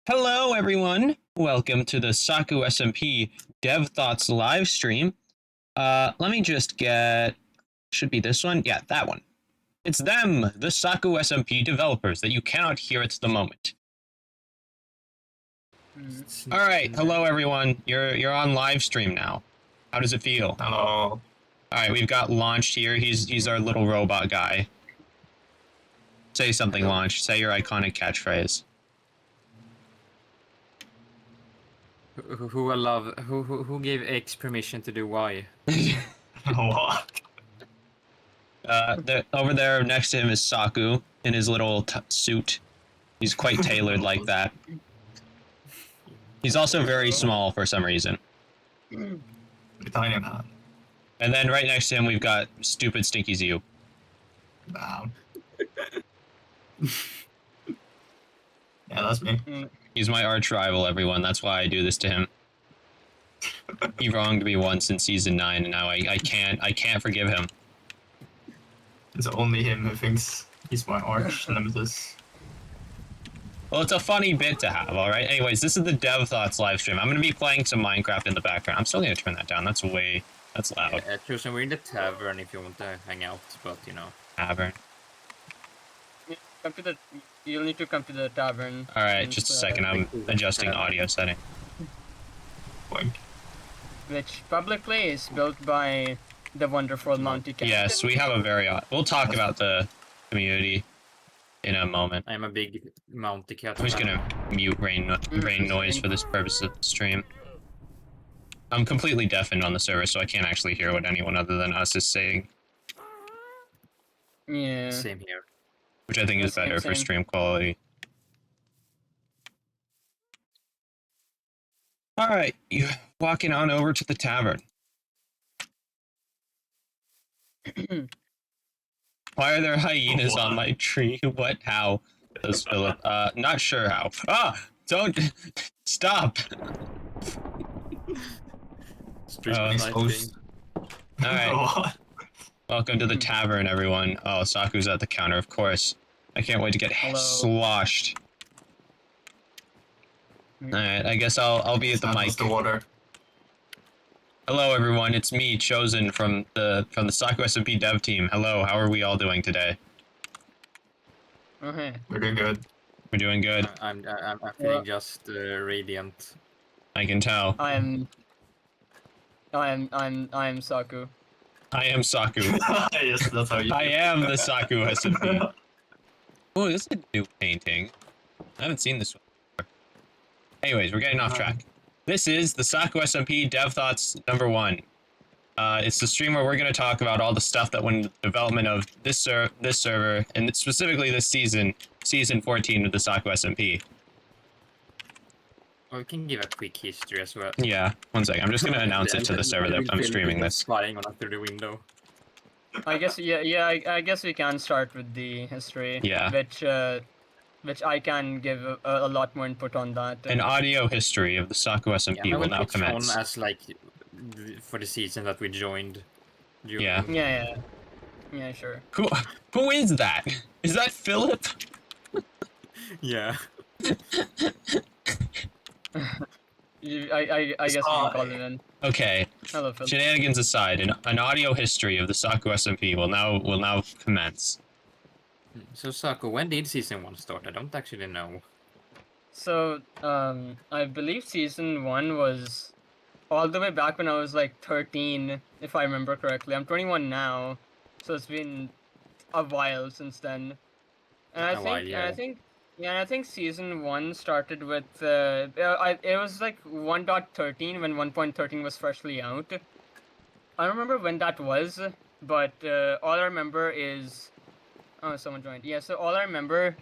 Hello, everyone. Welcome to the Saku SMP Dev Thoughts live stream. Let me just get. Should be this one? Yeah, that one. It's them, the Saku SMP developers that you cannot hear at the moment. All right, hello, everyone. You're on live stream now. How does it feel? Hello. All right, we've got Launched here. He's our little robot guy. Say something, Launch. Say your iconic catchphrase. Who gave X permission to do Y? What? Over there next to him is Saku in his little suit. He's quite tailored like that. He's also very small for some reason. Tiny man. And then right next to him we've got stupid Stinky Zoo. Nah. Yeah, that's me. He's my arch rival, everyone. That's why I do this to him. He wronged me once in season 9, and now I can't forgive him. It's only him who thinks he's my arch nemesis. Well, it's a funny bit to have, alright? Anyways, this is the Dev Thoughts live stream. I'm going to be playing some Minecraft in the background. I'm still going to turn that down. That's loud. Chosen, we're in the tavern if you want to hang out, but you know. Tavern. You'll need to come to the tavern. Alright, just a second. I'm adjusting audio setting. Boink. Which publicly is built by the wonderful Monty Cat. Yes, we have a very... We'll talk about the community in a moment. I'm a big Mounty Cat. I'm just gonna mute rain noise for this purpose of the stream. I'm completely deafened on the server, so I can't actually hear what anyone other than us is saying, Yeah. Same here. which I think is better for Same. stream quality. Alright, you walking on over to the tavern. Why are there hyenas on my tree? What? How? Does Philip? Not sure how. Ah! Don't... Stop! Street Exposed. Alright, What? welcome to the tavern, everyone. Oh, Saku's at the counter, of course. I can't wait to get Hello. sloshed. Alright, I guess I'll be at the mic. The water. Hello, everyone. It's me, Chosen, from the Saku SMP dev team. Hello, how are we all doing today? Okay. We're doing good. We're doing good. I'm feeling just radiant. I can tell. I am Saku. I am Saku. Yes, that's how you. I am the Saku SMP. Oh, this is a new painting. I haven't seen this one before. Anyways, we're getting off track. This is the Saku SMP Dev Thoughts #1. It's the stream where we're going to talk about all the stuff that went in the development of this server, and specifically this season 14 of the Saku SMP. Well, we can give a quick history as well. Yeah, one second. I'm just going to announce it to the server that I'm streaming this. Flying on through the window. I guess I guess we can start with the history. Yeah. Which I can give a lot more input on that. An audio history of the Saku SMP will now commence. On as like for the season that we joined. Yeah. Yeah, sure. Who is that? Is that Philip? Yeah. I guess we can call it in. Okay. Hello, Phil. Shenanigans aside, an audio history of the Saku SMP will now commence. So Saku, when did season 1 start? I don't actually know. So, I believe season 1 was all the way back when I was like 13, if I remember correctly. I'm 21 now, so it's been a while since then. And I think season 1 started with it was like 1.13 when 1.13 was freshly out. I don't remember when that was, but all I remember is someone joined. Yeah, so all I remember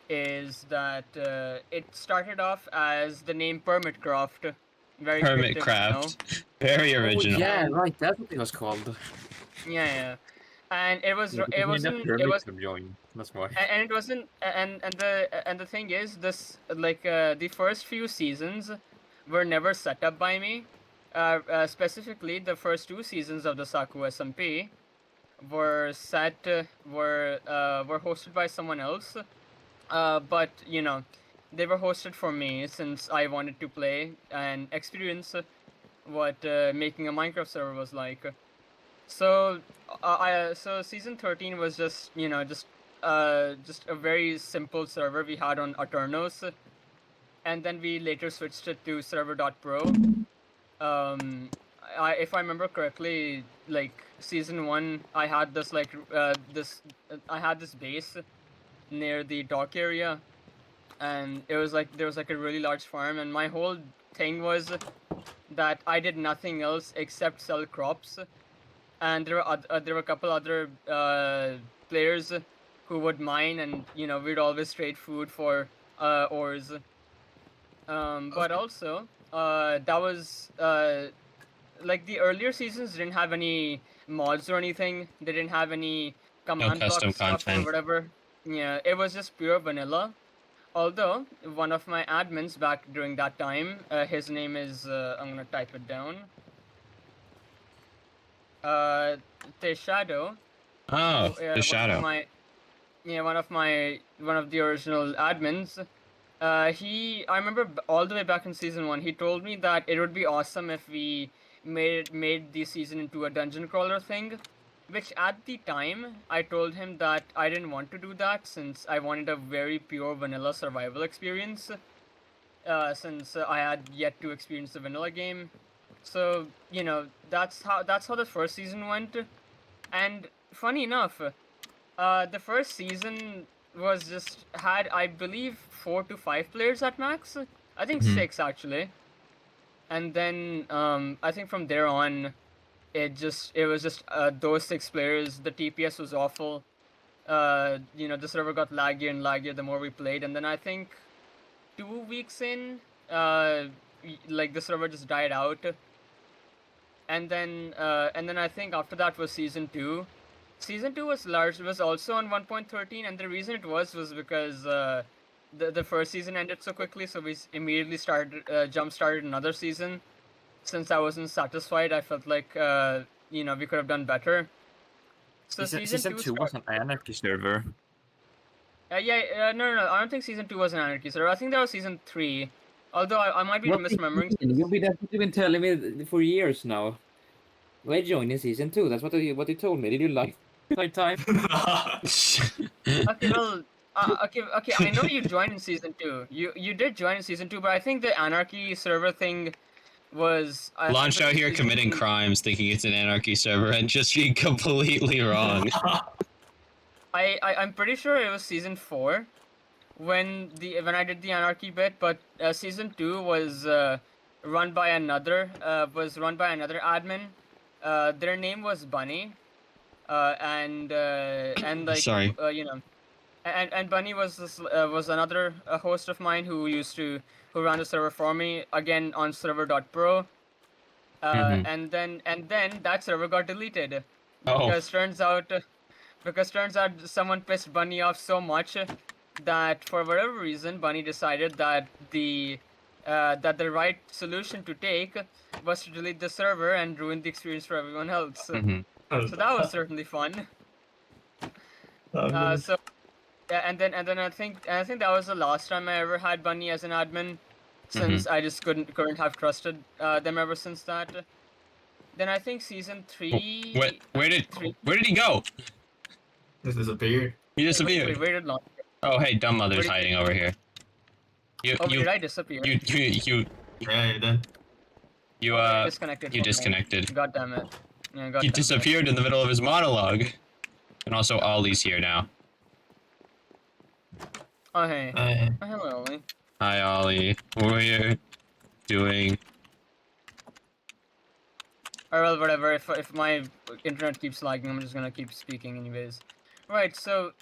is that it started off as the name Permitcraft. Very Permitcraft. Very original. Oh, yeah, right. That's what it was called. Yeah. And it wasn't. That's why. And it wasn't. And the thing is, this like the first few seasons were never set up by me. Specifically, the first 2 seasons of the Saku SMP were hosted by someone else. But you know, hosted for me since I wanted to play and experience what making a Minecraft server was like. So so season 13 was just just a very simple server we had on Aternos, and then we later switched it to server.pro. If I remember correctly, like season 1, I had this I had this base near the dock area, and it was like there was like a really large farm, and my whole thing was that I did nothing else except sell crops, and there were a couple other players who would mine, and we'd always trade food for ores. But also that was like the earlier seasons didn't have any mods or anything. They didn't have any command block custom stuff or content. whatever. Yeah, it was just pure vanilla. Although one of my admins back during that time, his name is I'm gonna type it down. The Shadow. Oh, the shadow. One of the original admins. I remember all the way back in season 1, he told me that it would be awesome if we made the season into a dungeon crawler thing, which at the time I told him that I didn't want to do that since I wanted a very pure vanilla survival experience. Since I had yet to experience the vanilla game, so that's how the first season went. And funny enough, the first season was just had, I believe, 4 to 5 players at max. I think 6 actually. And then I think from there on, it was just those 6 players. The TPS was awful. The server got laggier and laggier the more we played, and then I think 2 weeks in, like the server just died out. And then I think after that was season 2. Season 2 was also on 1.13, and the reason it was because the first season ended so quickly, so we immediately jump started another season. Since I wasn't satisfied, I felt like we could have done better. So season 2 was an anarchy server. No, I don't think season 2 was an anarchy server. I think that was season 3. Although I might be misremembering. You've been telling me for years now. I joined in season 2. That's what you told me. Did you like my time? Okay, well, okay. I know you joined in season 2. You did join in season 2, but I think the anarchy server thing was Launched out here committing crimes, thinking it's an anarchy server, and just being completely wrong. I'm pretty sure it was season 4 when I did the anarchy bit, but season 2 was run by another admin. Their name was Bunny, and like Sorry. and Bunny was another host of mine who ran the server for me, again on server.pro. And then that server got deleted because turns out someone pissed Bunny off so much that for whatever reason Bunny decided that the right solution to take was to delete the server and ruin the experience for everyone else. So that was certainly fun. So yeah, and then I think that was the last time I ever had Bunny as an admin, since I just couldn't have trusted them ever since that. Then I think season 3. Where did he go? This disappeared. He disappeared. Wait, waited long. Oh, hey, dumb mother's hiding over here. Did I disappear? You Yeah, you did. Disconnected. You disconnected. God damn it. Yeah, He disappeared in the middle of his monologue. And also Ollie's here now. Oh hey. Hey. Oh, hello, Ollie. Hi Ollie. What are you doing? Or well, whatever. If my internet keeps lagging, I'm just gonna keep speaking anyways. Right. So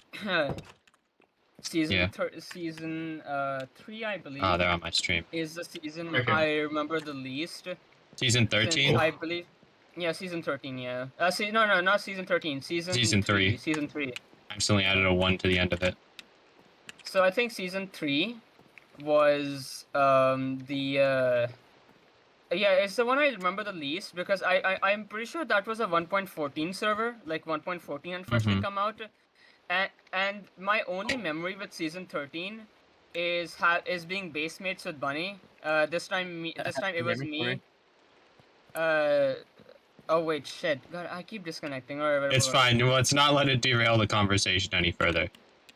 season 3, I believe. Oh, they're on my stream. Is the season Okay. I remember the least. Season 13? I believe. Yeah, season 13. Yeah. No, not season 13. Season 3. Season 3. I accidentally added a 1 to the end of it. So I think season 3 was it's the one I remember the least because I'm pretty sure that was a 1.14 server, like 1.14 had freshly come out, and my only memory with season 13 is being base mates with Bunny. This time it was me. Oh wait, shit. God, I keep disconnecting. Or It's fine. Let's not let it derail the conversation any further.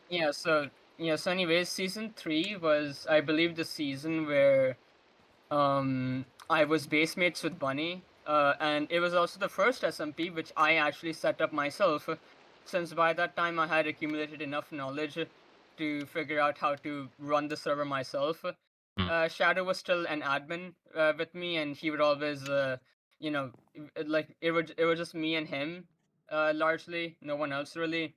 Yeah. So anyways, season 3 was, I believe, the season where I was base mates with Bunny. And it was also the first SMP which I actually set up myself, since by that time I had accumulated enough knowledge to figure out how to run the server myself. Shadow was still an admin with me, and he would always, like it was just me and him, largely, no one else really.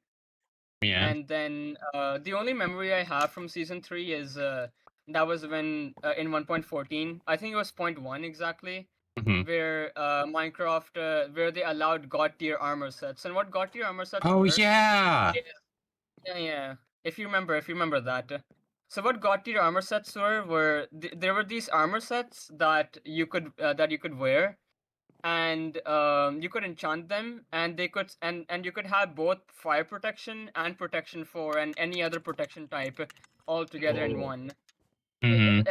Yeah. And then the only memory I have from season 3 is that was when in 1.14, I think it was 0.1 exactly, where where they allowed god tier armor sets. And what god tier armor sets Oh were? yeah. Yeah. If you remember that. So what god tier armor sets were there were these armor sets that you could wear, and you could enchant them, and they could and you could have both fire protection and protection 4 and any other protection type all together in one. In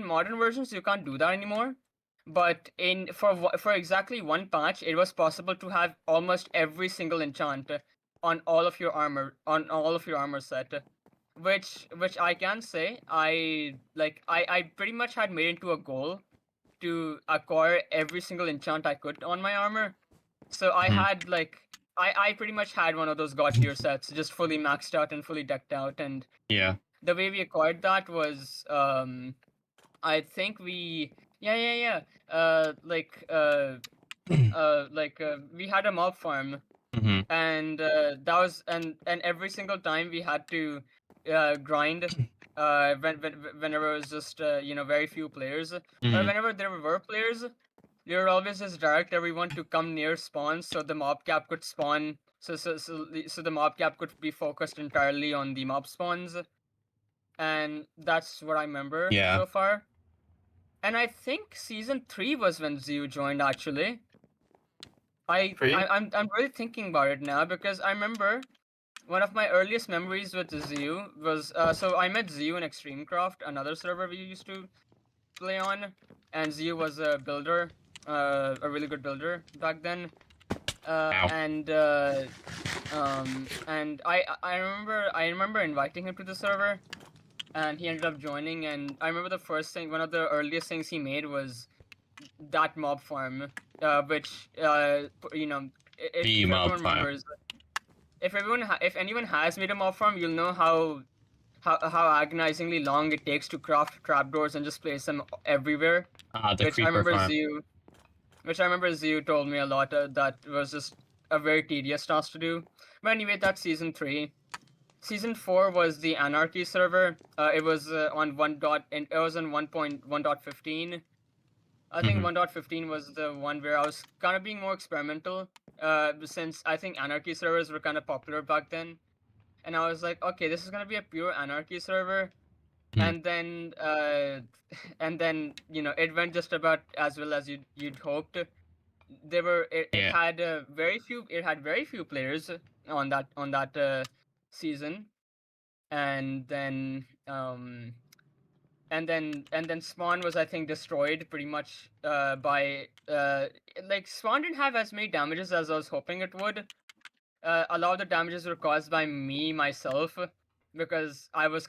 modern versions you can't do that anymore, but for exactly one patch it was possible to have almost every single enchant on all of your armor set, which I can say I pretty much had made into a goal to acquire every single enchant I could on my armor. So I had I pretty much had one of those god tier sets just fully maxed out and fully decked out. And Yeah. the way we acquired that was I think we we had a mob farm, and that was and every single time we had to grind whenever it was just very few players, or whenever there were players, we would always just direct everyone to come near spawn so the mob cap could spawn, so the mob cap could be focused entirely on the mob spawns. And that's what I remember so far. And I think season 3 was when Zio joined, actually. I'm really thinking about it now, because I remember one of my earliest memories with Zio was so I met Zio in Extremecraft, another server we used to play on, and Zio was a builder, a really good builder back then. And I remember inviting him to the server, and he ended up joining. And I remember one of the earliest things he made was that mob farm, which if everyone remembers, if anyone has made a mob farm, you'll know how agonizingly long it takes to craft trapdoors and just place them everywhere. The creeper farm. Which I remember Zio told me a lot. That was just a very tedious task to do. But anyway, that's season 3. Season 4 was the Anarchy server. It was on 1.1.15. I think 1.15 was the one where I was kind of being more experimental, since I think Anarchy servers were kind of popular back then. And I was like, okay, this is gonna be a pure Anarchy server. And then it went just about as well as you'd hoped. It had very few players on that season. And then Spawn was, I think, destroyed pretty much by Spawn didn't have as many damages as I was hoping it would. A lot of the damages were caused by myself, because I was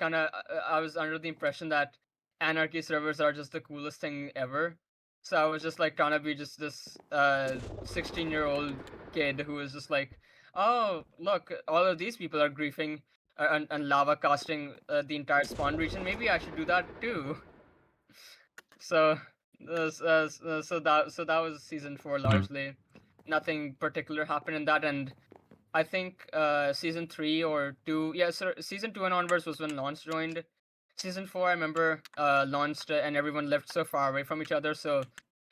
under the impression that Anarchy servers are just the coolest thing ever. So I was just like trying to be just this 16-year-old kid who was just like, oh look, all of these people are griefing and lava casting the entire spawn region. Maybe I should do that too. So that was season 4 largely. Nothing particular happened in that, and I think season 3 or 2, season 2 and onwards was when Lance joined. Season 4, I remember launched and everyone lived so far away from each other, so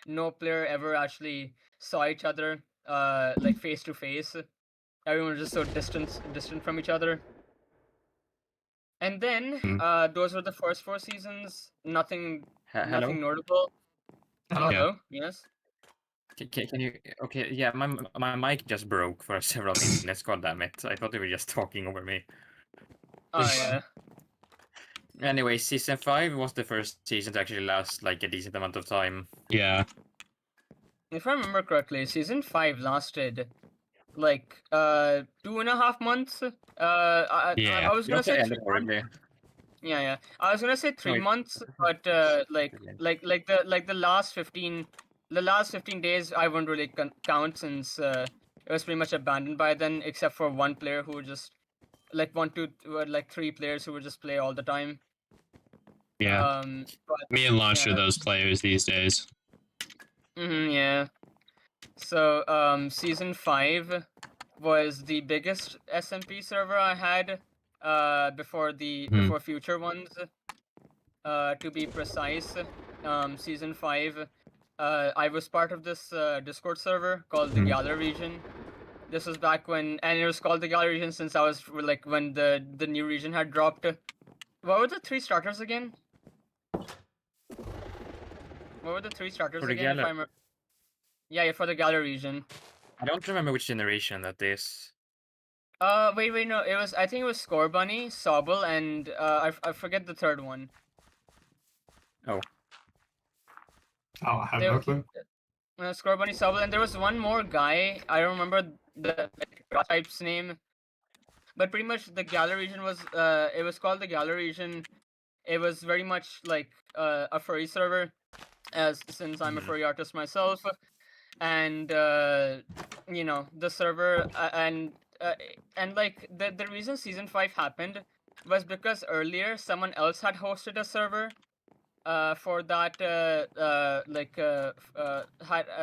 no player ever actually saw each other face to face. Everyone was just so distant from each other. And then those were the first 4 seasons. Nothing notable. Hello? Yes. Can you? Okay, yeah, my mic just broke for several minutes. God damn it! I thought you were just talking over me. Oh yeah. Anyway, season 5 was the first season to actually last like a decent amount of time. Yeah. If I remember correctly, season 5 lasted like 2.5 months. Yeah. I was It gonna also say ended 3 months. horribly. Yeah. I was gonna say No, 3 months, but the last 15 days I wouldn't really count since it was pretty much abandoned by then, except for one player who just like like 3 players who would just play all the time. Yeah. But Me and Launch are yeah. those players these days. Yeah. So season 5 was the biggest SMP server I had before before future ones. To be precise, season 5, I was part of this Discord server called the Mhm. Galar region. This was back when, and it was called the Galar region since I was like when the new region had dropped. What were the 3 starters again? What were the 3 starters For the again? If I Galar, remember. Yeah, for the Galar region. I don't remember which generation that is. Wait, no, I think it was Score Bunny, Sobble, and I forget the third one. Oh, Oh, I have There, no clue. Score Bunny, Sobble, and there was one more guy. I don't remember the type's name, but pretty much the Galar region was it was called the Galar region. It was very much like a furry server, since I'm a Mhm. furry artist myself, and you know the server and like the reason season 5 happened was because earlier someone else had hosted a server for that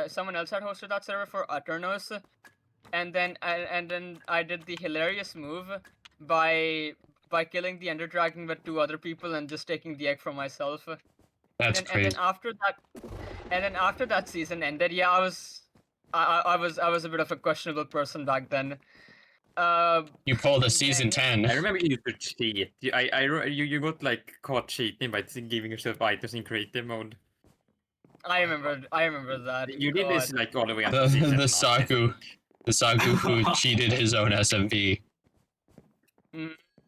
someone else had hosted that server for Aternos, and then I did the hilarious move by killing the Ender Dragon with 2 other people and just taking the egg for myself. That's And crazy. then after that season ended, yeah, I was a bit of a questionable person back then. You pulled a and season then- 10. I remember you used to cheat. You got like caught cheating by giving yourself items in creative mode. I remember that. You did this God. like all the way until season 9, I Saku. think. The Saku who cheated his own SMP.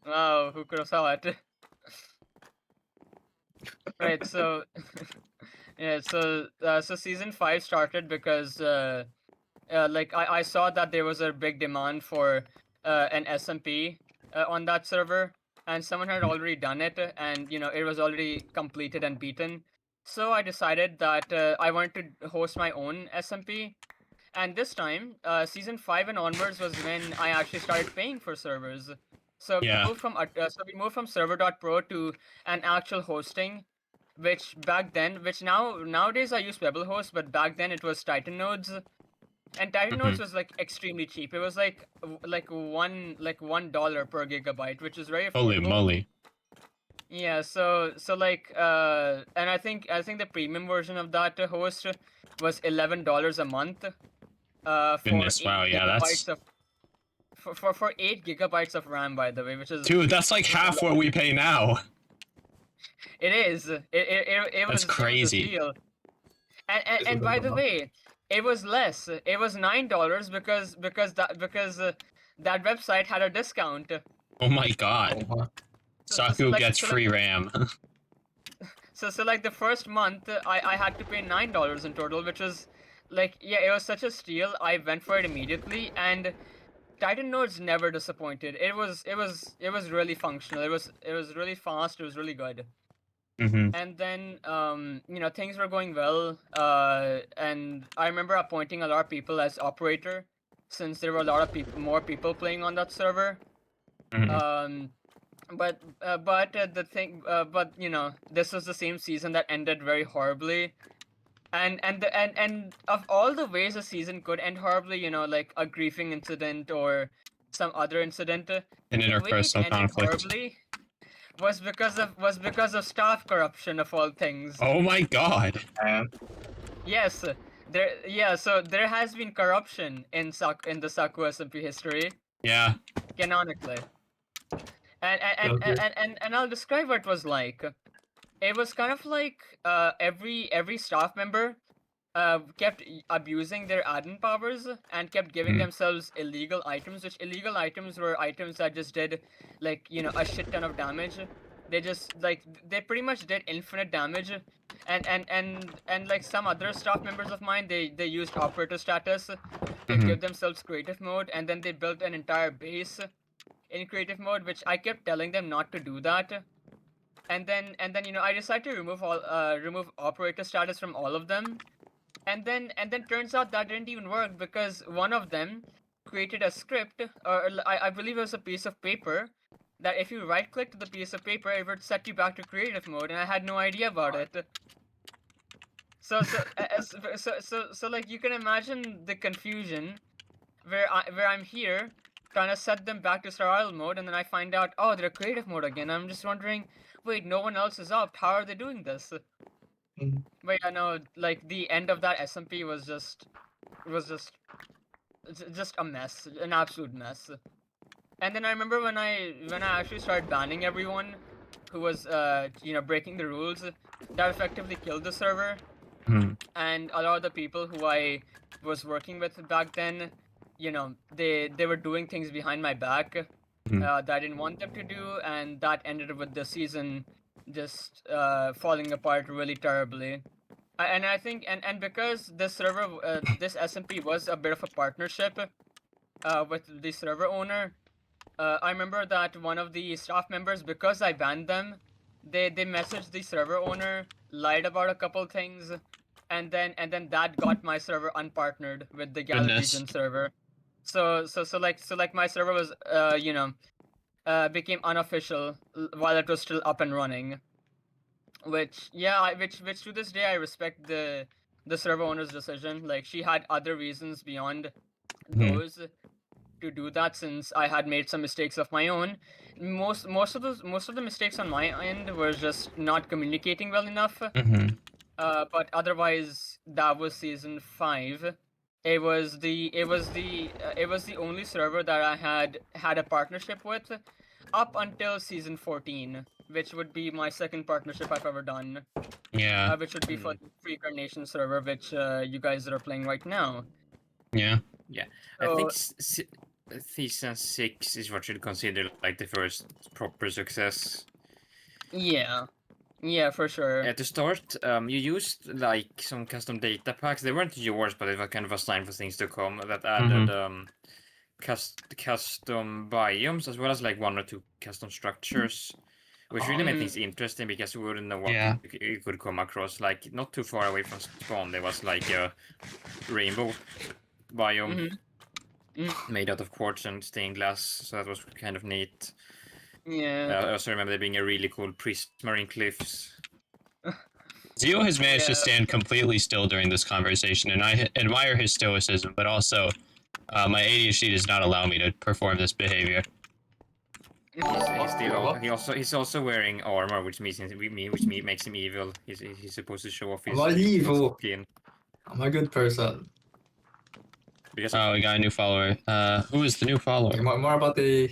Wow, who could have thought? Right, so yeah, so season 5 started because like I saw that there was a big demand for an SMP on that server, and someone had already done it, and you know it was already completed and beaten. So I decided that I wanted to host my own SMP, and this time, season 5 and onwards was when I actually started paying for servers. So Yeah. we moved from server.pro to an actual hosting, which nowadays I use Pebblehost, but back then it was Titan Nodes. And Titan Nodes was like extremely cheap. It was like $1 per gigabyte, which is very affordable. Holy moly. Yeah, so like and I think the premium version of that host was $11 a month. For Goodness, 8 wow, yeah, gigabytes that's... of for 8 gigabytes of RAM, by the way, which is Dude, that's like half what we pay now. it is it was crazy. a steal. And Isn't by that the enough? way, it was less. It was $9 because that website had a discount. Oh my god. Oh, wow. Saku like- gets so free like- RAM. So like the first month, I had to pay $9 in total, which was like, yeah, it was such a steal. I went for it immediately, and Titan Nodes never disappointed. It was really functional. It was really fast. It was really good. And then you know, things were going well. And I remember appointing a lot of people as operator, since there were a lot of more people playing on that server. But you know, this was the same season that ended very horribly. And of all the ways a season could end horribly, you know, like a griefing incident or some other incident, An the way it interpersonal ended conflict. horribly was because of staff corruption, of all things. Oh my god. Yes, so there has been corruption in the Saku SMP history, Yeah. canonically. And I'll describe what it was like. It was kind of like every staff member kept abusing their admin powers and kept giving themselves illegal items, which illegal items were items that just did, like, you know, a shit ton of damage. They just like they pretty much did infinite damage, and like some other staff members of mine, they used operator status to Mhm. give themselves creative mode, and then they built an entire base in creative mode, which I kept telling them not to do that. And then I decided to remove operator status from all of them, and then turns out that didn't even work because one of them created a script, or I believe it was a piece of paper, that if you right click to the piece of paper, it would set you back to creative mode, and I had no idea about it. So like you can imagine the confusion where I'm here trying to set them back to survival mode, and then I find out, oh, they're creative mode again. I'm just wondering, wait, no one else is up. How are they doing this? Mm. But yeah, no, like the end of that SMP was just a mess, an absolute mess. And then I remember when I actually started banning everyone who was breaking the rules, that effectively killed the server. Mhm. And a lot of the people who I was working with back then, they were doing things behind my back that I didn't want them to do, and that ended with the season just falling apart really terribly. And I think, and because this server, this SMP was a bit of a partnership with the server owner, I remember that one of the staff members, because I banned them, they messaged the server owner, lied about a couple things, and then that got my server unpartnered with the Gallery Goodness. Region server. So like my server was became unofficial while it was still up and running. Which which to this day I respect the server owner's decision. Like she had other reasons beyond Mhm. those to do that, since I had made some mistakes of my own. Most of the mistakes on my end were just not communicating well enough. Mhm. But otherwise, that was season 5. It was the only server that I had a partnership with up until season 14, which would be my second partnership I've ever done. Yeah. Which would be for the Freecam Nation server, which you guys are playing right now. Yeah. I think So, season 6 is what you'd consider like the first proper success. yeah, for sure. At the start, you used like some custom data packs. They weren't yours, but it was kind of a sign for things to come that added custom biomes as well as like 1 or 2 custom structures, which really made things interesting because we wouldn't know what Yeah. you could come across. Like not too far away from spawn, there was like a rainbow biome made out of quartz and stained glass, so that was kind of neat. Yeah. I also remember there being a really cool prismarine cliffs. Zio has managed to Yeah. stand completely still during this conversation, and I admire his stoicism, but also my ADHD does not allow me to perform this behavior. He's also wearing armor, which makes him evil. He's supposed to show off his. I'm not evil. Skin. I'm a good person. Because Oh, we got a new follower. Who is the new follower? More about the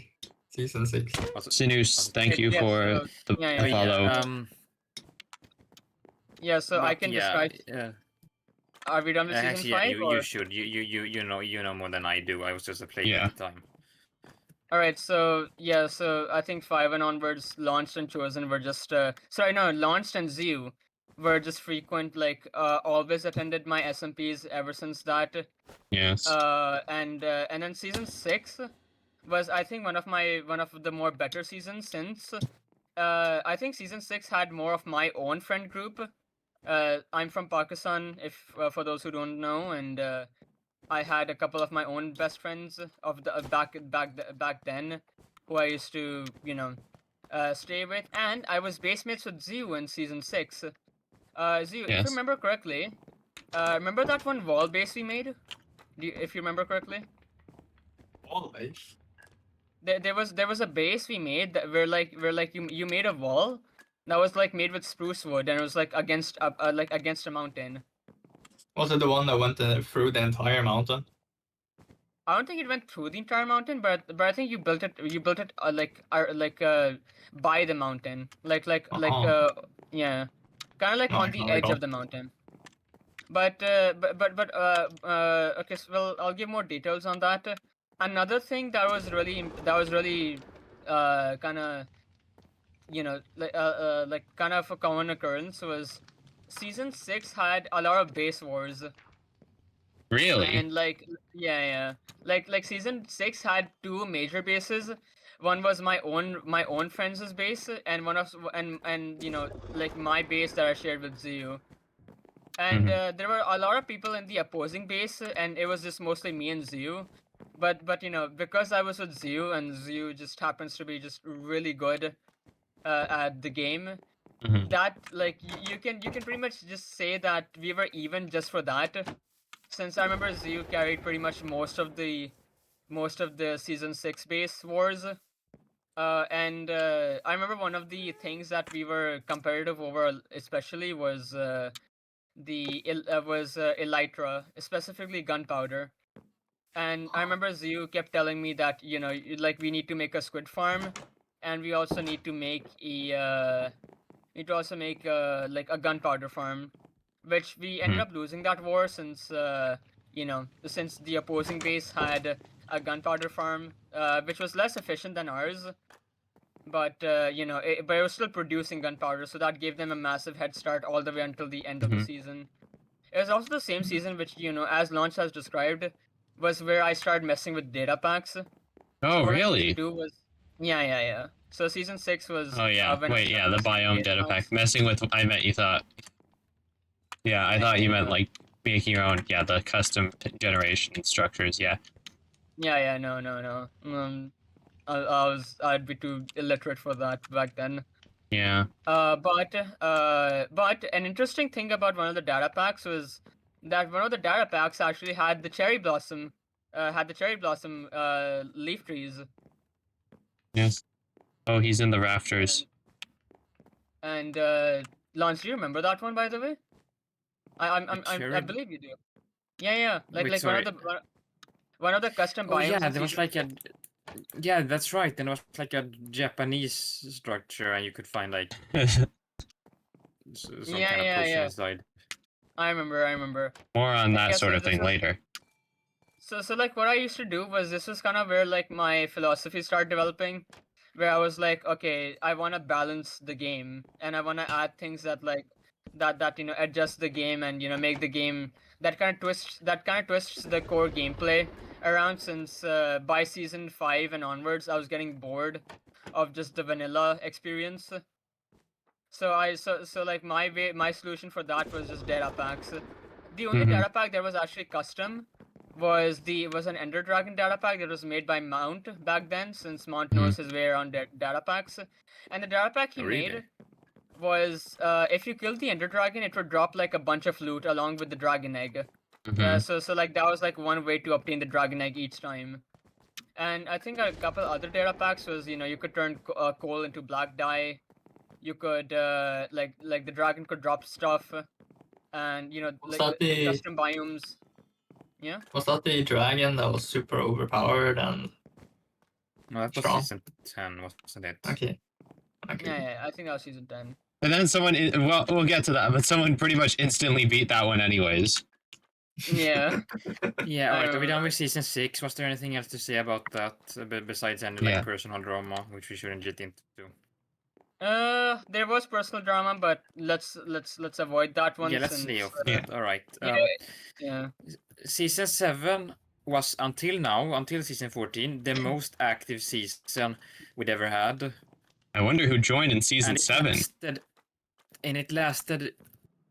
season 6. Sinus, thank you Yeah, for so- the yeah, follow. Yeah, so I can describe. Are we done with season actually, 5? you should. You know more than I do. I was just a player Yeah. at the time. All right, so I think 5 and onwards, launched and chosen were just launched and Zoo were just frequent, like always attended my SMPs ever since that. Yes. And then season 6 was, I think, one of the more better seasons, since I think season 6 had more of my own friend group. I'm from Pakistan, if for those who don't know, and I had a couple of my own best friends of the back then, who I used to stay with, and I was basemates with Zio in season 6. Zio, if you Yes. remember correctly, remember that one wall base we made? If you remember correctly, Always. there was a base we made that where you made a wall that was like made with spruce wood, and it was like against a mountain. Was it the one that went through the entire mountain? I don't think it went through the entire mountain, but I think you built it by the mountain, yeah, kind of like Oh, on I the can't edge recall. of the mountain. But okay, so well, I'll give more details on that. Another thing that was really kind of like kind of a common occurrence was season 6 had a lot of base wars. Really? And yeah, like season 6 had two major bases. One was my own friends' base, and one of and like my base that I shared with Ziyu. And there were a lot of people in the opposing base, and it was just mostly me and Ziyu. But because I was with Ziyu, and Ziyu just happens to be just really good at the game, that like you can pretty much just say that we were even just for that. Since I remember Ziyu carried pretty much most of the season 6 base wars. And I remember one of the things that we were competitive over, especially was elytra, specifically gunpowder. And I remember Ziyu kept telling me that like we need to make a squid farm, and we also need to make like a gunpowder farm, which we ended up losing that war since since the opposing base had a gunpowder farm, which was less efficient than ours, but but it was still producing gunpowder, so that gave them a massive head start all the way until the end of the season. It was also the same season which, as Launch has described, was where I started messing with data packs. Oh, What I used really? to do was, yeah. So season 6 was. Oh, yeah. when I Wait, yeah, started the messing with biome data data packs. pack. Messing with, I meant you thought. Yeah, I thought you meant, Yeah. like, making your own, yeah, the custom generation structures, yeah. Yeah, no. I'd be too illiterate for that back then. Yeah. But an interesting thing about one of the data packs was that one of the data packs actually had the cherry blossom, leaf trees. Yes. Oh, he's in the rafters. And Lance, do you remember that one, by the way? I cherry believe you do. Yeah. Wait, Like sorry. one of the custom Oh biomes. yeah, in there was season like a. Yeah, that's right. There was like a Japanese structure, and you could find like some Yeah, kind of yeah, potion yeah. inside. I remember. More on that Yeah, sort so of this thing was later. so like what I used to do was, this was kind of where like my philosophy started developing, where I was like, okay, I want to balance the game, and I want to add things that like that adjust the game, and make the game that kind of twists the core gameplay around. Since by season 5 and onwards, I was getting bored of just the vanilla experience. So like my solution for that was just data packs. The only data pack that was actually custom was an Ender Dragon data pack that was made by Mount back then, since Mount knows his way around data packs. And the data pack he Oh, really? made was, if you killed the Ender Dragon, it would drop like a bunch of loot along with the dragon egg. So like that was like one way to obtain the dragon egg each time. And I think a couple other data packs was, you could turn coal into black dye. You could like the dragon could drop stuff, and Was like that the custom biomes. Yeah. was that the dragon that was super overpowered and No, that was strong? season 10, wasn't it? Okay. Yeah, I think that was season 10. And then someone, well, we'll get to that, but someone pretty much instantly beat that one anyways. Yeah. Yeah, alright, are we done remember. with season 6? Was there anything else to say about that, besides any Yeah. like personal drama, which we shouldn't get into? There was personal drama, but let's avoid that one. Yeah, let's since, stay off Yeah. that. Alright. Yeah. Season 7 was until season 14, the most active season we'd ever had. I wonder who joined in season 7. It lasted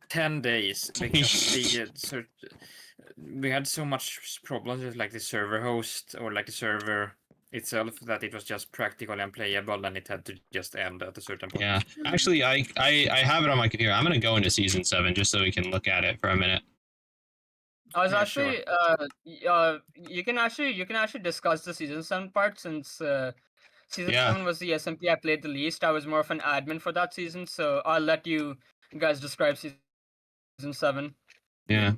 10 days because we had so much problems with like the server host or like the server itself that it was just practically unplayable, and it had to just end at a certain point. Yeah. Actually, I have it on my computer. I'm going to go into season 7 just so we can look at it for a minute. I was Yeah, actually you can actually discuss the season 7 part, since season Yeah. 7 was the SMP I played the least. I was more of an admin for that season, so I'll let you guys describe season 7. Yeah.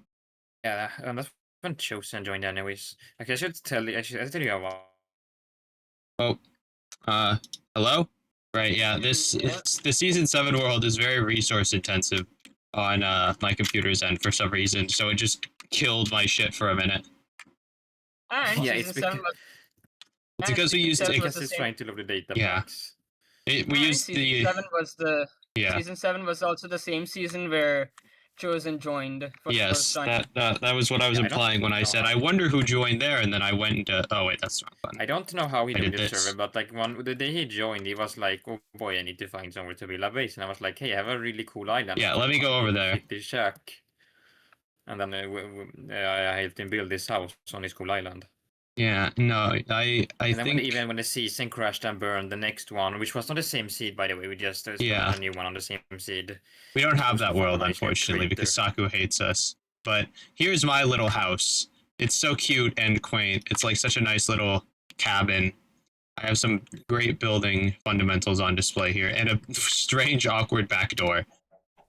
Yeah, and that's when Chosen joined anyways. Okay, I should tell you about. Oh, hello? Right, yeah, the season 7 world is very resource intensive on my computer's end for some reason, so it just killed my shit for a minute. And Yeah, season it's 7 because- was. It's because we used season to- seven was Because the it's same- trying to load the data Yeah. packs. We used season the 7 was the yeah. season 7 was also the same season where Chosen joined for the Yes, first time. that was what I was Yeah, I don't implying when I know said how- I wonder who joined there, and then I went into oh wait, that's the wrong button. I don't know how he I joined did the this. server, but like the day he joined, he was like, "Oh boy, I need to find somewhere to build a base," and I was like, "Hey, I have a really cool island." Yeah, let me go over there. City shack. And then I helped him build this house on his cool island. Yeah, no, I And then think even when the season crashed and burned, the next one, which was not the same seed by the way, we just spawned Yeah. a new one on the same seed. we don't have was that from a world nice new unfortunately because crater. Saku hates us. But here's my little house. It's so cute and quaint. It's like such a nice little cabin. I have some great building fundamentals on display here, and a strange, awkward back door.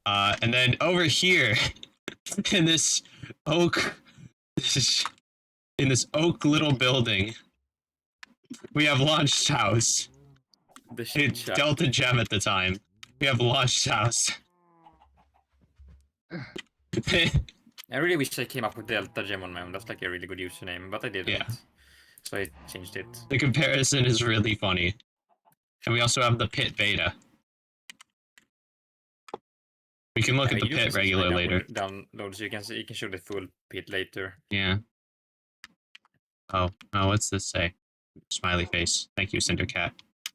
And then over here, in this oak, in this oak little building, we have Launched House. The shit It's shack. Delta Gem at the time. We have Launched House. I really wish I came up with Delta Gem on my own. That's like a really good username, but I didn't. Yeah. So I changed it. The comparison is really funny. And we also have the Pit Beta. We can look at the you pit can regular slide later. Download so you can show the full pit later. Yeah. Oh, what's this say? Smiley face. Thank you, Cindercat.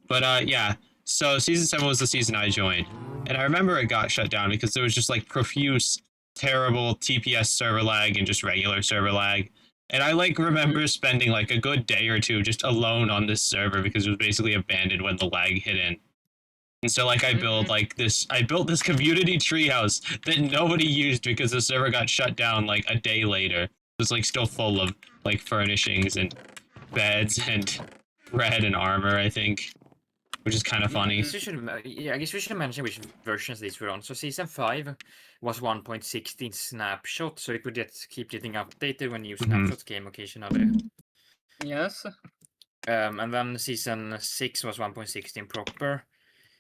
But yeah. So season 7 was the season I joined. And I remember it got shut down because there was just like profuse, terrible TPS server lag and just regular server lag. And I like remember spending like a good day or two just alone on this server because it was basically abandoned when the lag hit in. And so like I built this community treehouse that nobody used because the server got shut down like a day later. It was like still full of like furnishings and beds and bread and armor, I think, which is kind of funny. I guess we should mention which versions these were on. So season 5 was 1.16 snapshot, so it would keep getting updated when new snapshots came occasionally. Yes. And then season 6 was 1.16 proper.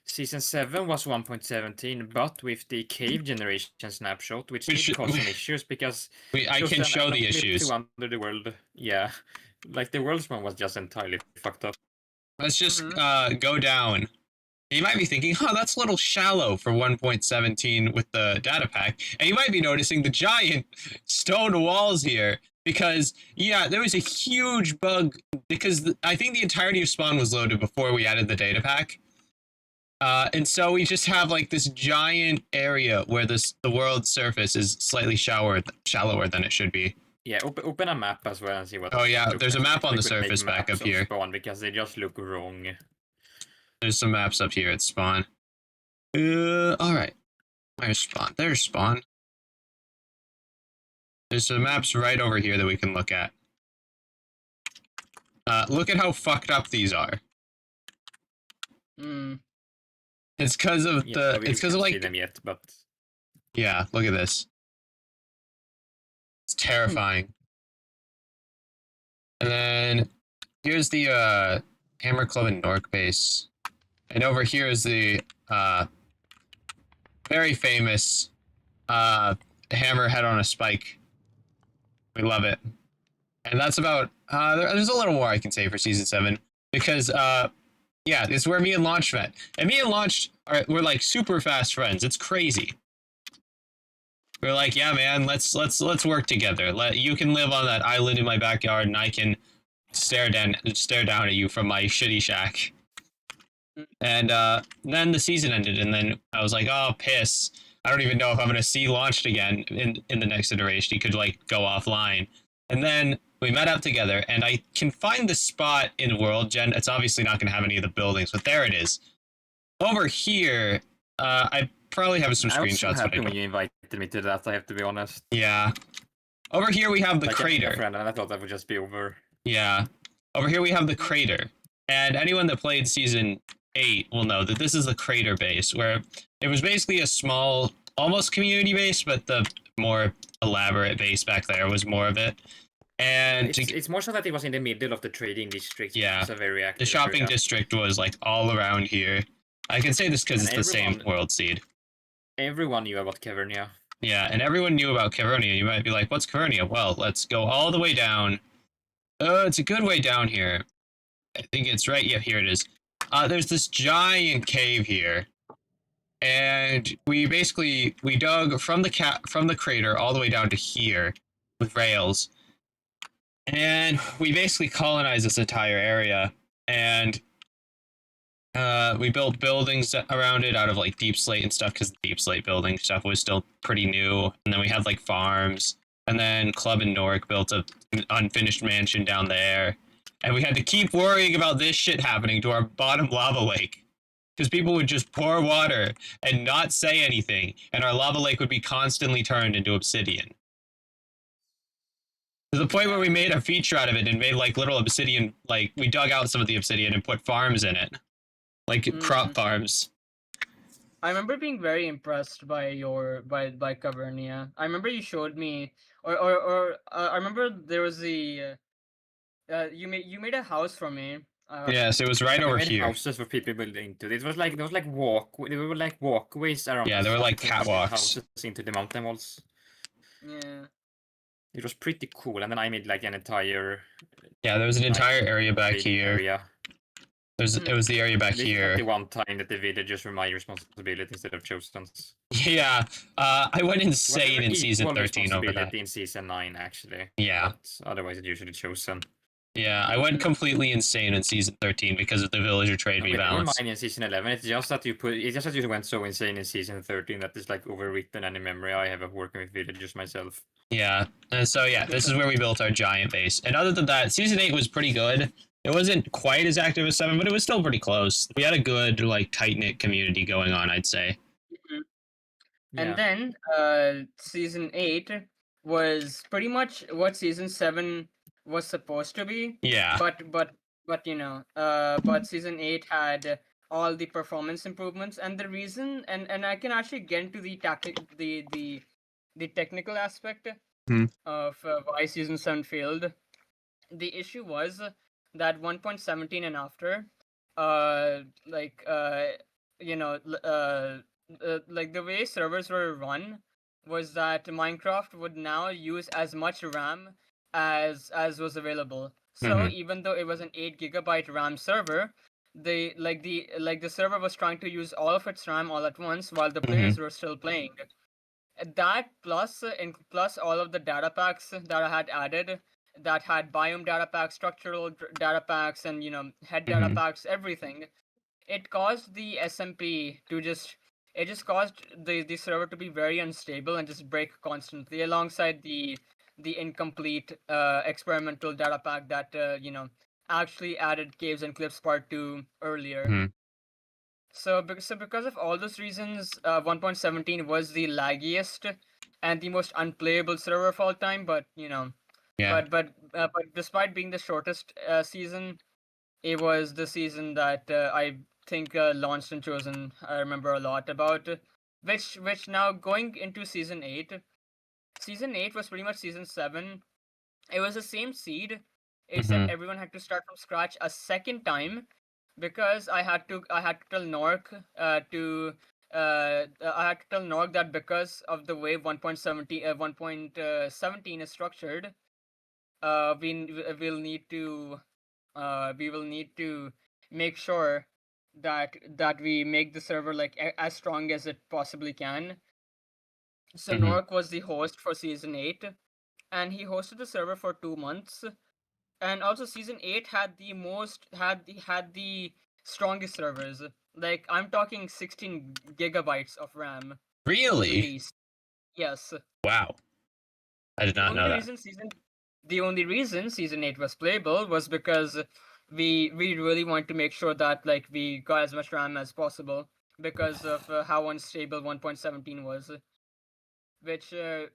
Season 7 was 1.17, but with the cave generation snapshot, which did cause some issues because I can show the issues. Under the world, yeah, like the world spawn was just entirely fucked up. Let's just go down. You might be thinking, huh, that's a little shallow for 1.17 with the data pack. And you might be noticing the giant stone walls here. Because, yeah, there was a huge bug. Because I think the entirety of spawn was loaded before we added the data pack. And so we just have like this giant area where the world's surface is slightly shallower than it should be. Yeah, open a map as well and see what. Oh yeah, there's a map on the surface back up here. Spawn because they just look wrong. There's some maps up here at spawn. All right. Where's spawn? There's spawn. There's some maps right over here that we can look at. Look at how fucked up these are. It's because of it's because of like. See them yet, but. Yeah, look at this. It's terrifying. And then here's the Hammer Club and Nork base. And over here is the very famous hammerhead on a spike. We love it. And that's about there's a little more I can say for season 7 because yeah, it's where me and Launch met. And me and Launch we're like super fast friends. It's crazy. We're like, yeah, man, let's work together. You can live on that island in my backyard, and I can stare down at you from my shitty shack. And then the season ended, and then I was like, oh, piss. I don't even know if I'm gonna see Launched again in the next iteration. He could like go offline. And then we met up together, and I can find the spot in World Gen. It's obviously not gonna have any of the buildings, but there it is. Over here, I probably have some screenshots. I was so happy when you invited me to that, I have to be honest. Yeah. Over here we have the crater. Friend, and I thought that would just be over. Yeah. Over here we have the crater. And anyone that played season 8 will know that this is the crater base, where it was basically a small, almost community base, but the more elaborate base back there was more of it. And it's more so that it was in the middle of the trading district. Yeah. It's a very active the shopping area. district was like all around here. I can say this because it's the same world seed. Everyone knew about Cavernia. Yeah, and everyone knew about Cavernia. You might be like, what's Cavernia? Well, let's go all the way down. It's a good way down here. I think it's right. Yeah, here it is. there's this giant cave here, and we dug from the crater all the way down to here with rails, and we basically colonized this entire area, and we built buildings around it out of like deep slate and stuff, because the deep slate building stuff was still pretty new, and then we had like farms, and then Club and Nork built a unfinished mansion down there, and we had to keep worrying about this shit happening to our bottom lava lake, because people would just pour water and not say anything, and our lava lake would be constantly turned into obsidian. To the point where we made a feature out of it and made like little obsidian, like we dug out some of the obsidian and put farms in it, like crop farms. I remember being very impressed by by Cavernia. I remember you showed me, or I remember there was the you made a house for me. Yes, it was right We over made here. houses for people to build into. It was like there were like walkways around. Yeah, the there were like site to build catwalks. houses into the mountain walls. Yeah. It was pretty cool, and then I made like an entire Yeah, there was an entire area back trading here. area. It was the area back This is here. like the one time that the villagers were my responsibility instead of Chosen's. Yeah, I went insane Well, in season equal 13 over that. responsibility in season 9, actually. Yeah. But otherwise, it's usually Chosen. Yeah, I went completely insane in season 13 because of the villager trade Okay, never rebalance. mind in season 11. It's just that you went so insane in season 13 that it's like overwritten any memory I have of working with villagers myself. Yeah, and so yeah, this is where we built our giant base. And other than that, season 8 was pretty good. It wasn't quite as active as 7, but it was still pretty close. We had a good, like, tight-knit community going on, I'd say. And then season 8 was pretty much what season 7 was supposed to be. Yeah. But you know, but season 8 had all the performance improvements, and the reason, and I can actually get into the technical aspect of why season 7 failed. The issue was that 1.17 and after, you know, like the way servers were run was that Minecraft would now use as much RAM as was available. So even though it was an 8 gigabyte RAM server, the server was trying to use all of its RAM all at once while the players were still playing. That plus all of the data packs that I had added, that had biome data packs, structural data packs, and you know, head data packs, everything. It caused the SMP to just caused the server to be very unstable and just break constantly, alongside the incomplete experimental data pack that you know, actually added Caves and Cliffs Part 2 earlier. So because of all those reasons, 1.17 was the laggiest and the most unplayable server of all time. But you know, but despite being the shortest season, it was the season that I think launched and Chosen. I remember a lot about, which now going into season 8. Season 8 was pretty much season 7. It was the same seed, except everyone had to start from scratch a second time, because I had to tell Nork that because of the way 1.17 is structured, we will need to make sure that we make the server like as strong as it possibly can. So Nork was the host for season 8, and he hosted the server for 2 months. And also season 8 had the strongest servers. Like, I'm talking 16 gigabytes of RAM. Really? Released. Yes. Wow. I did not know that. The only reason season 8 was playable was because we really wanted to make sure that like we got as much RAM as possible, because of how unstable 1.17 was. Which you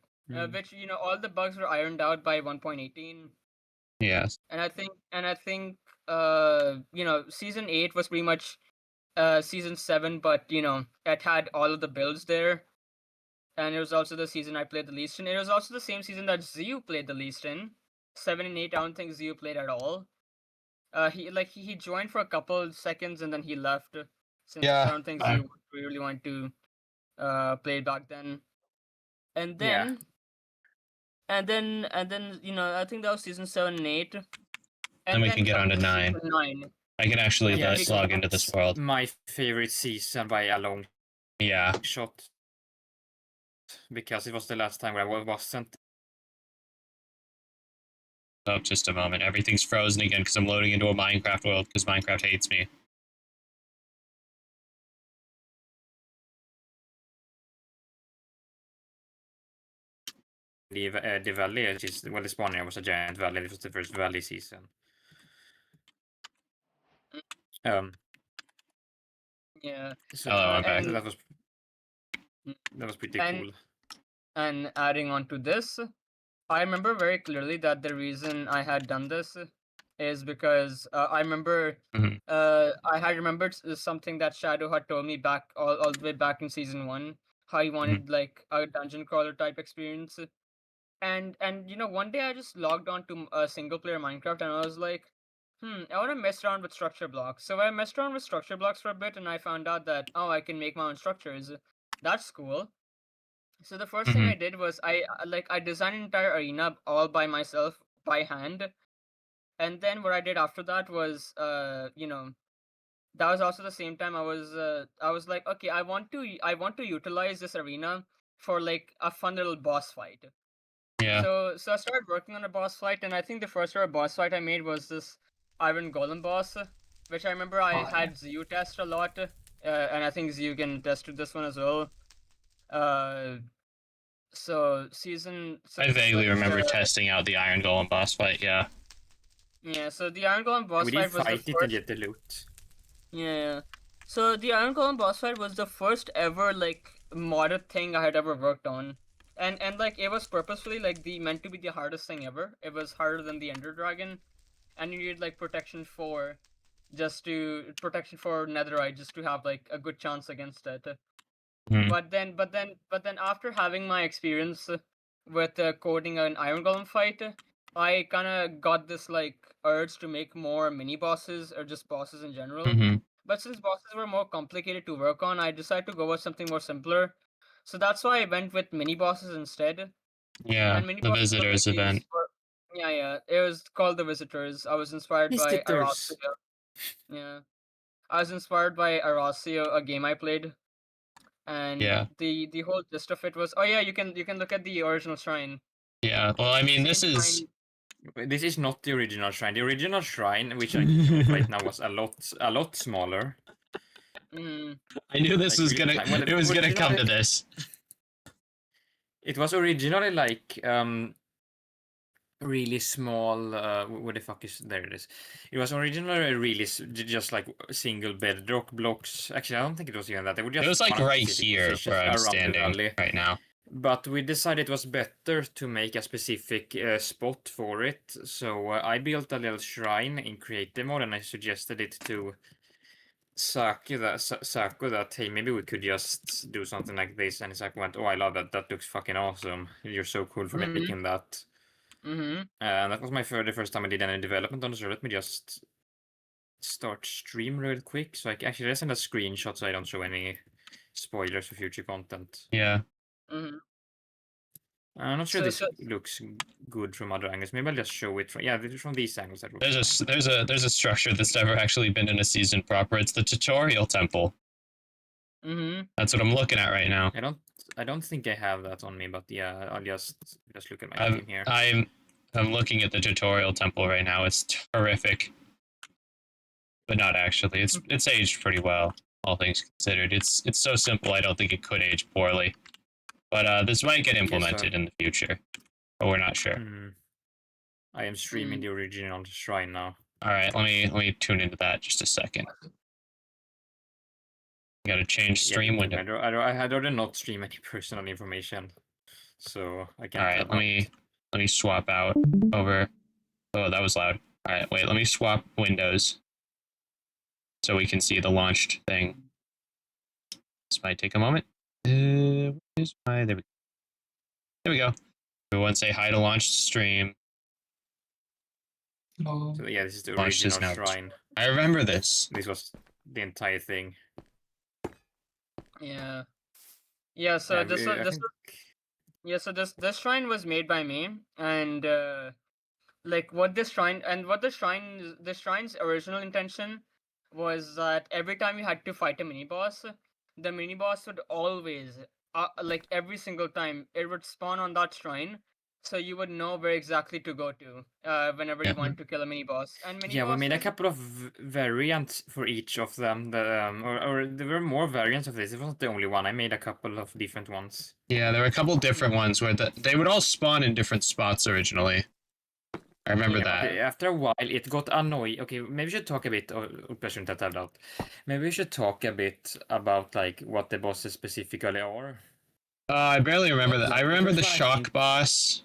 know, all the bugs were ironed out by 1.18. Yes. And I think you know, season 8 was pretty much season 7, but you know, it had all of the builds there. And it was also the season I played the least in. It was also the same season that Ziu played the least in. 7 and 8, I don't think Ziu played at all. He joined for a couple seconds and then he left. Since I don't think Ziu really wanted to play back then. And then you know, I think that was season 7 and 8. And we can get on to 9. I can actually Yeah, log into this world. my favorite season by a long Yeah. shot. Because it was the last time where I wasn't. Oh, just a moment. Everything's frozen again because I'm loading into a Minecraft world because Minecraft hates me. The valley is, well, the spawning was a giant valley. It was the first valley season. Yeah. So Hello, I'm back. that was pretty And- cool. And adding on to this, I remember very clearly that the reason I had done this is because I remember Mhm. I had remembered something that Shadow had told me back all the way back in season 1, how he wanted like a dungeon crawler type experience. And you know, one day I just logged on to a single player Minecraft and I was like, I want to mess around with structure blocks. So I messed around with structure blocks for a bit and I found out that, oh, I can make my own structures. That's cool. So the first thing I did was I designed an entire arena all by myself by hand. And then what I did after that was you know, that was also the same time I was like, okay, I want to utilize this arena for like a fun little boss fight. Yeah. So I started working on a boss fight, and I think the first ever boss fight I made was this Iron Golem boss, which I remember I had Zio test a lot, and I think Zio can test to this one as well. So I vaguely remember testing out the Iron Golem boss fight, yeah. Yeah, so the Iron Golem boss We fight did was the fight it and first. get the loot. Yeah. So the Iron Golem boss fight was the first ever like modded thing I had ever worked on. And like it was purposefully like meant to be the hardest thing ever. It was harder than the Ender Dragon. And you needed like protection for netherite just to have like a good chance against it. But then after having my experience with coding an Iron Golem fight, I kind of got this like urge to make more mini bosses or just bosses in general. But since bosses were more complicated to work on, I decided to go with something more simpler. So that's why I went with mini bosses instead. Yeah, And mini the bosses were visitors like these event. yeah, it was called the Visitors. I was inspired by Visitors. Arasio. Yeah. I was inspired by Arasio, a game I played. And Yeah. the whole gist of it was, oh yeah, you can look at the original shrine. Yeah, well, I mean, this Same is... This is not the original shrine. The original shrine, which I can show right now, was a lot smaller. I knew this Like, was really gonna... tiny. Well, it was gonna come to originally- this. It was originally like really small. Where the fuck is there? It is. It was originally really just like single bedrock blocks. Actually, I don't think it was even that. They were just It was like one right specific here position where I'm around the standing valley. right now. But we decided it was better to make a specific spot for it. So I built a little shrine in creative mode, and I suggested it to Saku that hey, maybe we could just do something like this. And Saku went, oh, I love that. That looks fucking awesome. You're so cool for making that. And that was the first time I did any development on the server. Let me just start stream real quick. So actually, let's send a screenshot so I don't show any spoilers for future content. Yeah. I'm not sure So- this so- looks good from other angles. Maybe I'll just show it from from these angles. That There's a structure that's never actually been in a season proper. It's the tutorial temple. That's what I'm looking at right now. I don't think I have that on me, but yeah, I'll just look at my team here. I'm looking at the tutorial temple right now. It's terrific, but not actually. It's aged pretty well, all things considered. It's so simple. I don't think it could age poorly. But this might get implemented in the future, but we're not sure. I am streaming the original shrine now. All right, let me tune into that just a second. Got to change stream window. I'd rather not stream any personal information, so I can't. All right, let me swap out over. Oh, that was loud. All right, wait, let me swap windows so we can see the launched thing. This might take a moment. There we go. Everyone say hi to launched stream. So yeah, this is the Launched is original now. shrine. I remember this. This was the entire thing. Yeah. Yeah, so this shrine was made by me, and like the shrine's original intention was that every time you had to fight a mini boss, the mini boss would always, like every single time, it would spawn on that shrine, so you would know where exactly to go to whenever Yeah. you want to kill a mini boss. And mini Yeah, we made a bosses, couple of variants for each of them. Or there were more variants of this. It wasn't the only one. I made a couple of different ones. Yeah, there were a couple different ones where they would all spawn in different spots originally. I remember Yeah. that. After a while, it got annoying. Okay, maybe we should talk a bit. Maybe we should talk a bit about like what the bosses specifically are. I barely remember that. I remember the First one, I shock think- boss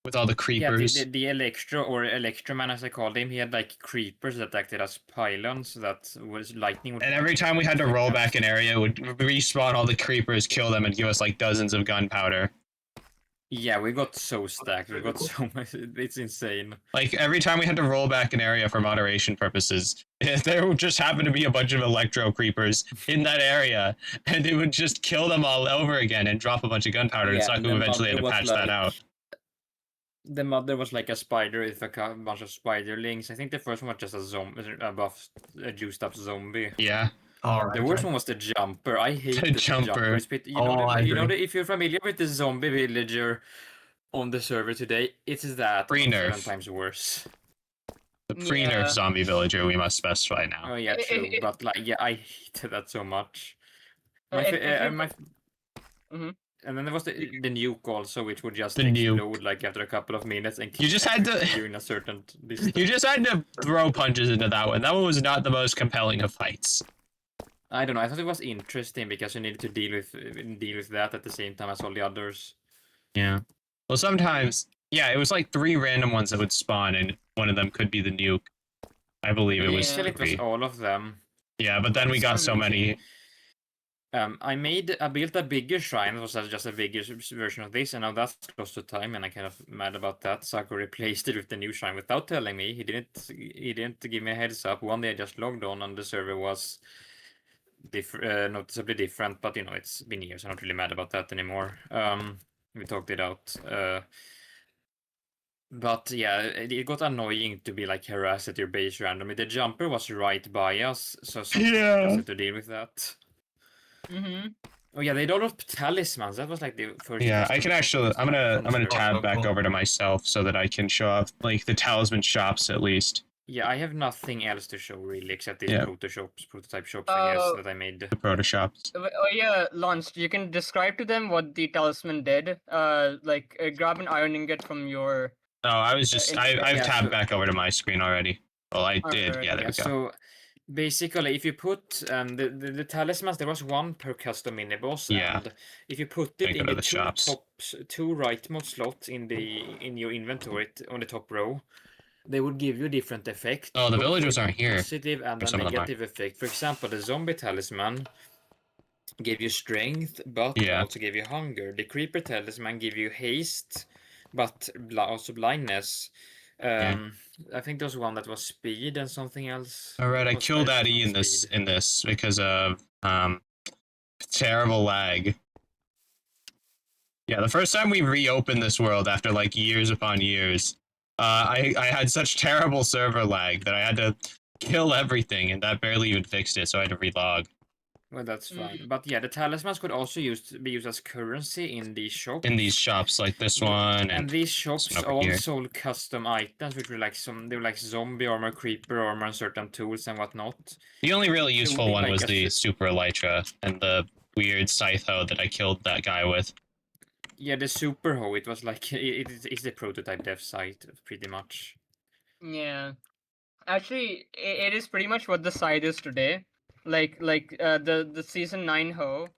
with all the Yeah, creepers. the Electro or Electroman as I called him, he had like creepers that acted as pylons that was lightning. Would And every time we had to roll back an area, it would respawn all the creepers, kill them, and give us like dozens of gunpowder. Yeah, we got so stacked. We got so much. It's insane. Like every time we had to roll back an area for moderation purposes, there would just happen to be a bunch of electro creepers in that area, and it would just kill them all over again and drop a bunch of gunpowder. Yeah, and and Saku then eventually had to Mother patch was that like- out. The mother was like a spider with a bunch of spiderlings. I think the first one was just a zombie, a juiced up zombie. Yeah. All right. The worst one was the jumper. I hate the jumper. jumper. It's bit- You Oh, know, I you know agree. if you're familiar with the zombie villager on the server today, it's that but Pre-nerf. 7 times worse. The pre-nerf Yeah. zombie villager, we must specify now. Oh yeah, true. But like, yeah, I hated that so much. My, If you- my Mhm. And then there was the nuke also, which would just The nuke. explode like after a couple of minutes and You just had to- you in a certain distance. You just had to throw punches into that one. That one was not the most compelling of fights. I don't know. I thought it was interesting because you needed to deal with that at the same time as all the others. Yeah. Well, sometimes, yeah, it was like 3 random ones that would spawn, and one of them could be the nuke. I believe it was. Initially, it was 3. all of them. Yeah, but then we got so many. I built a bigger shrine that was just a bigger version of this, and now that's close to time, and I'm kind of mad about that. Saku replaced it with the new shrine without telling me. He didn't give me a heads up. One day I just logged on, and the server was noticeably different. But you know, it's been years. I'm not really mad about that anymore. We talked it out. But yeah, it got annoying to be like harassed at your base randomly. The jumper was right by us, so Yeah. had to deal with that. Mm-hmm. Oh yeah, they developed talismans. That was like the first. Yeah, I custom can actually. I'm gonna from tab back Cool. over to myself so that I can show off like the talisman shops at least. Yeah, I have nothing else to show really except these Yeah. prototype shops, I guess, Uh, that I made. The proto shops. Oh yeah, Lance, you can describe to them what the talisman did. Grab an iron ingot from your. No, I was just. I've yeah, tabbed so- back over to my screen already. Well, I did. Alright, Yeah, there Yeah, we go. so basically, if you put the talismans, there was one per custom mini boss, Yeah. and if you put Then it go in to the the shops. two rightmost slots in your inventory on the top row, they would give you different effects. Oh, the both villagers a aren't here. Positive and Or a some of them are. negative effect. For example, the zombie talisman gave you strength, but Yeah. also gave you hunger. The creeper talisman gave you haste, but also blindness. Yeah. I think there was one that was speed and something else. All right, I Was killed that Addy in speed? this because of terrible lag. Yeah, the first time we reopened this world after like years upon years, I had such terrible server lag that I had to kill everything, and that barely even fixed it, so I had to relog. Well, that's fine. Mm. But yeah, the talismans could also be used as currency in these shops. In these shops like this Yeah, one, And and these shops one over all here. sold custom items, which were like they were like zombie armor, creeper armor, and certain tools and whatnot. the only really useful be one like was a the s- super elytra and the weird scythe hoe that I killed that guy with. Yeah, the super hoe. It was like it's the prototype dev site, pretty much. Yeah, actually, it is pretty much what the side is today. The season 9 hoe,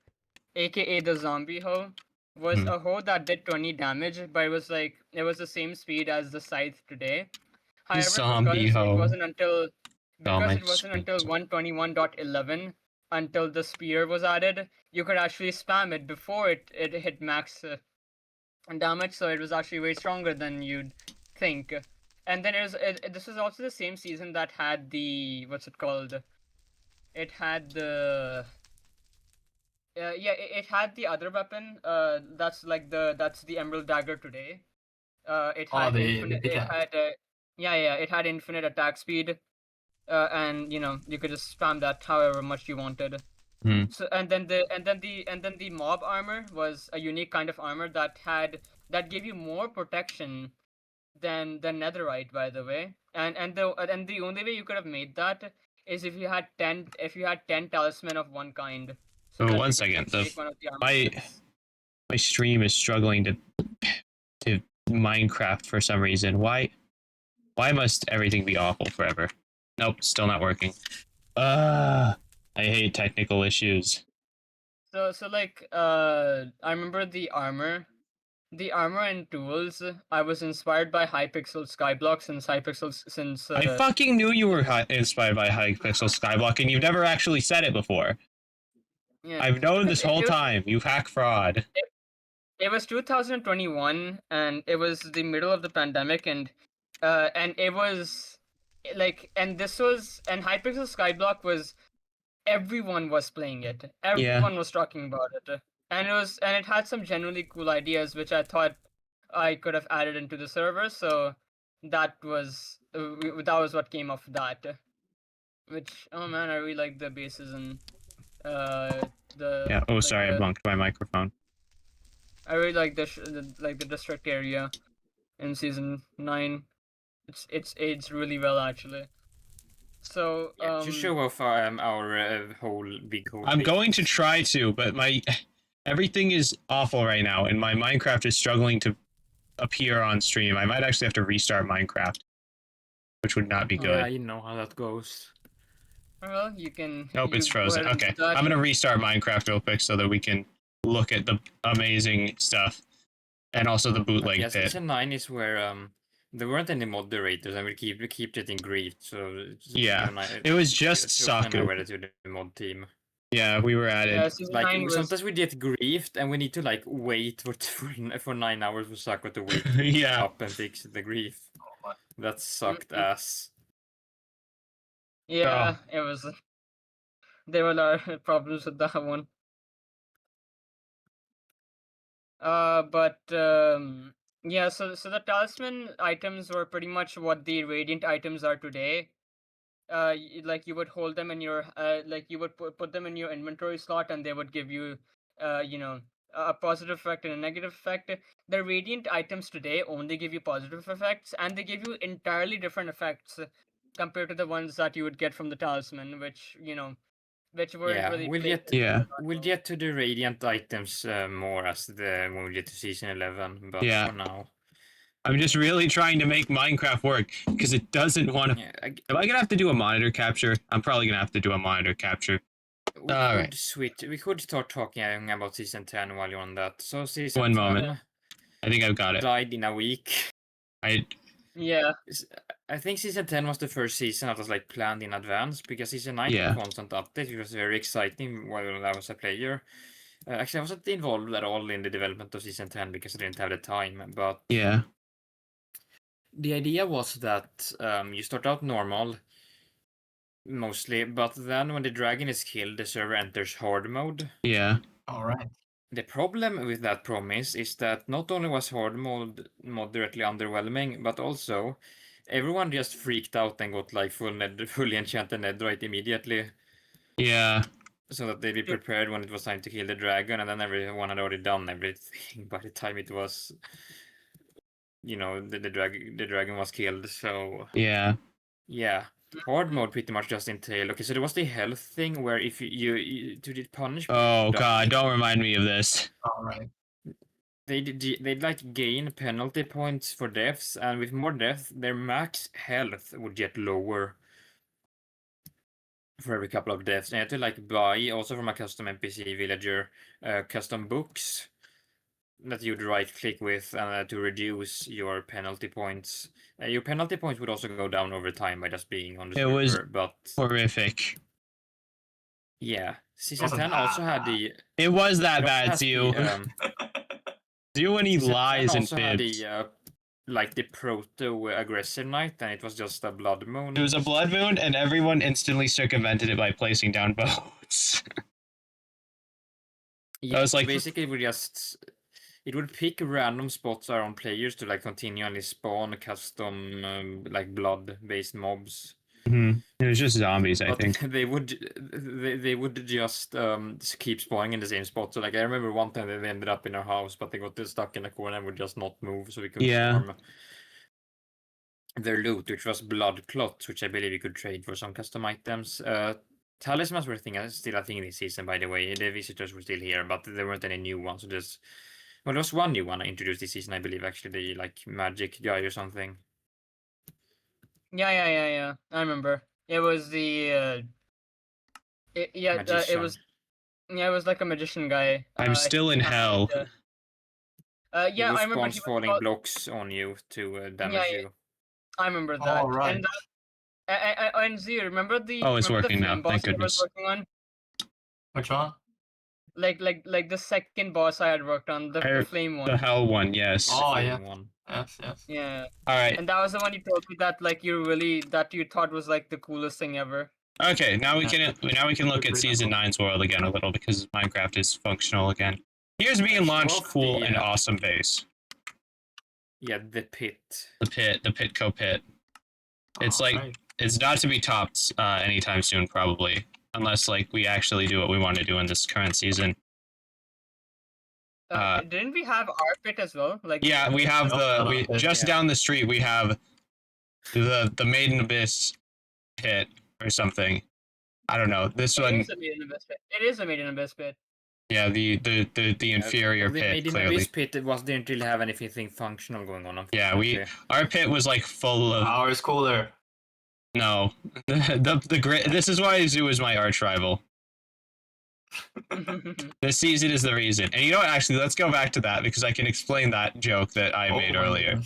aka the zombie hoe, was Hmm. a hoe that did 20 damage, but it was the same speed as the scythe today. However, Zombie because hoe. it wasn't until Oh, my because it wasn't until screen. 121.11 until the spear was added, you could actually spam it before it hit max damage, so it was actually way stronger than you'd think. And then this is also the same season that had the what's it called? It had the it had the other weapon. That's the Emerald Dagger today. It Oh, had the infinite. It pickaxe. had it had infinite attack speed. and you could just spam that however much you wanted. Hmm. So and then the mob armor was a unique kind of armor that gave you more protection than netherite, by the way. And the only way you could have made that is if you had 10 talisman of one kind. So Oh, that one you could second. take one of the armor My sets. my stream is struggling to Minecraft for some reason. Why must everything be awful forever? Nope, still not working. I hate technical issues. So like I remember the armor and tools. I was inspired by Hypixel Skyblock since I fucking knew you were inspired by Hypixel Skyblock, and you've never actually said it before. yeah. I've known this whole It was- time. You hack fraud. It was 2021, and it was the middle of the pandemic, and it was and Hypixel Skyblock was everyone was playing it. Everyone was talking about it, and it had some genuinely cool ideas, which I thought I could have added into the server. So that was what came of that. Which, oh man, I really like the bases and the Yeah. Oh, sorry, I the, bunked my microphone. I really like the district area in season 9. It's aged really well, actually. So To show off our whole big hole. I'm going to try to, but my everything is awful right now, and my Minecraft is struggling to appear on stream. I might actually have to restart Minecraft, which would not be good. Yeah, you know how that goes. well, you can. Nope, it's you go frozen. ahead and do Okay, that. I'm gonna restart Minecraft real quick so that we can look at the amazing stuff, and also the bootleg Yes, pit. season 9 is where there weren't any moderators, and we keep getting griefed. So Yeah, it was just Saku. Whether to the mod team. Yeah, we were at Yeah, it. season Like 9 was. sometimes we get griefed, and we need to like wait for 9 hours for Saku to wake Yeah. up and fix the grief. Oh, my- That sucked ass. Yeah, it was. There were a lot of problems with that one. But yeah. So the talisman items were pretty much what the radiant items are today. Like you would hold them in your like you would put them in your inventory slot, and they would give you a positive effect and a negative effect. The radiant items today only give you positive effects, and they give you entirely different effects compared to the ones that you would get from the talisman, which weren't Yeah, really we'll played get Yeah. we'll get to the radiant items more as when we get to season 11. But Yeah. for now, I'm just really trying to make Minecraft work because it doesn't want to. yeah, Am I gonna have to do a monitor capture? I'm probably gonna have to do a monitor capture. we All could right. switch. We could start talking about season 10 while you're on that. So season One 10 moment. I think I've got it. died in a week. Yeah. I think season 10 was the first season that was like planned in advance, because season 9 Yeah. had constant updates. It was very exciting while I was a player. Actually, I wasn't involved at all in the development of season 10 because I didn't have the time. But Yeah. the idea was that you start out normal, mostly, but then when the dragon is killed, the server enters hard mode. Yeah. All right. The problem with that promise is that not only was hard mode moderately underwhelming, but also everyone just freaked out and got like fully enchanted netherite immediately, Yeah. so that they'd be prepared when it was time to kill the dragon, and then everyone had already done everything by the time it was, the dragon was killed. So Yeah. yeah. Hard mode pretty much just entailed. Okay, so there was the health thing where if you to punish. Oh god, don't remind me of this. All right. They'd like gain penalty points for deaths, and with more deaths, their max health would get lower for every couple of deaths. And you had to like buy also from a custom NPC villager custom books that you'd right click with to reduce your penalty points. Your penalty points would also go down over time by just being on the server. was but Horrific. yeah, season Wasn't 10 also had the. It was that it also bad has to you. The, when he season 10 lies and also had fibs. the like the proto aggressive night, and it was just a blood moon. It was a blood moon, and everyone instantly circumvented it by placing down boats. Yeah, was like- basically it would pick random spots around players to like continually spawn custom like blood based mobs. And It was just zombies, I But think. they would just keep spawning in the same spot. So like I remember one time they ended up in our house, but they got stuck in a corner and would just not move, so we couldn't Yeah. farm their loot, which was blood clots, which I believe we could trade for some custom items. Talismans were still a thing this season, by the way. The visitors were still here, but there weren't any new ones. So there was one new one I introduced this season, I believe, actually, the like magic guy or something. Yeah. I remember. It was the it was like a magician guy. I'm still in hell. Yeah, I remember. spawns falling blocks on you to damage you. I remember that. Oh, right. And Z, remember the Oh, it's remember working the now, flame boss thank I was goodness. working on? Which one? Like the second boss I had worked on, the flame one. The hell one, yes. Oh, yeah. One. Yes. Yeah. Alright. And that was the one you told me that like that you thought was like the coolest thing ever. Okay, now we Yeah. can look at Season 9's world again a little because Minecraft is functional again. Here's being launched Love cool the, and awesome base. Yeah, the pit. The Pitco pit. It's like Right. it's not to be topped anytime soon, probably, unless like we actually do what we want to do in this current season. Didn't we have our pit as well? Like Yeah, we have just Yeah. down the street we have the Maiden Abyss pit or something. I don't know. This It one, is a Maiden Abyss pit. It is a Maiden Abyss pit. yeah, the inferior The pit Maiden clearly. Abyss pit didn't really have anything functional going on. Yeah, unfortunately. our pit was like full of Ours cooler. no. the great. This is why Zoo is my arch rival. This season is the reason. And you know what? Actually, let's go back to that because I can explain that joke that I Oh made my earlier.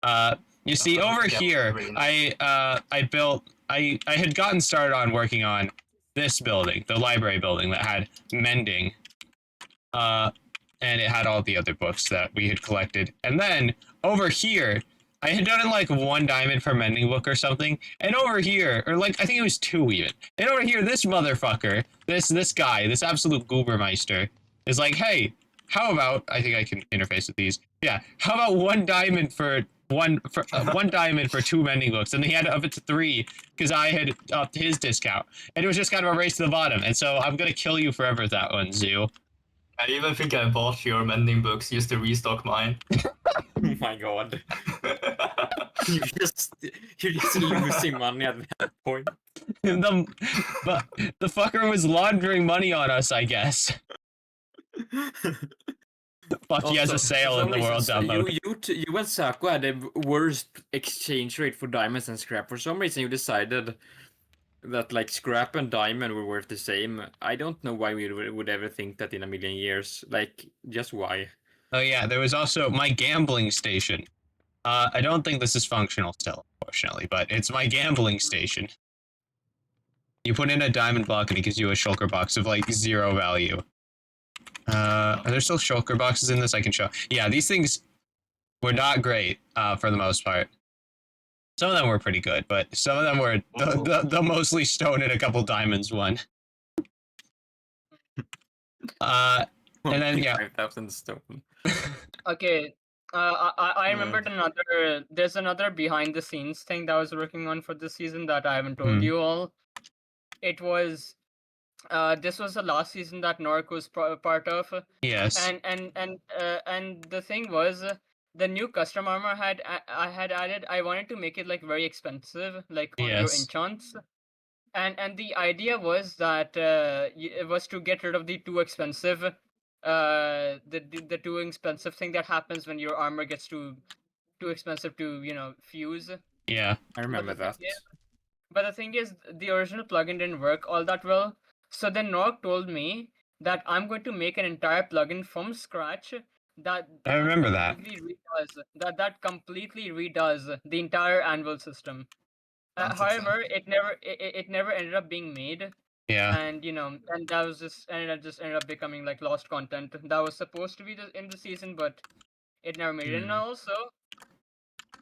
goodness. You see, over Yeah, here, really. I had gotten started on working on this building, the library building that had mending, and it had all the other books that we had collected. And then over here, I had done like 1 diamond per mending book or something. And over here, or like I think it was 2 even. And over here, this motherfucker, this guy, this absolute goobermeister, is like, hey, how about I think I can interface with these. Yeah, how about 1 diamond for 1 diamond for 2 mending books, and he had to up it to 3 because I had upped his discount, and it was just kind of a race to the bottom. And so I'm gonna kill you forever with that one, Zoo. I even think I bought your mending books just to restock mine. Oh my god. You're just losing money at that point. But the fucker was laundering money on us, I guess. Fuck, he has Also, a sale for in the some world reason, download. you and Saku had the worst exchange rate for diamonds and scrap. For some reason, you decided that like scrap and diamond were worth the same. I don't know why we would ever think that in a million years. Like, just why? Oh yeah, there was also my gambling station. I don't think this is functional still, unfortunately, but it's my gambling station. You put in a diamond block and it gives you a shulker box of like 0 value. Are there still shulker boxes in this? I can show. Yeah, these things were not great for the most part. Some of them were pretty good, but some of them were the mostly stone and a couple diamonds one. And then yeah. 5,000 stone. Okay. I remembered there's another behind the scenes thing that I was working on for this season that I haven't told you all. It was this was the last season that Nork was part of. Yes. And the thing was the new custom armor I had added. I wanted to make it like very expensive, like on your Yes. enchants. And the idea was that it was to get rid of the too expensive the too expensive thing that happens when your armor gets too expensive to fuse. Yeah. I remember that. But the thing is, the original plugin didn't work all that well. So then Nog told me that I'm going to make an entire plugin from scratch that I remember that. That completely redoes the entire anvil system. However, it never ended up being made. Yeah. And and that was just ended up becoming like lost content that was supposed to be in the season, but it never made it. And also,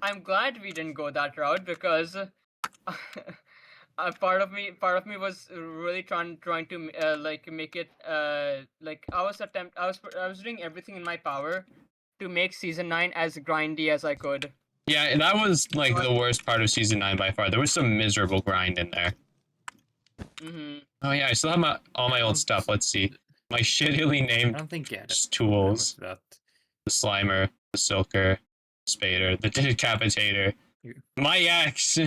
I'm glad we didn't go that route because part of me was really trying to like make it like I was doing everything in my power to make season 9 as grindy as I could. Yeah, and that was like the worst part of season 9 by far. There was some miserable grind in there. Mhm. Oh yeah, I still have all my old stuff. Let's see. My shittily I named don't think I had tools. that. The Slimer, the Silker, Spader, the Decapitator. You- My axe!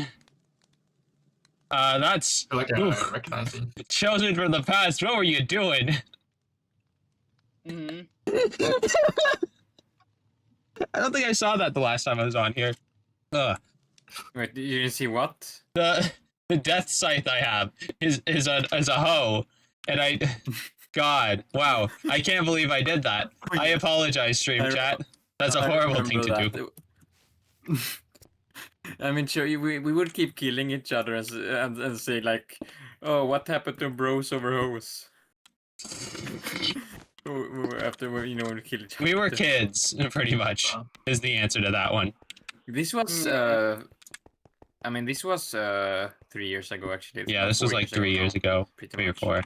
That's... I feel like I Oof. recognize you. Children from the past, what were you doing? Mhm. I don't think I saw that the last time I was on here. Wait, you didn't see what? The death scythe I have is a hoe, and I... God, wow, I can't believe I did that. I apologize, stream I- chat. That's a I horrible thing to remember do. that. I mean, sure, we would keep killing each other and say like, "Oh, what happened to bros over hoes?" After we kill each other. We were kids, pretty much, Wow. is the answer to that one. This was Yeah. I mean, this was 3 years ago actually. Yeah, this was like 3 years ago, pretty 3 or much. 4.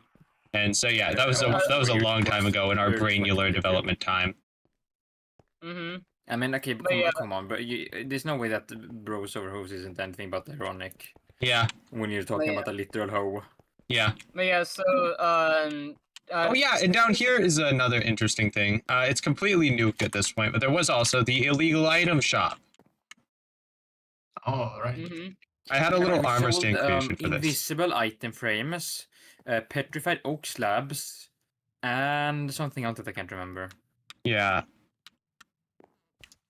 And so yeah, that was Yeah, that was a 4 years long time was ago in our very granular much development time. Mhm. I mean, okay, But yeah. come on, but there's no way that bros over hoes isn't anything but ironic Yeah, when you're talking yeah. about a literal hoe. yeah. But yeah, so Oh yeah, and down here is another interesting thing. It's completely nuked at this point, but there was also the illegal item shop. Oh, right. Mhm. I had a little We armor sold, stand creation for this. invisible item frames, petrified oak slabs, and something else that I can't remember. Yeah.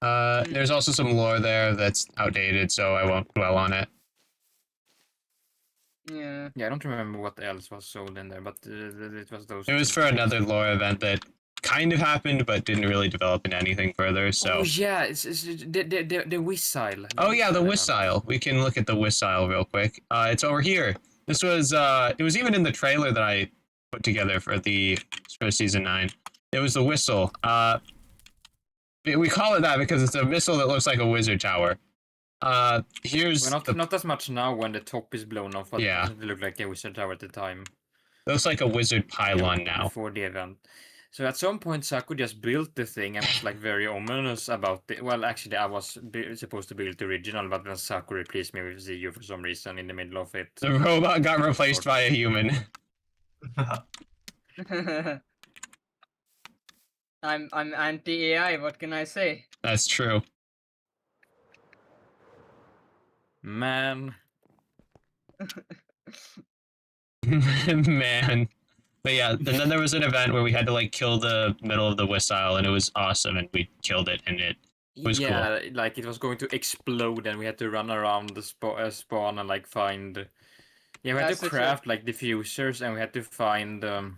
There's also some lore there that's outdated, so I won't dwell on it. Yeah. Yeah, I don't remember what else was sold in there, but it was those. It was two for things. another lore event that kind of happened, but didn't really develop into anything further, so... Oh yeah, it's the Wissile. Oh yeah, the Wissile event. Wissile. We can look at the Wissile real quick. It's over here. This was, it was even in the trailer that I put together for season 9. It was the whistle. We call it that because it's a missile that looks like a wizard tower. Here's Well, not as much now when the top is blown off, but Yeah. it looked like a wizard tower at the time. looks like a wizard pylon now. Before the event. So at some point, Saku just built the thing and was like very ominous about it. Well, actually, I was supposed to build the original, but then Saku replaced me with Zio for some reason in the middle of it. The robot got replaced by a human. I'm anti-AI. What can I say? That's true. Man. Man. But yeah, and then there was an event where we had to like kill the middle of the Wissile, and it was awesome, and we killed it, and it was cool. Yeah, like it was going to explode, and we had to run around the spawn and like find. Yeah, we had That's to such a- craft like diffusers, and we had to find the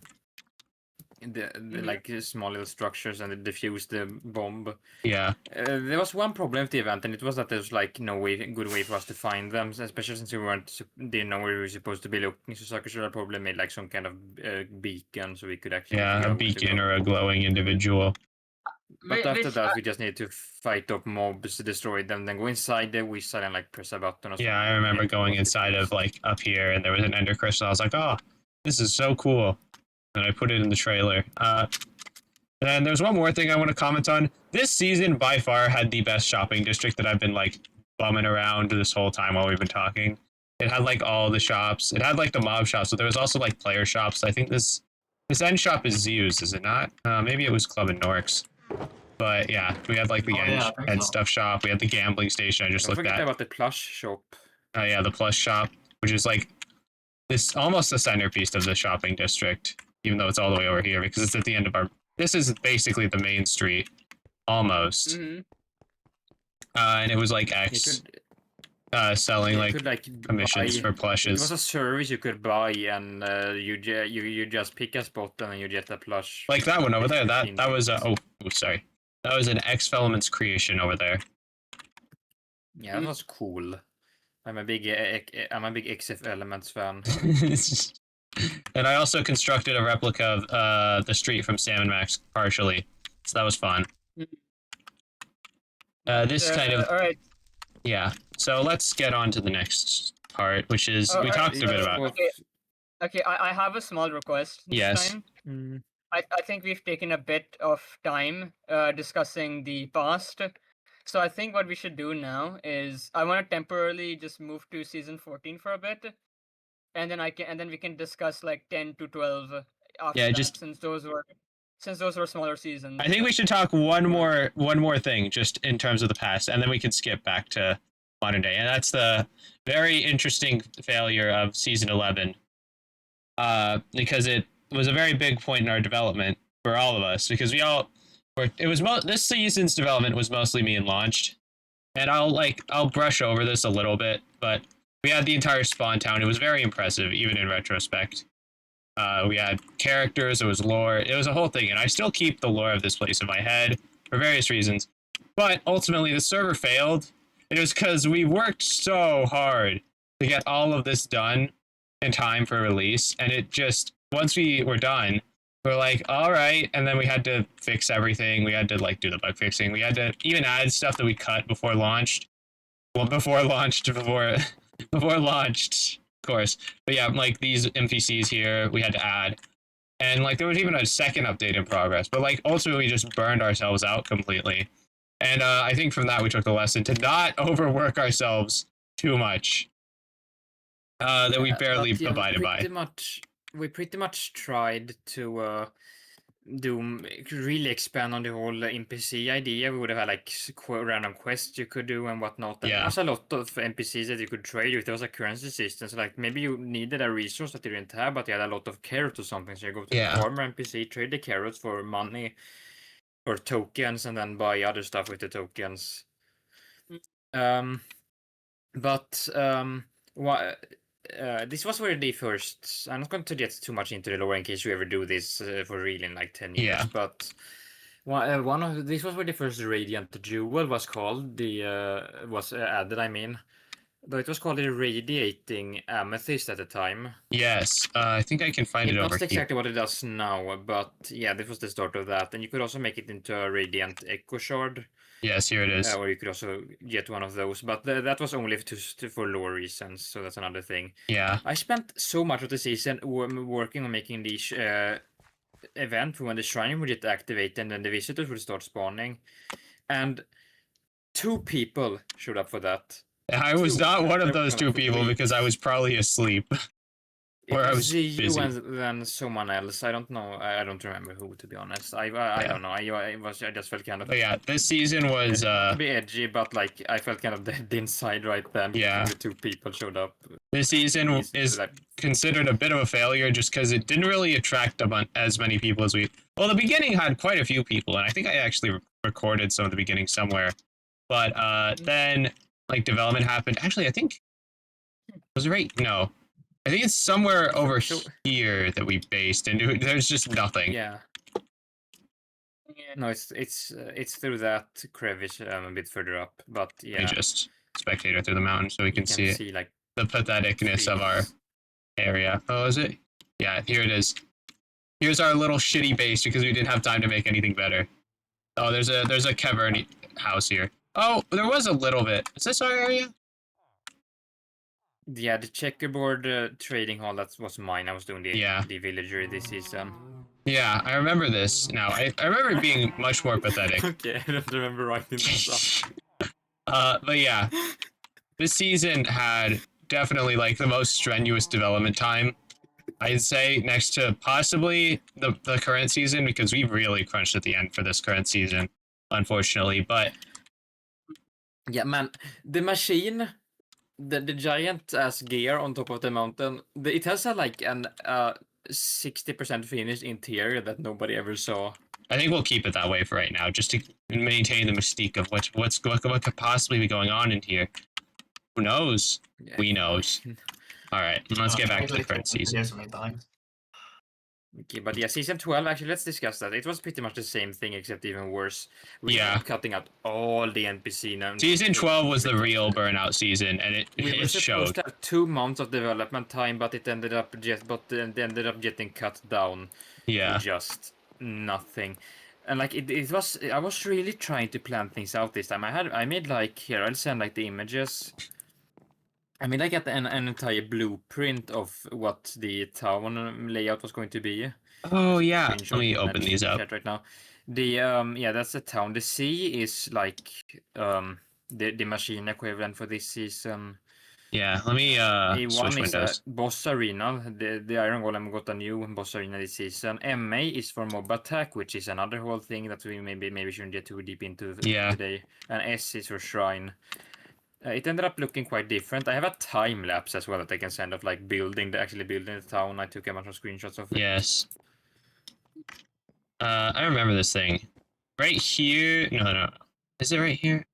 Mhm. like small little structures and diffuse the bomb. Yeah. There was one problem with the event, and it was that there's like no good way for us to find them, especially since we didn't know where we were supposed to be looking. So Sucker should have probably made like some kind of beacon so we could actually. Yeah, figure a out where to beacon go. or a glowing individual. But after Which, that, we just needed to fight up mobs, destroy them, then go inside the whistle and like press a button or something. Yeah, I remember and going it was inside of diffused. like up here, and there was an ender crystal. I was like, oh, this is so cool. And I put it in the trailer. And there's one more thing I want to comment on. This season by far had the best shopping district that I've been like bumming around this whole time while we've been talking. It had like all the shops. It had like the mob shops, but there was also like player shops. I think this end shop is Zeus, is it not? Maybe it was Club and Norks. But yeah, we had like the Oh, yeah, I think end so. stuff shop. We had the gambling station I just Don't looked forget at. about the plush shop. Oh yeah, the plus shop, which is like this almost the centerpiece of the shopping district, even though it's all the way over here because it's at the end of our. This is basically the main street, almost. Mhm. And it was like You X could, selling you like could like commissions buy. for It was plushes. a service you could buy, and you just pick a spot and then you get a plush. Like that one over there. That Basically was themed. sorry, that was an X Elements creation over there. Yeah, that was cool. I'm a big XF Elements fan. And I also constructed a replica of the street from Sam and Max partially, so that was fun. This kind of All right. yeah. So let's get on to the next part, which is we Alright, talked a bit about. Okay. Okay, I have a small request this Yes. time. Mm. I think we've taken a bit of time discussing the past. So I think what we should do now is I want to temporarily just move to season 14 for a bit. and then we can discuss like 10 to 12 after Yeah, that, just- since those were smaller seasons. I think we should talk one more thing just in terms of the past, and then we can skip back to modern day, and that's the very interesting failure of season 11, because it was a very big point in our development for all of us, because this season's development was mostly me and Launched, and I'll brush over this a little bit, but we had the entire spawn town. It was very impressive, even in retrospect. We had characters, it was lore, it was a whole thing, and I still keep the lore of this place in my head for various reasons. But ultimately, the server failed. It was because we worked so hard to get all of this done in time for release, and it just, once we were done, we're like, all right, and then we had to fix everything. We had to like do the bug fixing. We had to even add stuff that we cut before launched. Well, before launched, of course. But yeah, like these NPCs here, we had to add. And like there was even a second update in progress. But like ultimately we just burned ourselves out completely. And I think from that we took the lesson to not overwork ourselves too much. That we barely abided by. We pretty much tried to really expand on the whole NPC idea. We would have had like random quests you could do and whatnot. And Yeah. there was a lot of NPCs that you could trade with. There was a currency system. So like maybe you needed a resource that you didn't have, but you had a lot of carrots or something. So you go to Yeah. the farmer NPC, trade the carrots for money or tokens, and then buy other stuff with the tokens. This was where the first. I'm not going to get too much into the lore in case you ever do this for real in like 10 years. Yeah. But this was where the first radiant jewel was called. Was added. I mean, though it was called the radiating amethyst at the time. Yes, I think I can find it over Not here. exactly what it does now, but yeah, this was the start of that. And you could also make it into a radiant echo shard. Yes, here it is. Or you could also get one of those, but that was only for lore reasons, so that's another thing. Yeah. I spent so much of the season working on making this event for when the shrine would get activated and then the visitors would start spawning. And 2 people showed up for that. I was not one of those 2 people complete. because I was probably asleep. Or I was you busy. and then someone else. I don't know. I don't remember who, to be honest. I don't know. I just felt kind of. But yeah, this season was to be edgy, but like I felt kind of dead inside right then. Yeah. The 2 people showed up. this season is like, considered a bit of a failure just because it didn't really attract as many people as we. Well, the beginning had quite a few people, and I think I actually recorded some of the beginning somewhere. But then like development happened. Actually, I think was it right? No, I think it's somewhere over here that we based, and there's just nothing. yeah. Yeah. No, it's through that crevice a bit further up, but yeah. Let me just spectator through the mountain so we can see it. like The patheticness of our area. Oh, is it? Yeah, here it is. Here's our little shitty base because we didn't have time to make anything better. Oh, there's a cavern house here. Oh, there was a little bit. Is this our area? Yeah, the checkerboard trading hall, that was mine. I was doing Yeah. the villager this season. Yeah, I remember this now. I remember it being much more pathetic. Okay, I don't remember writing this up. But yeah, this season had definitely like the most strenuous development time. I'd say next to possibly the current season, because we really crunched at the end for this current season, unfortunately. But Yeah, man, the machine, the giant ass gear on top of the mountain, it has like an 60% finished interior that nobody ever saw. I think we'll keep it that way for right now, just to maintain the mystique of what could possibly be going on in here. Who knows? Yeah. We knows. All right, let's get back to the current season. So many times. Okay, but yeah, season 12, actually, let's discuss that. It was pretty much the same thing, except even worse. We Yeah. were cutting out all the NPC now. Season 12 was the real burnout season, and it We were supposed showed. to have 2 months of development time, but it ended up getting cut down. Yeah. Just nothing. And like I was really trying to plan things out this time. I made like, here, I'll send like the images. I mean, I got an entire blueprint of what the town layout was going to be. Oh yeah. Screenshot Let me in open the these up. chat right now. Yeah, that's the town. The sea is like the machine equivalent for this season. Yeah, let me switch A1 is a windows. boss arena. The Iron Golem got a new boss arena this season. MA is for mob attack, which is another whole thing that we maybe shouldn't get too deep into Yeah. today. And S is for shrine. It ended up looking quite different. I have a time lapse as well that I can send of like actually building the town. I took a bunch of screenshots of it. Yes. I remember this thing. Right here. No. Is it right here?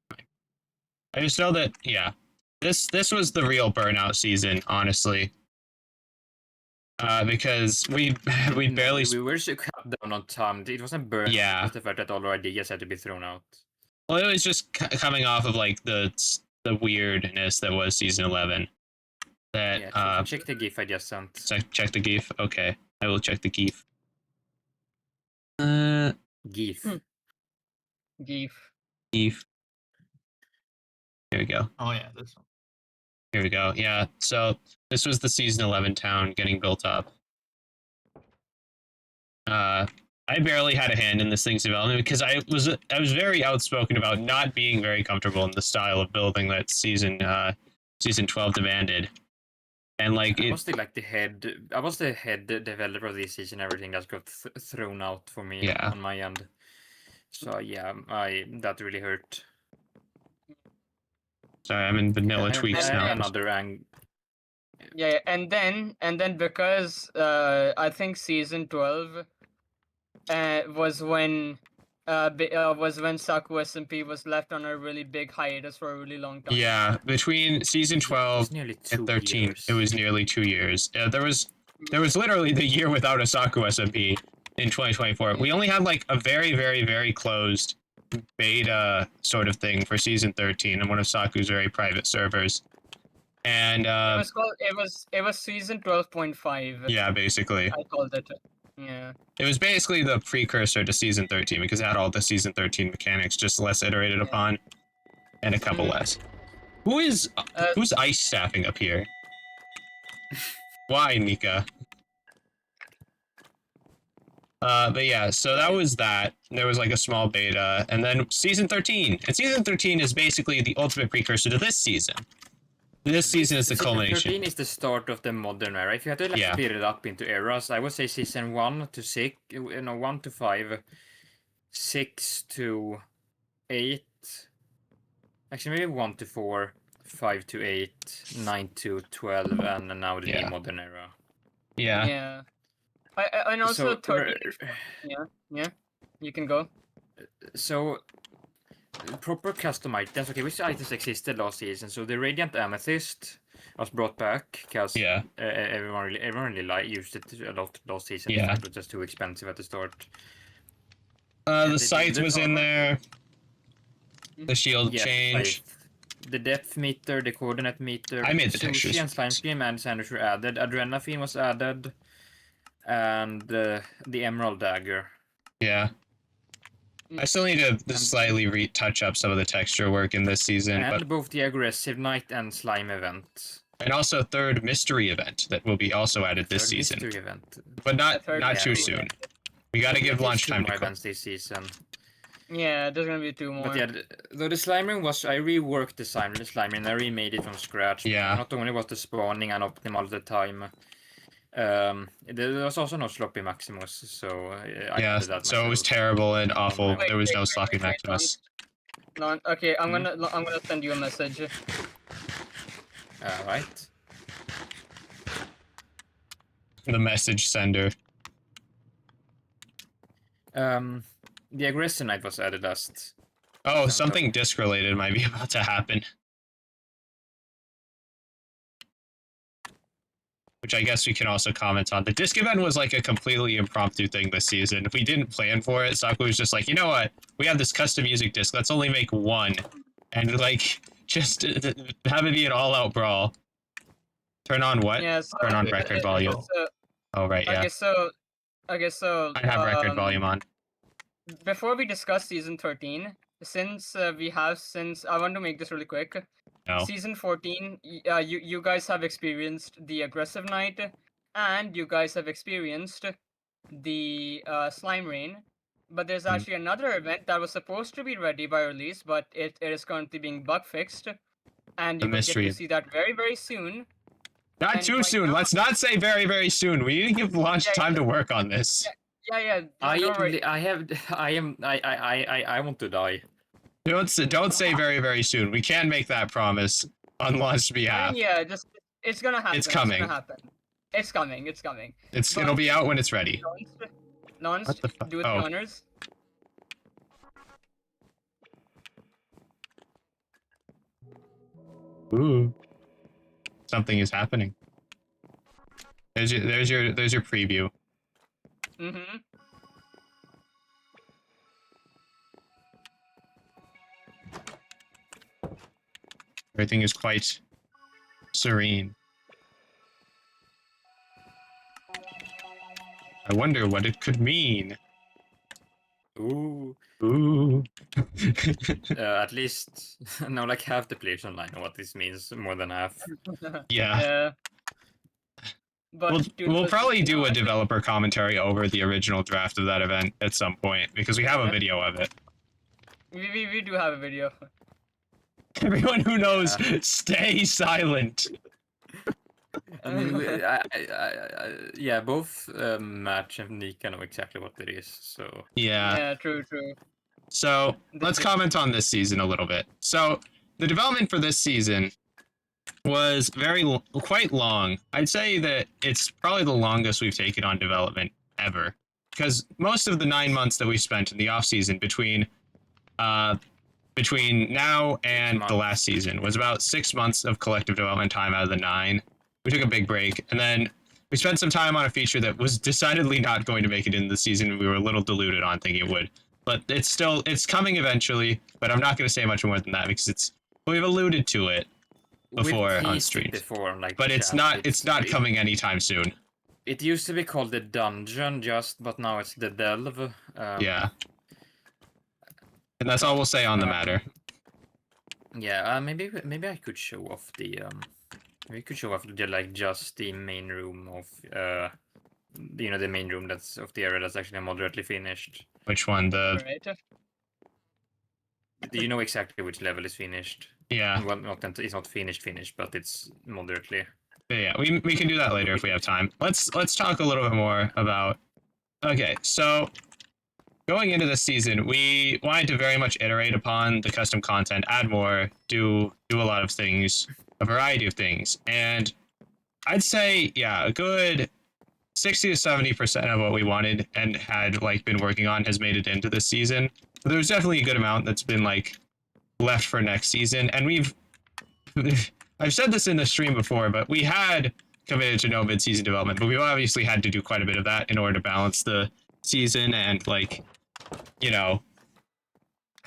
I just know that. Yeah. This was the real burnout season, honestly. Because we barely. We were so cut down on time. It wasn't burnt. Yeah. It was the fact that all our ideas had to be thrown out. Well, it was just coming off of like the weirdness that was season 11. That Yeah, check the GIF I just sent. check the GIF. Okay, I will check the GIF. GIF. Geef. GIF. Here we go. Oh yeah, this one. Here we go. Yeah. So this was the season 11 town getting built up. I barely had a hand in this thing's development because I was very outspoken about not being very comfortable in the style of building that season 12 demanded. And like I was the head developer of this season. Everything that got thrown out for me on my end. So yeah, that really hurt. Sorry, I'm in vanilla tweaks now. Another Yeah, and then because I think season 12 was when Saku SMP was left on a really big hiatus for a really long time. Yeah, between season 12 and 13, years. it was nearly 2 years. There was literally the year without a Saku SMP in 2024. We only had like a very, very, very closed beta sort of thing for season 13 on one of Saku's very private servers. And it was season 12.5. yeah, basically. I called it. Yeah. It was basically the precursor to season 13 because it had all the season 13 mechanics, just less iterated upon, and a couple less. Who's ice staffing up here? Why, Mika? But yeah, so that was that. There was like a small beta, and then season 13. And season 13 is basically the ultimate precursor to this season. This season is the culmination. 13 is the start of the modern era. If you had to like split it up into eras, I would say season 1 to 6, 1 to 5, 6 to 8. Actually, maybe 1 to 4, 5 to 8, 9 to 12, and now the new modern era. Yeah. Yeah. And also 13. Yeah. You can go. So proper custom items. Okay, which items existed last season? So the Radiant Amethyst was brought back because everyone really used it a lot last season. Yeah. It was just too expensive at the start. The sight was in there. The shield change. The depth meter, the coordinate meter. I made the textures. Sushi and Slime Scream and Sandwich were added. Adrenaline was added. And the Emerald Dagger. Yeah. I still need to slightly retouch up some of the texture work in this season. And but both the Aggressive Night and Slime event. And also third mystery event that will be also added this season. Mystery event. But not too soon. We gotta give launch time to events this season. Yeah, there's gonna be 2 more. But yeah, though the slime room was, I reworked the slime room, I remade it from scratch. Yeah. Not only was the spawning unoptimal at the time, there was also no sloppy Maximus, so I did that so it was terrible and awful. There was no sloppy Maximus. Okay, I'm gonna send you a message. Right. The message sender. The Aggressive Night was added last. Oh, something disc related might be about to happen. Which I guess we can also comment on. The disc event was like a completely impromptu thing this season. We didn't plan for it. Saku was just like, you know what? We have this custom music disc. Let's only make one. And like, just have it be an all-out brawl. Turn on what? Yeah, so, Turn on record volume. Oh, right, yeah. Okay, so... I have record volume on. Before we discuss season 13, since I want to make this really quick. No. Season 14, you guys have experienced the Aggressive Night, and you guys have experienced the Slime Rain. But there's actually another event that was supposed to be ready by release, but it is currently being bug fixed. and The you will get mystery to of- see that very, very soon. Not And too right soon. now- Let's not say very, very soon. We need to give launch Yeah, time to work on this. Yeah, don't worry. I want to die. Don't say very, very soon. We can make that promise on launch I behalf. mean, yeah, just it's gonna happen. It's coming. It's gonna happen. It's coming. It's coming. It'll be out when it's ready. Lawrence, What the fuck? do it the Oh. honors. Ooh. Something is happening. There's your preview. Mm-hmm. Everything is quite serene. I wonder what it could mean. Ooh. Ooh. At least now like half the players online know what this means, more than half. Yeah. Yeah. But We'll probably do a developer commentary over the original draft of that event at some point because we have a Yeah. video of it. We do have a video. Everyone who knows, Yeah. stay silent. I mean, yeah, both Match and Nika know exactly what it is, so... Yeah. Yeah, true. So let's comment on this season a little bit. So the development for this season was quite long. I'd say that it's probably the longest we've taken on development ever, because most of the 9 months that we spent in the off season between now and the last season was about 6 months of collective development time out of the 9. We took a big break, and then we spent some time on a feature that was decidedly not going to make it into the season. We were a little deluded on thinking it would, but it's coming eventually. But I'm not going to say much more than that because we've alluded to it before We've on teased it streams. before, like, But the it's chat. not coming anytime soon. It used to be called the Dungeon, but now it's the Delve. Yeah. And that's all we'll say on the matter. Yeah, maybe I could show off the like just the main room of the main room that's of the area that's actually moderately finished. Which one? The Right. Do you know exactly which level is finished? yeah. Well, it's not finished, but it's moderately. Yeah, we can do that later if we have time. Let's talk a little bit more about. Okay, so going into this season, we wanted to very much iterate upon the custom content, add more, do a lot of things, a variety of things, and I'd say a good 60 to 70% of what we wanted and had like been working on has made it into this season. But there's definitely a good amount that's been like left for next season, and I've said this in the stream before, but we had committed to no mid-season development, but we obviously had to do quite a bit of that in order to balance the season and, like,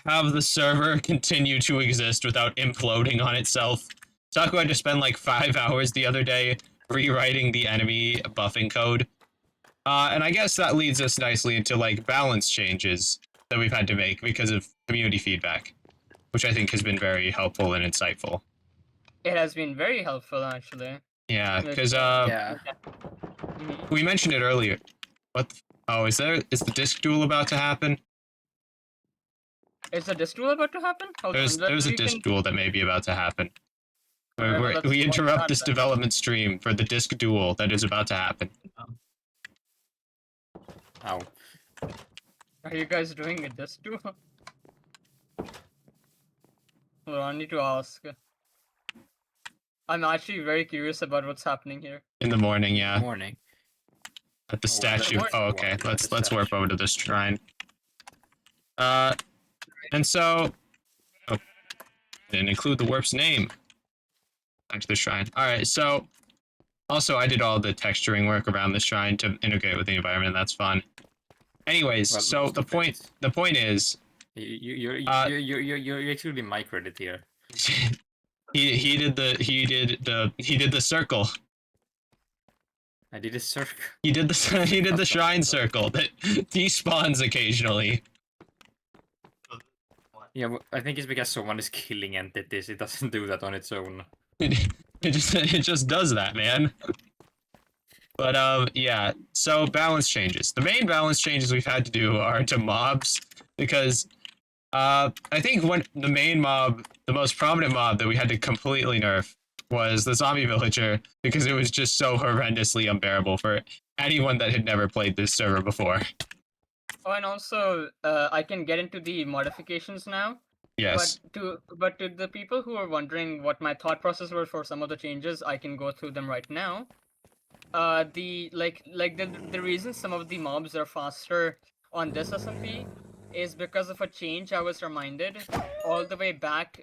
have the server continue to exist without imploding on itself. Saku had to spend like 5 hours the other day rewriting the enemy buffing code. And I guess that leads us nicely into like balance changes that we've had to make because of community feedback, which I think has been very helpful and insightful. It has been very helpful, actually. Yeah, because Yeah. Mhm. we mentioned it earlier. What? Oh, is the disc duel about to happen? Is the disc duel about to happen? Hold on, There's a we disc can- duel that may be about to happen. Alright, well, let's We watch interrupt that this then. development stream for the disc duel that is about to happen. Ow. Are you guys doing a disc duel? Hold on, I need to ask. I'm actually very curious about what's happening here. In the morning, yeah. Morning. At the Oh, statue. morning. Oh, okay. At Let's the warp statue. over to this shrine. And so didn't include the warp's name. Back to the shrine. Alright, so also I did all the texturing work around the shrine to integrate with the environment, and that's fun. Anyways, Well, so the point is You're excluding my credit here. he did the circle. I did a circle. He did the shrine circle that despawns occasionally. Yeah, I think it's because someone is killing entities. It doesn't do that on its own. It just does that, man. But yeah, so balance changes. The main balance changes we've had to do are to mobs, because I think the main mob, the most prominent mob that we had to completely nerf was the zombie villager because it was just so horrendously unbearable for anyone that had never played this server before. Oh, and also, I can get into the modifications now. Yes. But to the people who are wondering what my thought process were for some of the changes, I can go through them right now. The reason some of the mobs are faster on this SMP is because of a change I was reminded all the way back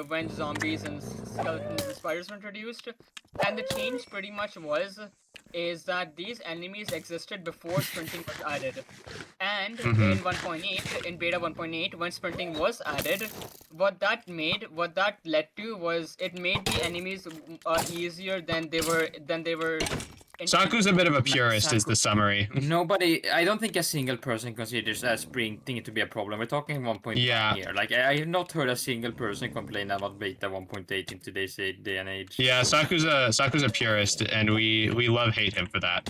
when zombies and skeletons and spiders were introduced, and the change pretty much is that these enemies existed before sprinting was added. And in 1.8, in beta 1.8, when sprinting was added, what that led to was it made the enemies easier than they were. Saku's a bit of a purist, is the summary. Nobody, I don't think a single person considers sprinting to be a problem. We're talking 1.9 here. Like, I have not heard a single person complain about beta 1.8 in today's day and age. Yeah, Saku's a purist, and we love-hate him for that.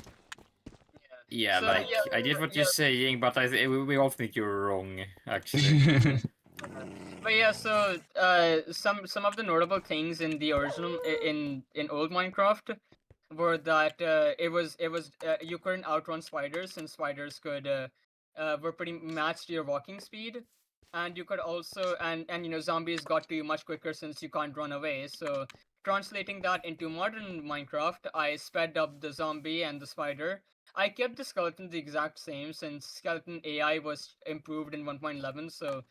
Yeah, So, like, yeah, I get what you're saying, but we all think you're wrong, actually. But yeah, so some of the notable things in the original in old Minecraft were that you couldn't outrun spiders, and spiders could were pretty matched to your walking speed, and you could also and zombies got to you much quicker since you can't run away. So translating that into modern Minecraft, I sped up the zombie and the spider. I kept the skeleton the exact same since skeleton AI was improved in 1.11, so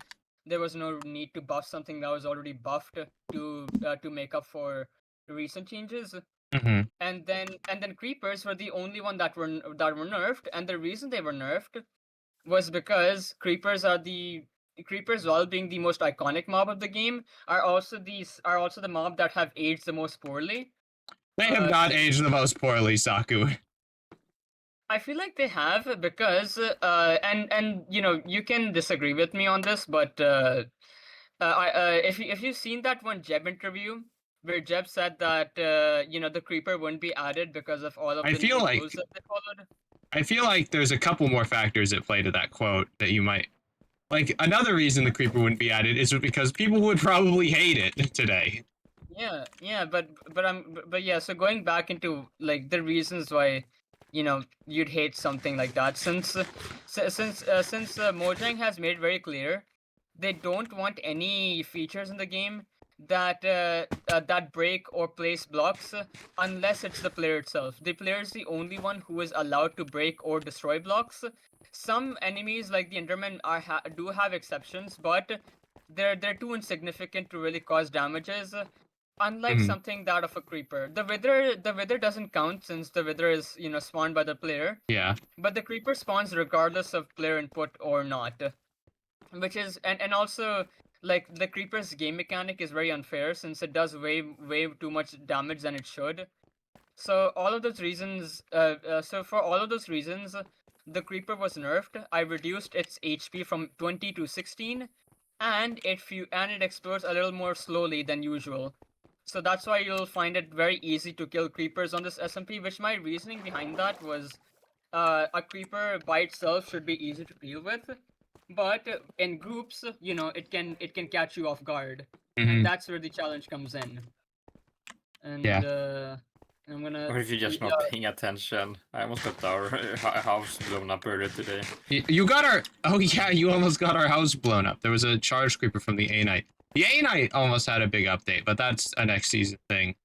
there was no need to buff something that was already buffed to make up for recent changes. And then creepers were the only one that were nerfed, and the reason they were nerfed was because creepers, while being the most iconic mob of the game, are also the mob that have aged the most poorly. They have not aged the most poorly, Saku. I feel like they have because and you can disagree with me on this, but if you've seen that one Jeb interview where Jeb said that the creeper wouldn't be added because of all of the new rules that they followed. I feel like there's a couple more factors at play to that quote that you might like. Another reason the creeper wouldn't be added is because people would probably hate it today. Yeah, but yeah. So going back into like the reasons why you'd hate something like that, since Mojang has made very clear they don't want any features in the game that break or place blocks unless it's the player itself. The player is the only one who is allowed to break or destroy blocks. Some enemies like the Endermen do have exceptions, but they're too insignificant to really cause damages. Unlike something that of a creeper, the wither doesn't count since the wither is spawned by the player. Yeah. But the creeper spawns regardless of player input or not, which is and also like the creeper's game mechanic is very unfair since it does way too much damage than it should. So all of those reasons, for all of those reasons, the creeper was nerfed. I reduced its HP from 20 to 16, and it explodes a little more slowly than usual. So that's why you'll find it very easy to kill creepers on this SMP, which my reasoning behind that was a creeper by itself should be easy to deal with, but in groups, it can catch you off guard. And that's where the challenge comes in. And I'm gonna... Or if you're just not paying attention. I almost got our house blown up earlier today. You got our... Oh yeah, you almost got our house blown up. There was a charge creeper from the A-Night. The A-Night almost had a big update, but that's a next season thing.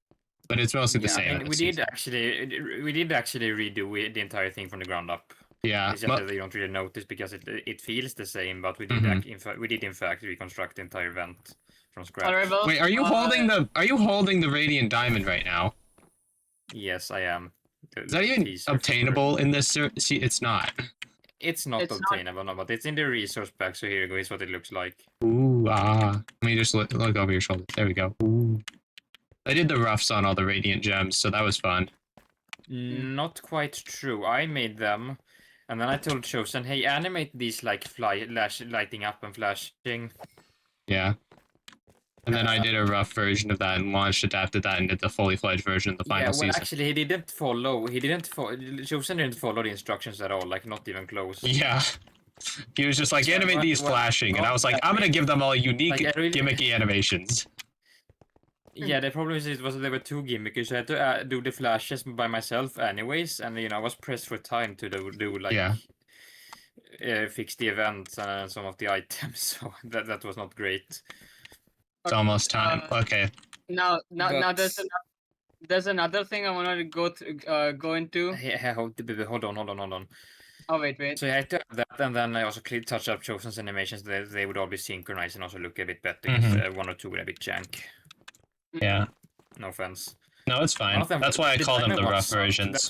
But it's mostly the same. And we did actually redo the entire thing from the ground up. Yeah. It's just that you don't really notice because it feels the same, but we did in fact reconstruct the entire vent from scratch. Wait, are you holding the Radiant Diamond right now? Yes, I am. Is that even obtainable in this? See, it's not. It's not obtainable, no, but it's in the resource pack, so here you go, is what it looks like. Ooh, let me just look over your shoulder. There we go. Ooh. I did the roughs on all the Radiant Gems, so that was fun. Not quite true. I made them, and then I told Chosen, hey, animate these like lighting up and flashing. Yeah. And then I did a rough version of that and adapted that and did the fully fledged version of the final season. Actually, Chosen didn't follow the instructions at all, like not even close. Yeah. He was just like, animate these flashing, and I was like, I'm gonna give them all unique, Like, I really- gimmicky animations. Yeah, the problem is it was they were too gimmicky, so I had to do the flashes by myself anyways, and I was pressed for time to do like Yeah. Fix the events and some of the items, so that was not great. It's almost time. Okay. Now But- there's another thing I wanted to go into. Hold on. Oh wait. So I had to have that, and then I also touch up Chosen's animations. They would all be synchronized and also look a bit better. Because one or two were a bit jank. Yeah. No offense. No, it's One fine. of them That's why I the call them timer the was rough sucked. versions.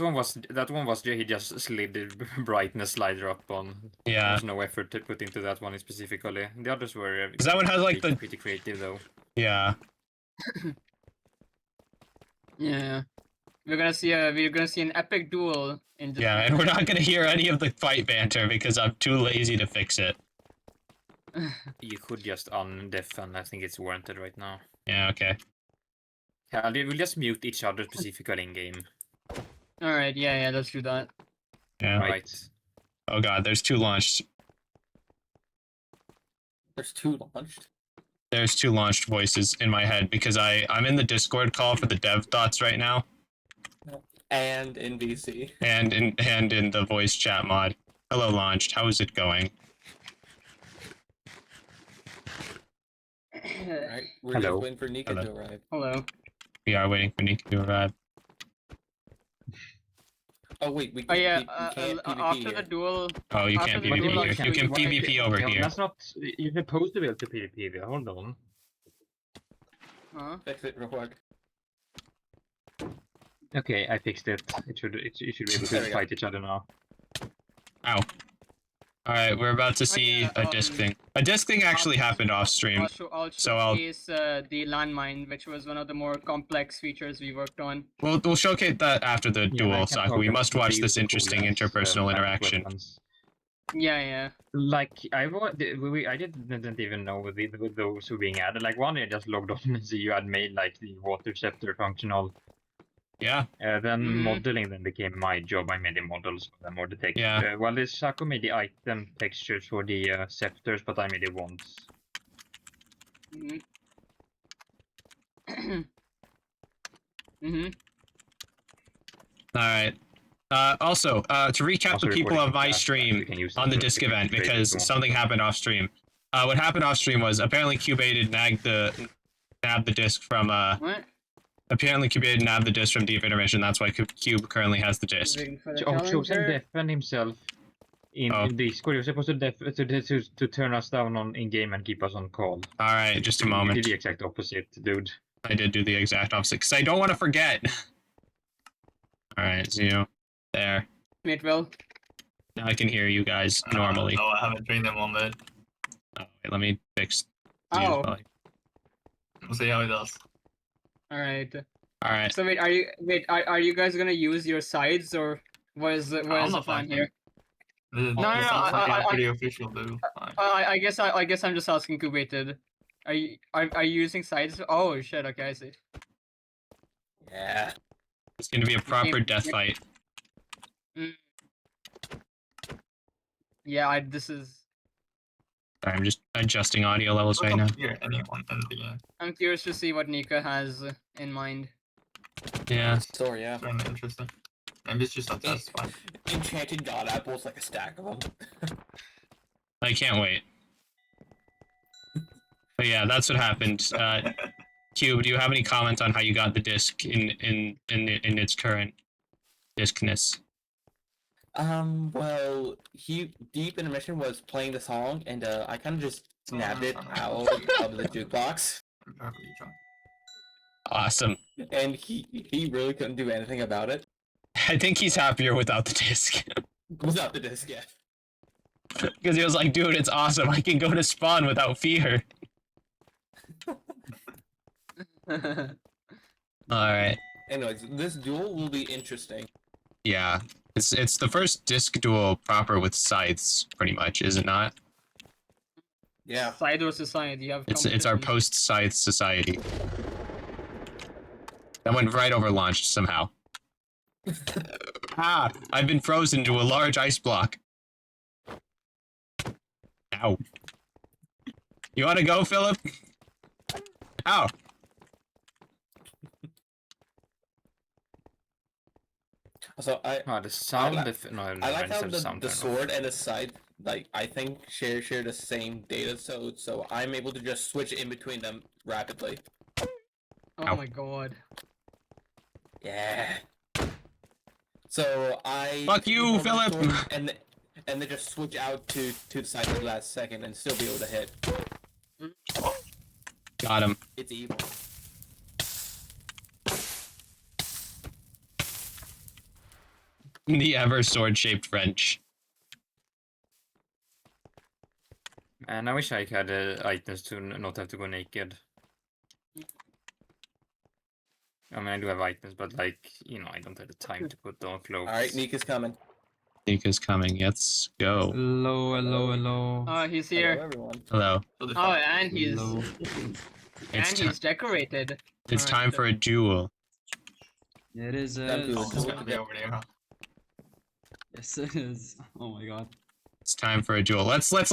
That one was he just slid the brightness slider up on. There Yeah. was no effort to put into that one specifically. The others were Because that one has like the pretty creative though. yeah. Yeah. We're gonna see an epic duel in just Yeah, and we're not gonna hear any of the fight banter because I'm too lazy to fix it. You could just undef, and I think it's warranted right now. Yeah. Okay. Yeah, we'll just mute each other specifically in game. Alright, yeah, let's do that. Yeah. Right. Oh god, there's two launched. There's 2 launched. There's two launched voices in my head because I'm in the Discord call for the dev thoughts right now, And in VC. and in the voice chat mod. Hello, launched. How is it going? Right? We're Hello. just waiting for Nika Hello. to arrive. Hello. We are waiting for Nika to arrive. Oh wait, we Oh can't, yeah, we can't PvP after here. the duel, Oh, you After can't the PvP duel, here. You can PvP over here. That's not. You're supposed to be able to PvP there. Hold on. huh? Fix it real quick. Okay, I fixed it. You should be able There to we fight each other now. Ow. Alright, we're about to see yeah, a disc thing. A disc thing actually happened off stream. I'll So I'll- showcase the landmine, which was one of the more complex features we worked on. We'll showcase that after the Yeah, I duel, can Saku. talk We about must the watch use this of interesting coolers, interpersonal back interaction. weapons. Yeah. Like I didn't even know with those who being added. Like one, I just logged on and see you had made like the water scepter functional. Yeah. Then Mhm. modeling then became my job. I made the models for them or the text. Yeah. Well, this Saku made the item textures for the scepters, but I made the wands. Mhm. Mhm. Alright. Also, to recap Also the people recording of my flash, stream we can use on the them disc to event create if because you want. something happened off stream. What happened off stream was apparently Cubated nabbed the disc from What? apparently Cubated nabbed the disc from Deep Intermission. That's why Cube currently has the disc. Waiting for the Chosen challenger. defend himself in Oh. Discord. He was supposed to turn us down on in game and keep us on call. All right, just a You moment. did the exact opposite, dude. I did do the exact opposite because I don't want to forget. All right, Zio. There. Wait, well. Now I can hear you guys normally. No, I haven't trained them on that. Oh, wait, let me fix. Zio's Oh. volume. We'll see how it does. Alright. All right. So wait, are you guys gonna use your sides or what is the I'm plan not here? This No, sounds like I- a pretty official do. I guess I'm just asking Kuwaited. Are you using sides? Oh shit, okay, I see. Yeah. It's going to be a proper Game- death fight. Yeah, this is Sorry, I'm just adjusting audio levels right now. Hear anyone in the game. I'm curious to see what Nika has in mind. Yeah. So yeah. It's kind of interesting. Maybe it's just a test fight. Enchanted god apples, like a stack of them. I can't wait. But yeah, that's what happened. Cube, do you have any comment on how you got the disc in its current discness? Well, Deep Intermission was playing the song, and I kind of just snapped it out of the jukebox, I'm perfectly drunk. Awesome. and he really couldn't do anything about it. I think he's happier without the disc. Without the disc, yeah. Because he was like, dude, it's awesome. I can go to spawn without fear. Alright. Anyways, this duel will be interesting. Yeah. It's the first disc duel proper with scythes, pretty much, is it not? Yeah. Side versus side, you have It's our competition. post-scythe society. That went right over launched somehow. Ah! I've been frozen to a large ice block. Ow. You want to go, Philip? Ow. So Oh, the sound. like- No, I never like mind, how it's the sound turn off. sword and the scythe, like, I think share the same data, so I'm able to just switch in between them rapidly. Oh Ow. my god. Yeah. So I Fuck you, hold the Philip! sword and they just switch out to the side at the last second and still be able to hit. Got him. It's evil. The ever sword-shaped French. And I wish I had items to not have to go naked. I mean, I do have items, but like, you know, I don't have the time to put on clothes. Alright, Nika's coming. Nika's coming. Let's go. Hello, hello, hello. Oh, he's Hello, here. everyone. Hello. So the Oh, and he's Hello. It's and ti- he's decorated. It's Alright, time so- for a duel. It is. Time to Oh, it's gonna be over there, huh? Yes, it is. Oh my god. It's time for a duel. Let's let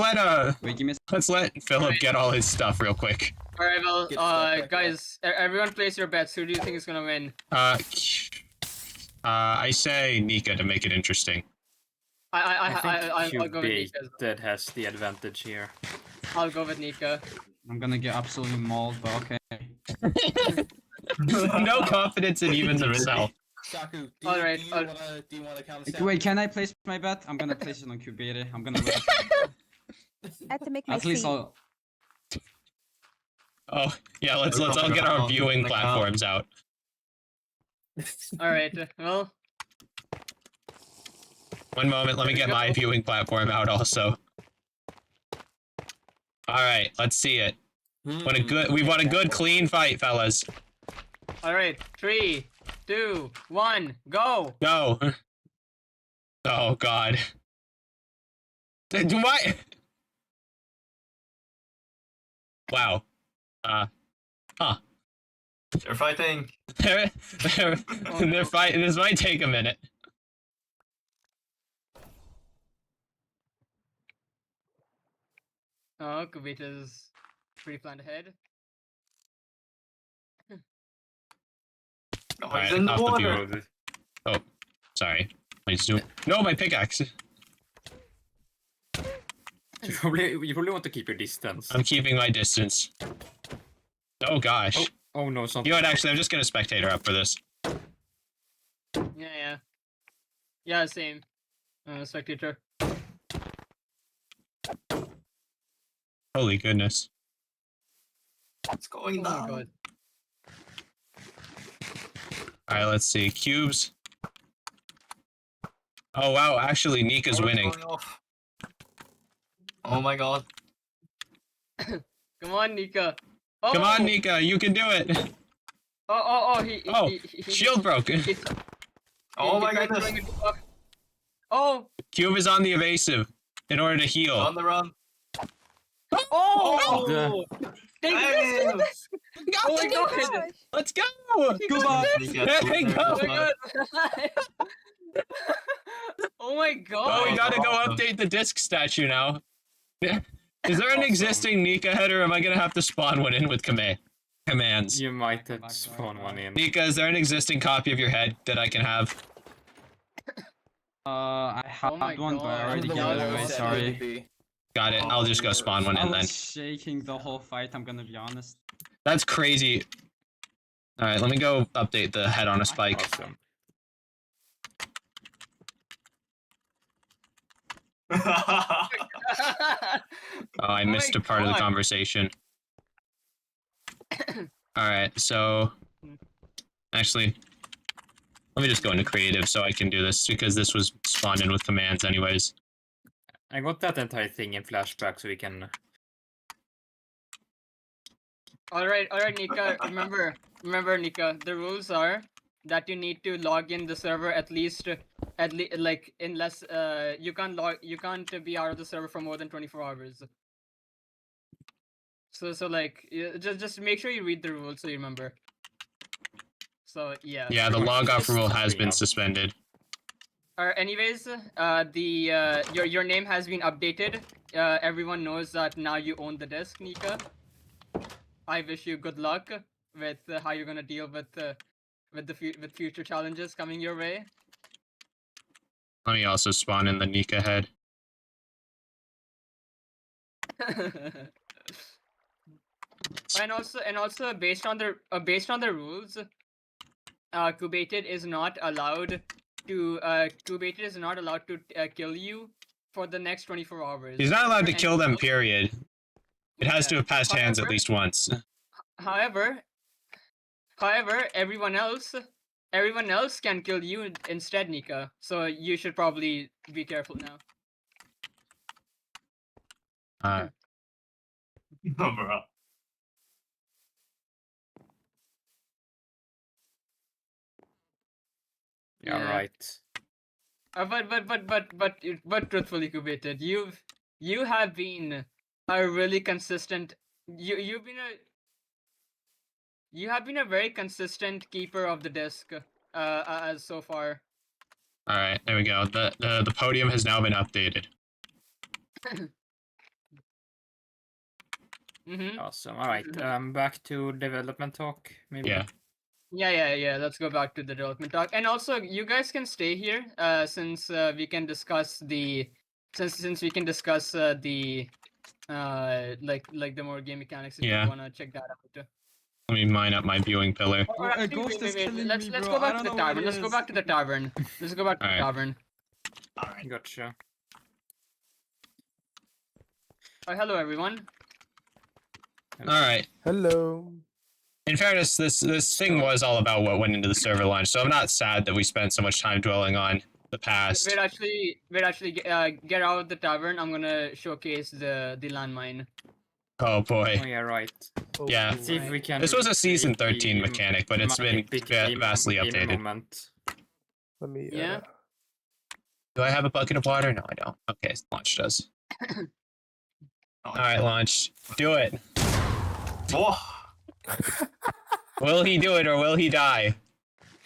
Wait, give me. Philip Alright. get all his stuff real quick. Alright, well, Get stuff back guys, everyone place your bets. Who do you think is gonna win? I say Nika to make it interesting. I think I'll go with Nika. Bigoted has the advantage here. I'll go with Nika. I'm gonna get absolutely mauled, but okay. No confidence in even Really? himself. Saku, Alright, do you wanna count us down? Wait, can I place my bet? I'm gonna place it on Cubate. I'm gonna. I have to make my At least seat. I'll. Oh yeah, let's all get our viewing platforms out. Alright, well, One moment, let me get my viewing platform out also. Alright, let's see it. We want a good clean fight, fellas. alright. 3, 2, 1, go! Go. Oh god. What? Wow. Huh. They're fighting. They're fighting. This might take a minute. Oh, Kubita's pretty planned ahead. Oh, Alright, he's in the off the water. view. Oh, sorry. Please do. No, my pickaxe. You probably want to keep your distance. I'm keeping my distance. Oh gosh. Oh no, it's not. You know what? Actually, I'm just gonna spectator up for this. Yeah. Yeah, same. Spectator. Holy goodness. What's going Oh my on? god. All right, let's see. Cubes. Oh wow! Actually, Nika's What's winning. going off? Oh my god. Come on, Nika. Oh, Come on, Nika, you can do it. he Shield broke. Oh he my tried goodness. throwing it up. Oh! Cube is on the evasive in order to heal. On the run. Oh! Take Damn. this! Oh my god! Gosh. Let's go! Goodbye. There we go. Oh my god! Oh my god! Oh, we gotta go awesome. update the disc statue now. Is there an Awesome. existing Nika head, or am I gonna have to spawn one in with commands? You might have spawned one in. Nika, is there an existing copy of your head that I can have? I had Oh my one, but I God. already The gave one it that away. was Sorry. Got it. I'll just go spawn one I in then. was shaking the whole fight. I'm gonna be honest. That's crazy. All right, let me go update the head on a spike. Awesome. Oh, I Oh missed my a part of the God. conversation. All right, so actually, let me just go into creative so I can do this because this was spawned in with commands anyways. I got that entire thing in flashback so we can. Alright, Nika, remember, Nika, the rules are that you need to log in the server at least like unless you can't be out of the server for more than 24 hours. So like just make sure you read the rules so you remember. So yeah. Yeah, the log off rule has been Yeah. suspended. Anyways, your name has been updated everyone knows that now you own the disc, Nika. I wish you good luck with how you're gonna deal with future challenges coming your way. Let me also spawn in the Nika head. and also based on the rules, Kubated is not allowed to kill you for the next 24 hours. He's not allowed to kill them, Anyone else- period. It has to Yeah. have passed hands at However- least once. However, everyone else can kill you instead, Nika. So you should probably be careful now. No, bro. Yeah, Yeah. right. But truthfully, Kubated, you have been a really consistent. You've been a very consistent keeper of the disc. As so far. All right, there we go. The podium has now been updated. Mm-hmm. Awesome. All right. Back to development talk. Maybe. Yeah. Yeah. Let's go back to the development talk. And also, you guys can stay here, since we can discuss the like the more game mechanics if Yeah. you wanna check that out. Let me mine up my viewing pillar. Or a actually, ghost is killing Let's me, go bro. I back to don't the know what tavern. it Let's go is. back to the tavern. Let's go back to the Alright. tavern. Alright. Gotcha. Oh, hello everyone. All right. Hello. In fairness, this thing was all about what went into the server launch, so I'm not sad that we spent so much time dwelling on the past. Wait, actually, get out of the tavern. I'm gonna showcase the landmine. Oh boy. Oh yeah, right. Oh, Yeah. Let's see if we can. This was a season recreate 13 the mechanic, but it's my been epic vastly game updated. Moment. Let me. Yeah. Do I have a bucket of water? No, I don't. Okay, launch does. All right, launch. Do it. Oh, Will he do it or will he die?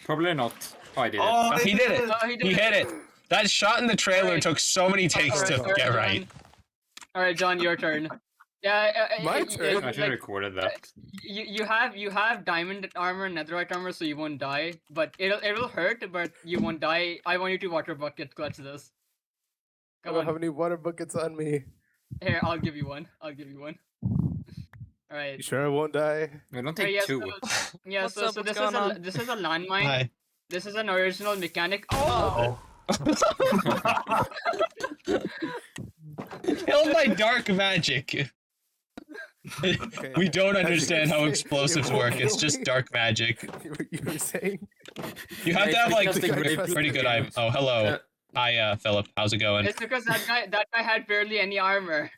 Probably not. Oh, I did it. oh, He did it. Oh, He hit it. That shot in the trailer Alright. took so many takes to Alright, get John. right. All right, John, your turn. Yeah. My turn? I should have recorded that. You have diamond armor, netherite armor, so you won't die. But it'll hurt, but you won't die. I want you to water bucket clutch this. I Come don't have on, any water buckets on me. here, I'll give you one. All right. You sure I won't die? We don't Alright, take two. Yeah, What's so up? so What's this is going a on? this is a landmine. Hi. This is an original mechanic. Oh, Killed by dark magic. Okay. We don't As you understand were how saying, explosives it won't work. It's kill just me. dark magic. You were saying? You have to Yeah, have it's like because the great pretty good players- eye. Oh, hello. Hi, Philip. How's it going? it's because that guy had barely any armor.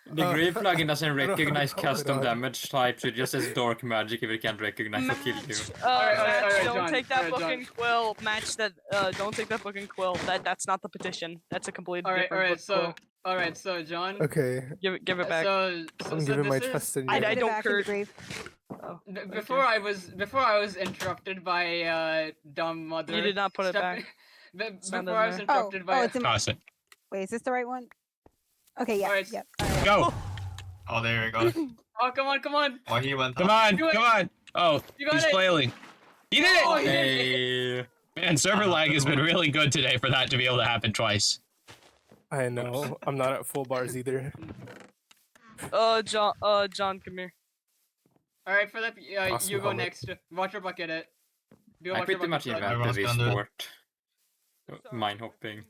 The grave plugin doesn't I don't know recognize how custom it- damage types, it just says dark magic if it can't recognize a kill you. Alright, Match, John, don't take that alright, fucking John. quill. Match that. Don't take that fucking quill. That's not the petition. That's a completely different quill. So John. Okay. Give it back. So I'm giving my this is trust in you. I Put it don't back in the curse. grave. Oh, before I was interrupted by dumb mother. you did not put it stepping- back. Before not in I was there. interrupted by. It's in my... Toss it. Wait, is this the right one? Okay, yeah, Alright. yep. Alright. Go. oh, there we go. Oh, come on! Oh, he went Come up. on. Do it. Come on. Oh, You got he's it. flailing. He did Oh, it. he- Hey. Man, server lag has been really good today for that to be able to happen twice. I know. I'm not at full bars either. John, come here. All right, Philip, Awesome, you go Hobbit. next. Water bucket it. Do a I water pretty much bucket. invented this Everyone's gonna sport. Mine hopping.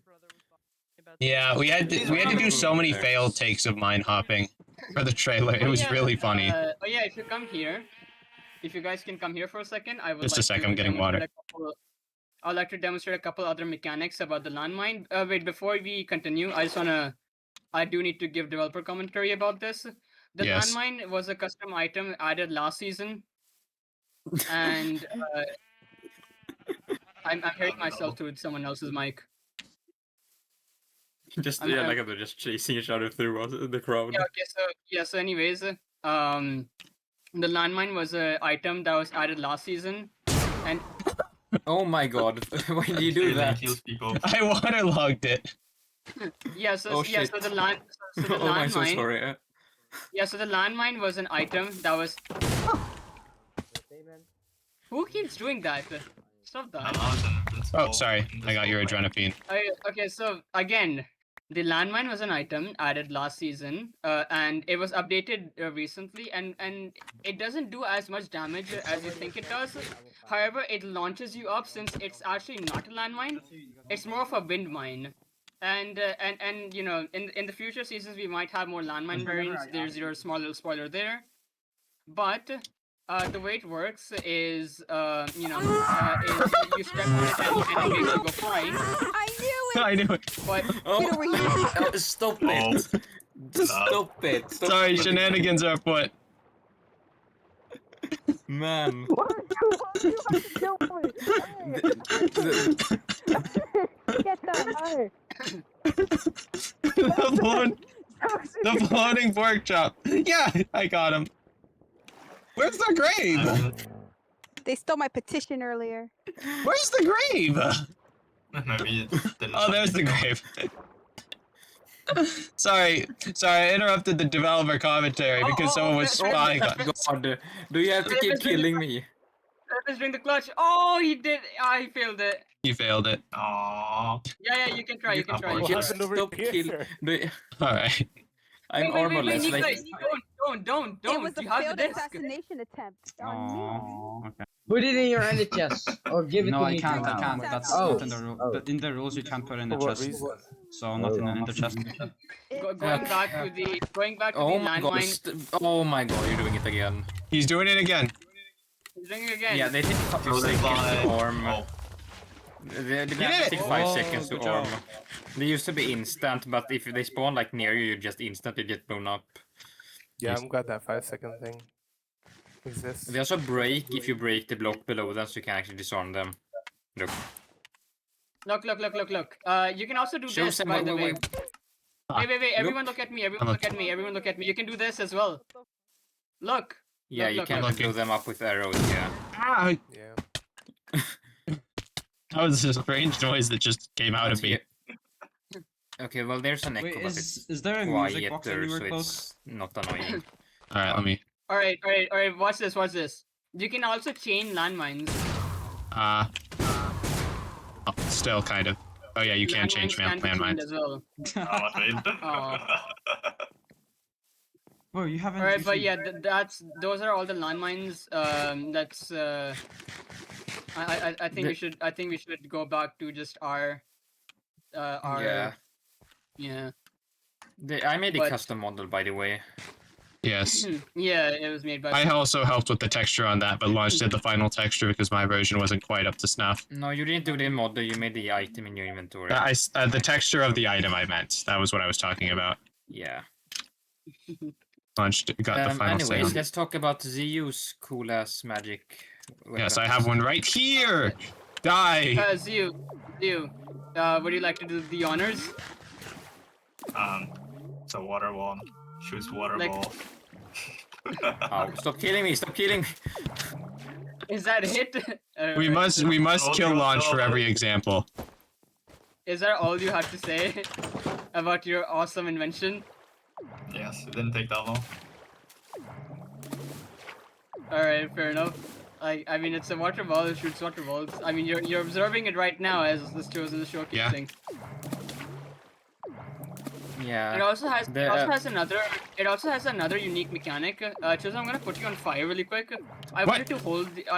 Yeah, we had to do so many failed takes of mine hopping for the trailer. It was really funny. Oh yeah, if you come here, if you guys can come here for a second, I would. Just a like sec, to I'm getting water. demonstrate a couple- I'd like to demonstrate a couple other mechanics about the landmine. Wait, before we continue, I do need to give developer commentary about this. The Yes. landmine was a custom item added last season, and I'm hearing myself through someone else's mic. Just I'm- yeah, I'm- like they're just chasing each other through the crowd. Yeah, okay, so anyways, the landmine was an item that was added last season, and Oh my god, why do you do It that? kills people. I waterlogged it. Yeah, so Oh, yeah, shit. so the land, so the Oh, I'm so landmine. sorry. Yeah, so the landmine was an item that was. Who keeps doing that? Stop No, that. I was invincible Oh, sorry. in I this got your whole thing. adrenaline. Okay, so again, the landmine was an item added last season, and it was updated recently, and it doesn't do as much damage as you think it does. However, it launches you up since it's actually not a landmine. It's more of a wind mine. And you know, in the future seasons we might have more landmine variants. There's your small little spoiler there. But the way it works is you know, is you step on it and it makes you go flying. I knew it. I knew it. But Get over here. Oh, stop it! Just stop it! Stop Sorry, killing shenanigans are afoot. me. Man. What are you doing? Get them. Hey. The floating pork chop. Yeah, I got him. Where's the grave? They stole my petition earlier. Where's the grave? Maybe it didn't. Oh, there's the grave. Sorry, I interrupted the developer commentary because someone was spying on us. God, do you have to keep killing me? Let's drink the clutch. Oh, he did. I failed it. He failed it. Aww. Yeah, you can try. You can try. You What can Just try. happened over stop killing. here? Alright. I'm Wait, armorless. Nico, Like, don't. It was a You have the failed disc. assassination attempt on me. Okay. Put it in your ender chest or give it No, to I me. can't. now. That's Oh. not in the rule. But in the rules, you can't put it in the For what chest. reason? So not in the chest. Going back to the oh my god, landmine. oh my god, you're doing it again. He's doing it again. He's doing it again. Yeah, they take a couple Oh, they seconds buy- to arm. Oh. They did have it! to take 5 Oh, seconds to good job. arm. They used to be instant, but if they spawn like near you, you just instantly get blown up. Yeah, I'm glad that 5-second thing exists. They also break if you break the block below them, so you can actually disarm them. Look. Look. You can also do Show this, some. by the way. Wait. Everyone Look. look at me. Everyone look at me. Everyone look at me. You can do this as well. Look. Yeah, you look, can look. blow them up with arrows, yeah. Ah, Yeah. that was a strange noise that just came out of me. Okay, well, there's an echo, Wait, but it's is there a music box quieter, anywhere so close? it's not annoying. Alright, let me. All right. Watch this. You can also chain landmines. Oh, still kind of. Oh yeah, you can change Landmines can be chained landmines. as well. Oh, Oh, you haven't. All right, but used- yeah, those are all the landmines. That's I think we should go back to just our Yeah. yeah. I made a But- custom model, by the way. Yes. Yeah, it was made by. I also helped with the texture on that, but launched did the final texture because my version wasn't quite up to snuff. No, you didn't do the model, you made the item in your inventory. The texture of the item I meant. That was what I was talking about. Yeah. Launched, got the final say Anyways, on. let's talk about ZU's cool-ass magic. Yes, I have one right here! Die! Ziu, would you like to do the honors? It's a water wall. Shoots water Like- ball. Oh, stop killing me, stop killing me! Is that a hit? We must Oh, kill God, launch for no. every example. Is that all you have to say about your awesome invention? Yes, it didn't take that long. All right, fair enough. I mean, it's a water ball. It shoots water balls. I mean, you're observing it right now as this shows in the showcase Yeah. thing. Yeah. It also has The, also has another unique mechanic. Chosen, I'm gonna put you on fire really quick. I What? want you to hold the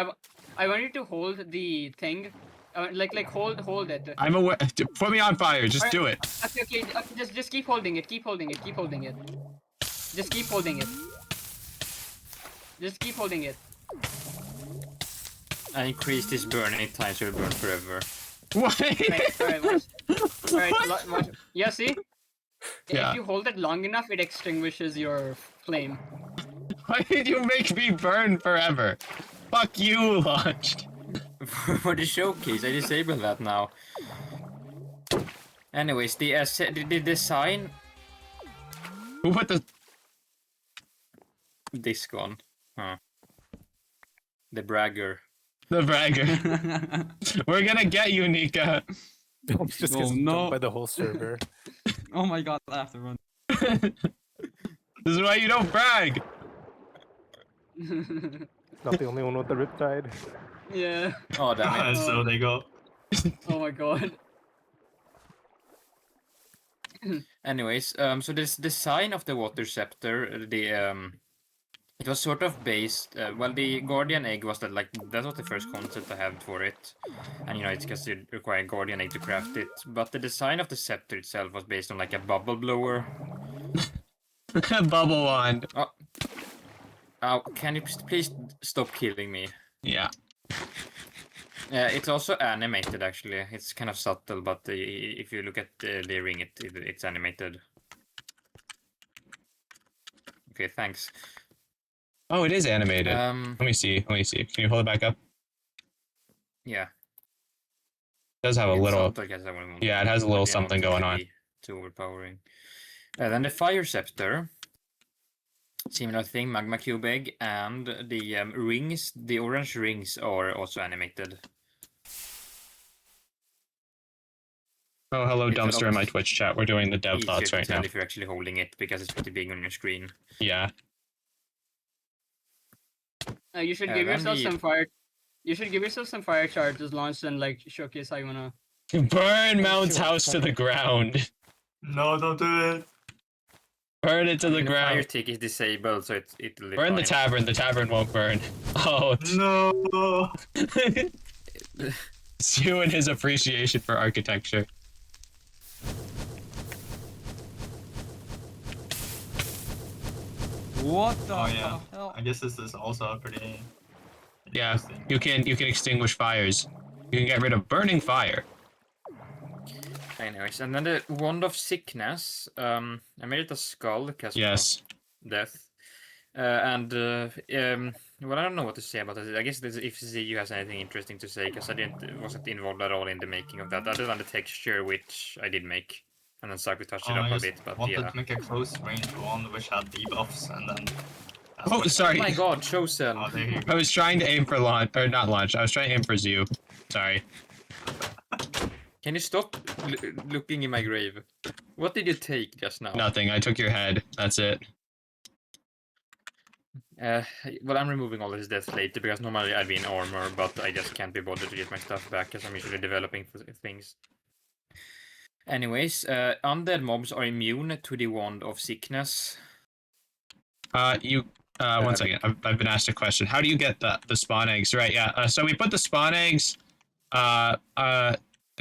I want you to hold the thing. Like hold it. I'm aware. Put me on fire. Just do it. Okay, just keep holding it. Keep holding it. Just keep holding it. Just keep holding it. I increased this burn 8 times, so it'll burn forever. What? Alright, watch. Alright, watch. Yeah, see? Yeah. If you hold it long enough, it extinguishes your flame. Why did you make me burn forever? Fuck you, launched. For the showcase, I disabled that now. Anyways, the design... Who put the... This one. Huh. The bragger. The bragger. We're gonna get you, Nika. Just Oh, gets no. dumped by the whole server. Oh my god, I have to run. This is why you don't brag. Not the only one with the riptide. Yeah. Oh damn it. So they go. Oh my god. Anyways, so this design of the water scepter, it was sort of based. Well, the guardian egg was that was the first concept I had for it, and you know it's because you require guardian egg to craft it. But the design of the scepter itself was based on like a bubble blower. Bubble wand. Oh, can you please stop killing me? Yeah. It's also animated actually. It's kind of subtle, but if you look at the ring, it's animated. Okay, thanks. Oh, it is animated. Let me see. Let me see. Can you hold it back up? Yeah. It does have a little. Yeah, it has a little Yeah, something going on. Too overpowering. Then the fire scepter. Similar thing, magma cube egg, and the rings. The orange rings are also animated. Oh, hello, Dumpster in my Twitch chat. We're doing the dev thoughts right now. If you're actually holding it, because it's pretty big on your screen. Yeah. You should give yourself some fire. You should give yourself some fire charges launched and like showcase how you wanna burn Mount's house to the ground. No, don't do it. Burn it to the ground. Fire tick is disabled, so it'll. Burn the tavern. The tavern won't burn. Oh no. It's you and his appreciation for architecture. What the hell? I guess this is also pretty. Yeah, you can extinguish fires. You can get rid of burning fire. Anyways, and then the wand of sickness. I made it a skull because yes, death. Well, I don't know what to say about it. I guess if ZU has anything interesting to say, because I wasn't involved at all in the making of that, other than the texture, which I did make, and then Saku touched it up a bit. But wanted to make a close range one which had debuffs, and then. Oh, sorry. Oh my God, Chosen. I was trying to aim for launch, or not launch. I was trying to aim for ZU. Sorry. Can you stop looking in my grave? What did you take just now? Nothing. I took your head. That's it. Well, I'm removing all his deaths later because normally I'd be in armor, but I just can't be bothered to get my stuff back because I'm usually developing things. Anyways, undead mobs are immune to the wand of sickness. One second. I've been asked a question. How do you get the spawn eggs? Right. Yeah. So we put the spawn eggs,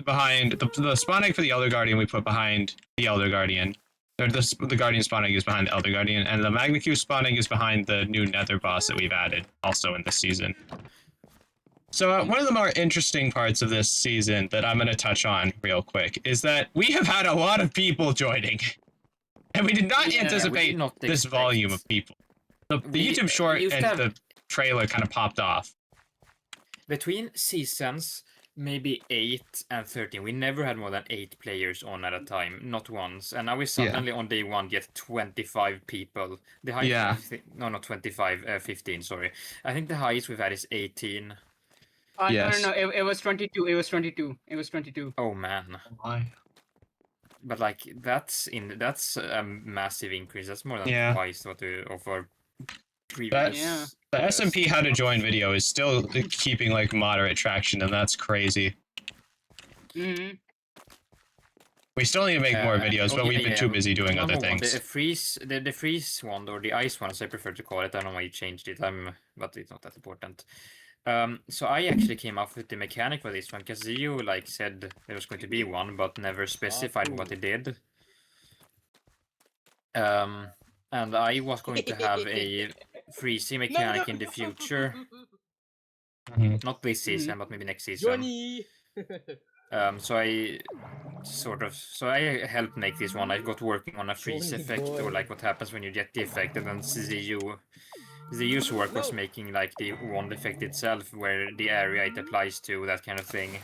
behind the spawn egg for the Elder Guardian. We put behind the Elder Guardian. Or the Guardian spawn egg is behind the Elder Guardian, and the Magna Cube spawn egg is behind the new Nether boss that we've added also in this season. So one of the more interesting parts of this season that I'm going to touch on real quick is that we have had a lot of people joining, and we did not anticipate this volume of people. The YouTube short and the trailer kind of popped off. Between seasons, maybe 8 and 13, we never had more than 8 players on at a time, not once. And now we suddenly on day 1 get 25 people. The highest, no, not 25, 15, sorry. I think the highest we've had is 18. Yes. No, it was 22. It was 22. It was 22. Oh man. Why? But like that's a massive increase. That's more than twice what we offer. The SMP how to join video is still keeping like moderate traction, and that's crazy. Mm-hmm. We still need to make more videos, but we've been too busy doing other things. The freeze wand, or the ice one as I prefer to call it. I don't know why you changed it. But it's not that important. So I actually came up with the mechanic for this one because you like said there was going to be one, but never specified what it did. And I was going to have a freezing mechanic in the future. Not this season, but maybe next season. So I helped make this one. I got working on a freeze effect, or like what happens when you get the effect, and then ZU's work was making like the wand effect itself, where the area it applies to, that kind of thing.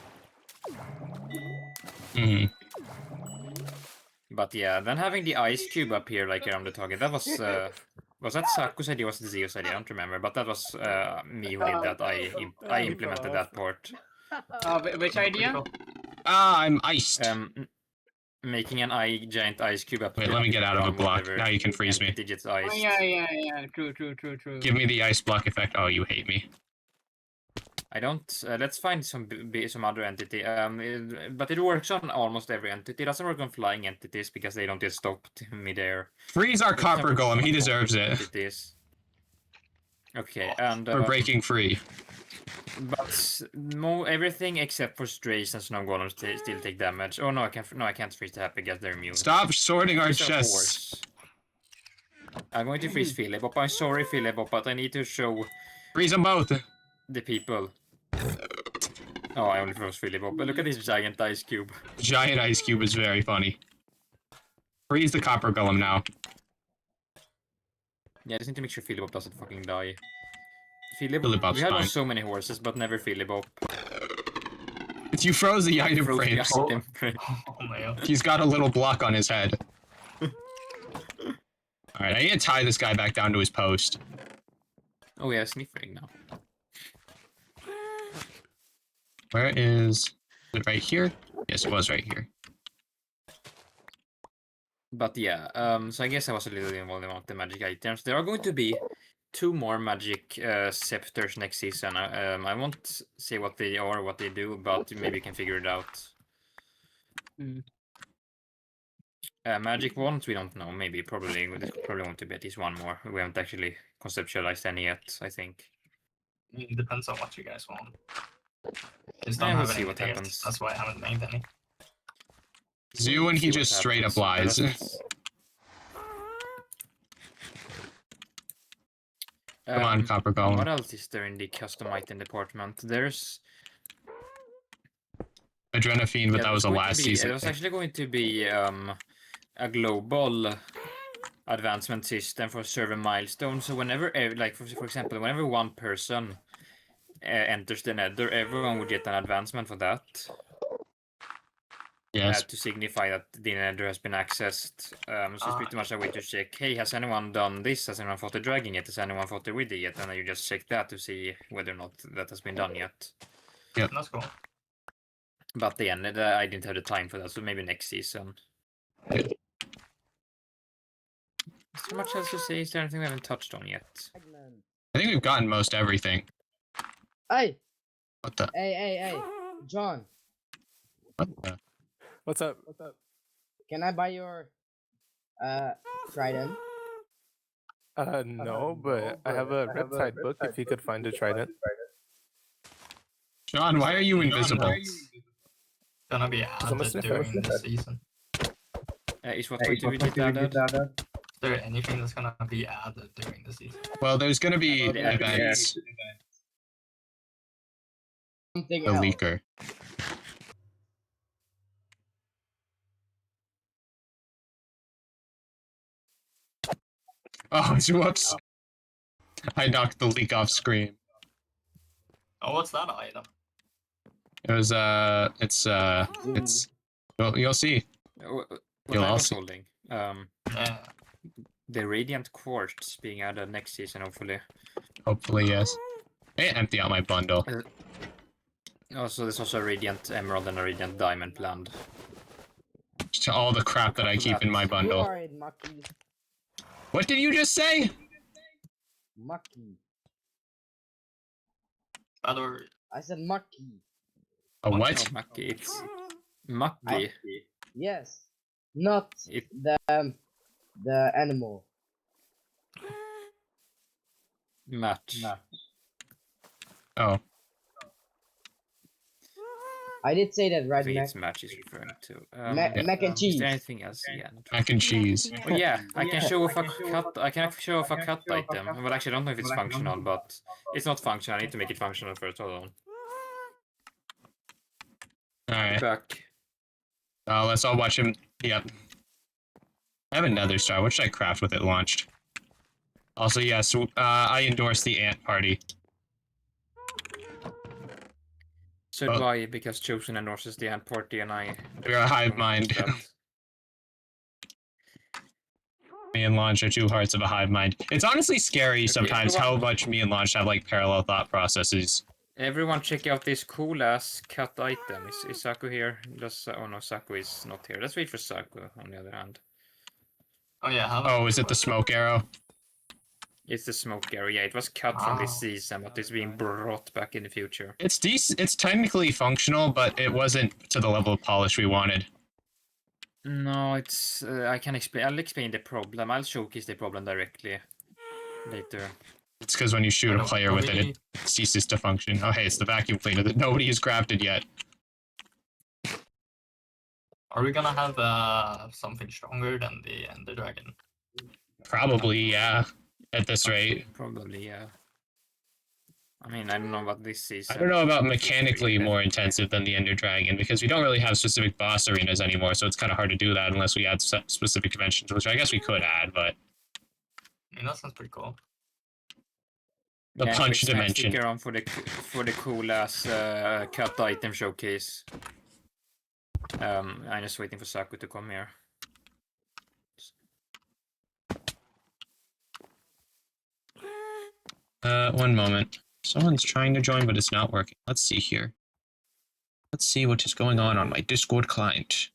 But yeah, then having the ice cube up here, like around the target, that was that Saku's idea, was it ZU's idea? I don't remember, but that was me who did that. I implemented that part. Which idea? I'm iced. making an giant ice cube up. Wait, let me get out of a block. whatever Now you can freeze me. entity gets iced. Yeah. True. Give me the ice block effect. Oh, you hate me. I don't. Let's find some other entity. But it works on almost every entity. It doesn't work on flying entities because they don't get stopped midair. Freeze our copper golem. He deserves it. Entities. Okay, and For breaking free. but everything except for strays and snow golems still take damage. Oh no, I can't freeze the happy because they're immune. Stop sorting our Freeze our chests. horse. I'm going to freeze Philip. I'm sorry, Philip, but I need to show Freeze them both. the people. Oh, I only froze Philip. But look at this giant ice cube. Giant ice cube is very funny. Freeze the copper golem now. Yeah, I just need to make sure Philip doesn't fucking die. Philip, Philipop's we had fine. so many horses, but never Philip. You froze the item Froze the frames. item frame. Oh my god. He's got a little block on his head. Alright, I need to tie this guy back down to his post. Oh yeah, sniffing now. Where is it? Right here? Yes, it was right here. But yeah, so I guess I was a little involved in one of the magic items. There are going to be 2 more magic scepters next season. I won't say what they are or what they do, but maybe you can figure it out. Magic wands, we don't know. Maybe, probably. There's probably going to be at least 1 more. We haven't actually conceptualized any yet, I think. It depends on what you guys want. Just Yeah, don't we'll have see any what ideas. happens. That's why I haven't made any. Zoo and he See what just straight up happens. lies. Come on, copper What golem. else is there in the custom item department? There's Adrenaphine, but yeah, that was the last season. It was actually going to be a global advancement system for server milestones. So whenever, like for example, whenever 1 person enters the Nether, everyone would get an advancement for that. Yes. To signify that the Nether has been accessed. So it's pretty much a way to check, hey, has anyone done this? Has anyone fought the dragon yet? Has anyone fought the wither yet? And then you just check that to see whether or not that has been done yet. Yep. That's cool. But then I didn't have the time for that, so maybe next season. Is there much else to say? Is there anything we haven't touched on yet? I think we've gotten most everything. Hey, What the? hey, John. What the? What's up? Can I buy your trident? No, but I have a Riptide book if you could find a trident. John, why are you invisible? Gonna be I'm a added sniffer. during the season. Is what going to be added? Is there anything that's gonna be added during the season? Well, there's gonna be Yeah, events. Something The else. leaker. Oh, whoops. I knocked the leak off screen. Oh, what's that item? It was, well, you'll see. What You'll I all was see. holding. Yeah. The Radiant Quartz being added next season, hopefully. Hopefully, yes. Hey, empty out my bundle. Also, there's also a Radiant Emerald and a Radiant Diamond planned. To all the crap that I keep in my You bundle. are it, Mucky. What did you just say? Mucky. Other I said Mucky. A what? Oh, Mucky. It's Mucky. Yes. Not It- the animal. Match. Oh, I did say that, I right, think Mac? it's Match he's referring to. Mac and Is cheese. there anything else? Yeah. mac and cheese. Oh yeah, I can show off a cut. I can show off a cut item. Well, actually, I don't know if it's functional, but it's not functional. I need to make it functional first. Hold on. Alright, Back. let's all watch him. Yep. I have another star. What should I craft with it launched? Also, yes, I endorse the ant party. So do I, because Chosen endorses the Ant Party, and I. We're a hive mind. that. Me and Launch are 2 hearts of a hive mind. It's honestly scary sometimes how much me and Launch have like parallel thought processes. Everyone check out this cool ass cut item. Is Saku here? Oh no, Saku is not here. Let's wait for Saku on the other hand. Oh yeah, how Oh, is it the smoke arrow? It's the smoke area. It was cut from this season, but it's being brought back in the future. It's decent. It's technically functional, but it wasn't to the level of polish we wanted. No, it's I can explain. I'll explain the problem. I'll showcase the problem directly later. It's because when you shoot a player with it, it ceases to function. Oh, hey, it's the vacuum cleaner that nobody has crafted yet. Are we gonna have something stronger than the Ender Dragon? Probably, yeah. At this rate. Probably, yeah. I mean, I don't know about this season. I don't know about mechanically more intensive than the Ender Dragon, because we don't really have specific boss arenas anymore, so it's kind of hard to do that unless we add specific conventions, which I guess we could add, but... I mean, that sounds pretty cool. The punch dimension. Stick around for the cool ass cut item showcase. I'm just waiting for Saku to come here. One moment. Someone's trying to join, but it's not working. Let's see here. Let's see what is going on my Discord client.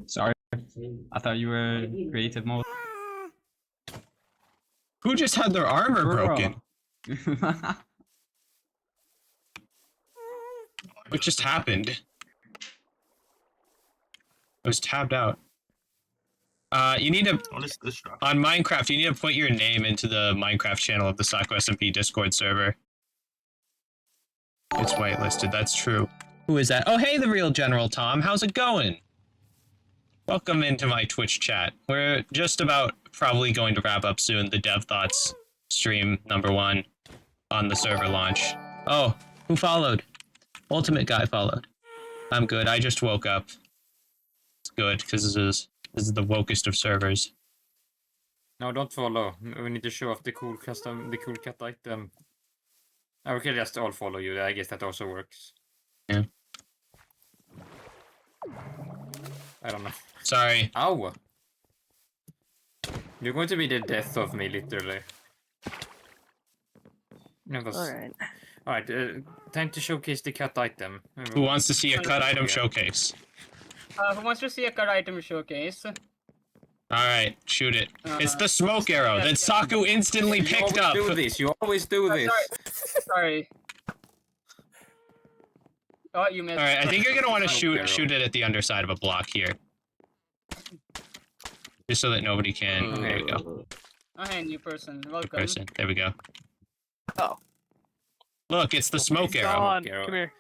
Sorry, I thought you were creative mode. Who just had their armor broken? What just happened? I was tabbed out. You need to... What is this drop? On Minecraft, you need to put your name into the Minecraft channel of the Saku SMP Discord server. It's whitelisted, that's true. Who is that? Oh, hey, the real General Tom. How's it going? Welcome into my Twitch chat. We're just about probably going to wrap up soon the Dev Thoughts stream #1 on the server launch. Oh, who followed? Ultimate Guy followed. I'm good, I just woke up. It's good, because this is the wokest of servers. No, don't follow. We need to show off the cool cut item. We can just all follow you. I guess that also works. Yeah. I don't know. Sorry. Ow! You're going to be the death of me, literally. No, Alright. Alright, time to showcase the cut item. Who wants to see a cut item showcase? Who wants to see a cut item showcase? Alright, shoot it. It's the smoke arrow that Saku instantly picked up. You always do this. You always do this. Sorry. Oh, you missed. Alright, I think you're gonna want to shoot it at the underside of a block here. Just so that nobody can... There we go. Oh, hey, new person. Welcome. Good person. There we go. Oh. Look, it's the smoke arrow. Come here.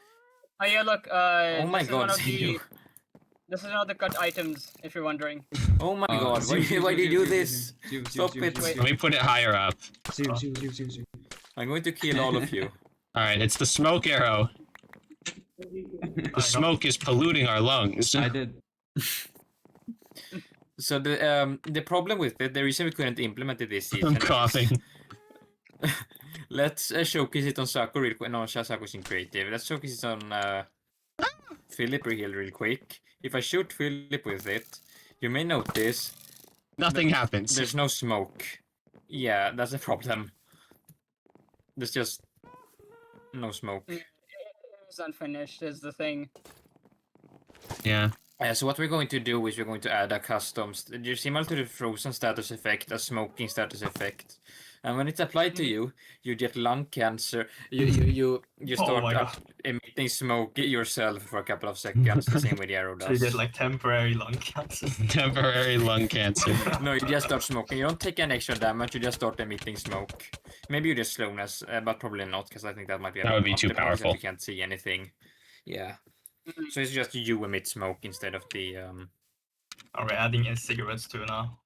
Oh yeah, look, Oh my god, this is one of the cut items, if you're wondering. Oh my god, why do you do this? Stop it. Let me put it higher up. I'm going to kill all of you. Alright, it's the smoke arrow. The smoke is polluting our lungs. I did. So the problem with it, the reason we couldn't implement it this season... I'm coughing. Let's showcase it on Saku real quick. No, Saku's in creative. Let's showcase it on Philip real quick. If I shoot Philip with it, you may notice... Nothing happens. There's no smoke. Yeah, that's a problem. There's just... no smoke. It's unfinished, is the thing. Yeah. So what we're going to do is we're going to add a custom, similar to the frozen status effect, a smoking status effect. And when it's applied to you, you get lung cancer. You start emitting smoke yourself for a couple of seconds, the same way the arrow does. So you get like temporary lung cancer. Temporary lung cancer. No, you just start smoking. You don't take any extra damage, you just start emitting smoke. Maybe you just slowness, but probably not, because I think that might be... That would be too powerful. You can't see anything. Yeah. So it's just you emit smoke instead of the... Are we adding in cigarettes too now?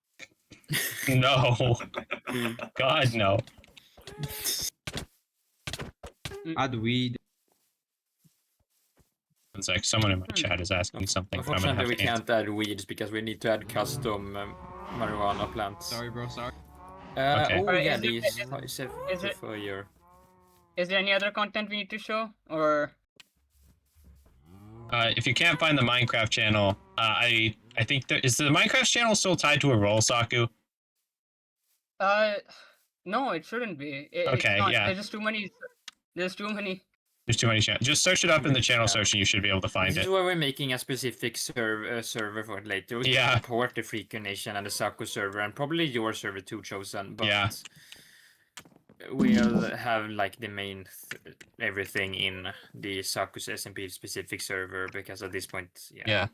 No. God, no. Add weed. One sec, someone in my chat is asking something. Unfortunately, we can't add weeds because we need to add custom marijuana plants. Sorry, bro, sorry. Okay. Oh, yeah, Is there any other content we need to show? Or... If you can't find the Minecraft channel, I I think is the Minecraft channel still tied to a role, Saku? No, it shouldn't be. Okay, it's not. yeah. There's just too many. There's too many. There's too many channels. Just search it up in the channel search and you should be able to find This is it. why we're making a specific server for it later. We Yeah. can support the Freecam Nation and the Saku server, and probably your server too, Chosen. But Yeah. we'll have like the main everything in the Saku SMP specific server, because at this point, Yeah.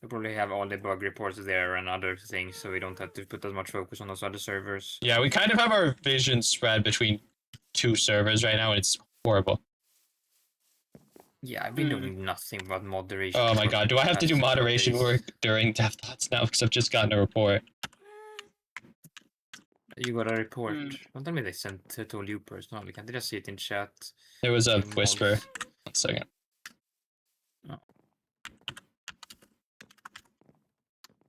we probably have all the bug reports there and other things, so we don't have to put as much focus on those other servers. Yeah, we kind of have our vision spread between 2 servers right now, and it's horrible. Yeah, I've been doing nothing but moderation. Oh my god, do I have to do past moderation days. work during Dev Thoughts now? Because I've just gotten a report. You got a report. Don't tell me they told you personally. Can't they just see it in chat? There was a Mods. whisper. 1 second. Oh.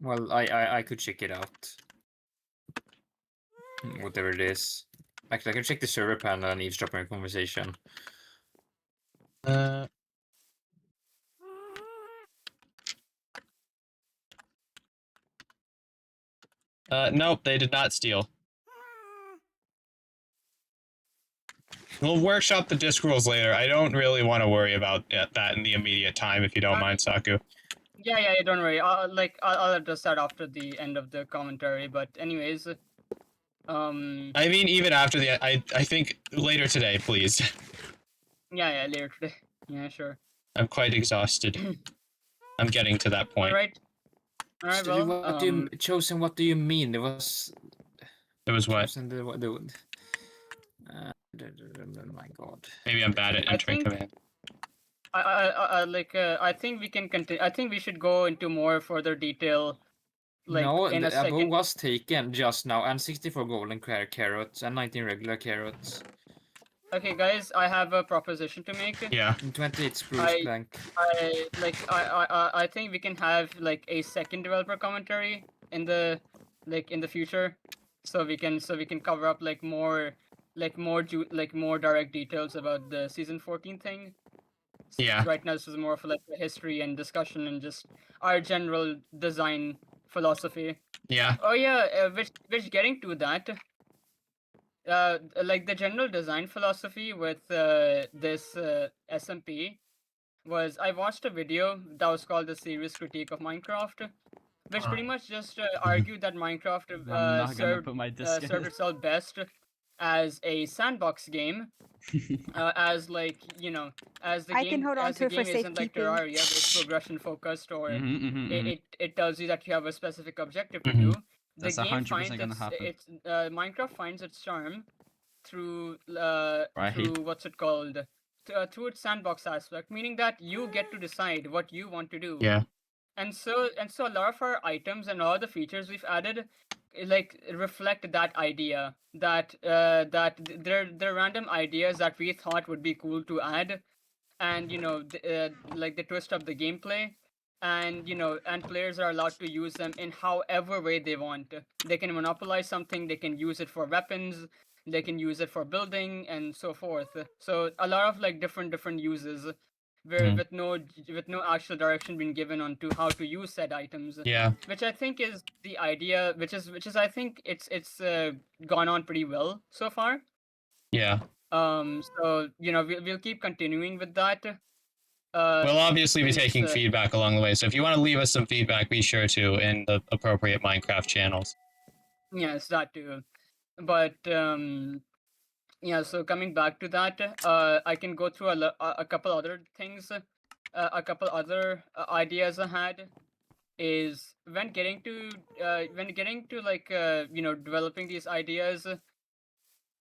Well, I could check it out. Whatever it is. Actually, I can check the server panel and eavesdrop on a conversation. Nope, they did not steal. We'll workshop the disc rules later. I don't really want to worry about that in the immediate time, if you don't mind, Saku. Yeah, don't worry. I'll address that after the end of the commentary. But anyways, I mean, even after the, I think later today, please. Yeah, later today. Yeah, sure. I'm quite exhausted. I'm getting to that point. All right. So Well, Chosen, what do you mean? There was what? Chosen, my god. Maybe I'm bad at entering command. I think we can continue. I think we should go into more further detail. Like No, in a the above second. was taken just now, and 64 golden carrots and 19 regular carrots. Okay, guys, I have a proposition to make. Yeah. And 28 spruce plank. I think we can have like a second developer commentary in the future, so we can cover up more direct details about the season 14 thing. Yeah. Right now, this is more of like a history and discussion and just our general design philosophy. Yeah. Oh yeah, which getting to that. Like the general design philosophy with this SMP was I watched a video that was called The Serious Critique of Minecraft, which pretty much just argued that Minecraft served itself best as a sandbox game, as like as the I game can hold on as to the it for game isn't like safekeeping. Terraria, it's progression focused, or it tells you that you have a specific objective to Mhm. do. The That's game 100% finds gonna happen. Minecraft finds its charm through what's it called through its sandbox aspect, meaning that you get to decide what you want to do. Yeah. And so a lot of our items and all the features we've added like reflect that idea that they're random ideas that we thought would be cool to add, and like they twist up the gameplay, and and players are allowed to use them in however way they want. They can monopolize something, they can use it for weapons, they can use it for building and so forth. So a lot of like different uses where with no actual direction being given on to how to use said items. Yeah. Which I think is the idea, which is I think it's gone on pretty well so far. Yeah. So we'll keep continuing with that. We'll obviously be since, taking feedback along the way, so if you want to leave us some feedback, be sure to in the appropriate Minecraft channels. Yes, that too. But yeah, so coming back to that, I can go through a couple other things, a couple other ideas I had. Is when getting to like developing these ideas,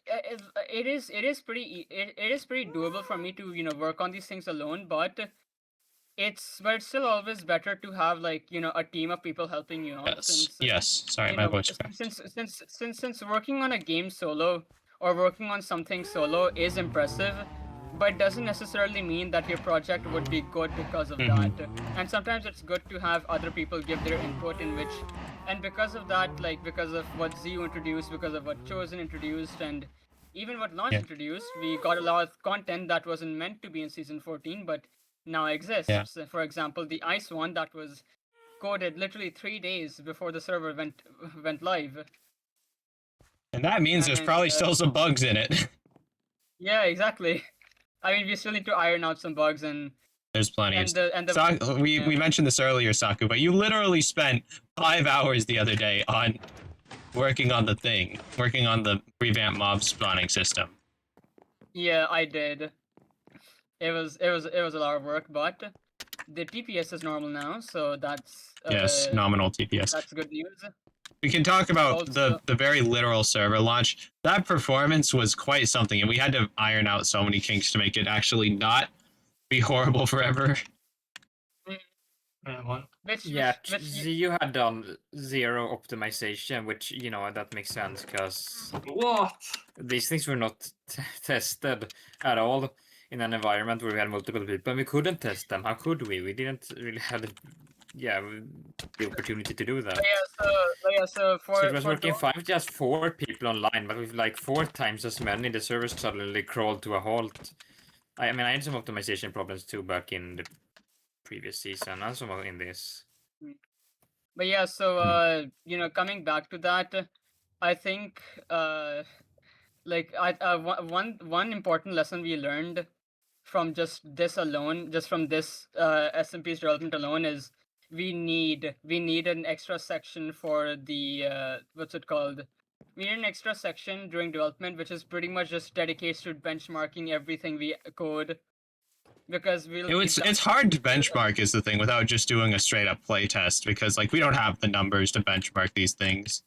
it is pretty doable for me to work on these things alone, but it's still always better to have like a team of people helping you out. Yes. Sorry, my voice cracked. Since working on a game solo or working on something solo is impressive, but doesn't necessarily mean that your project would be good because of that. And sometimes it's good to have other people give their input in which, and because of that, like because of what Zio introduced, because of what Chosen introduced, and even what Launch introduced, we got a lot of content that wasn't meant to be in season 14, but now exists. For example, the ice one that was coded literally 3 days before the server went live. And that means there's And, probably still some bugs in it. Yeah, exactly. I mean, we still need to iron out some bugs and There's plenty of yeah. we mentioned this earlier, Saku, but you literally spent 5 hours the other day on working on the revamp mob spawning system. Yeah, I did. It was a lot of work, but the TPS is normal now, so that's Yes, nominal TPS. That's good news. We can talk about Also, the very literal server launch. That performance was quite something, and we had to iron out so many kinks to make it actually not be horrible forever. You had done 0 optimization, which, you know, that makes sense, because these things were not tested at all in an environment where we had multiple people, and we couldn't test them. How could we? We didn't really have the opportunity to do that. So it was working fine with just 4 people online, but with like 4 times as many, the server suddenly crawled to a halt. I mean, I had some optimization problems too back in the previous season, and some in this. But yeah, so you know, coming back to that, I think one important lesson we learned from just this alone, just from this SMP's development alone, is we need an extra section for the what's it called? We need an extra section during development, which is pretty much just dedicated to benchmarking everything we code. Because it's hard to benchmark is the thing without just doing a straight up play test, because like we don't have the numbers to benchmark these things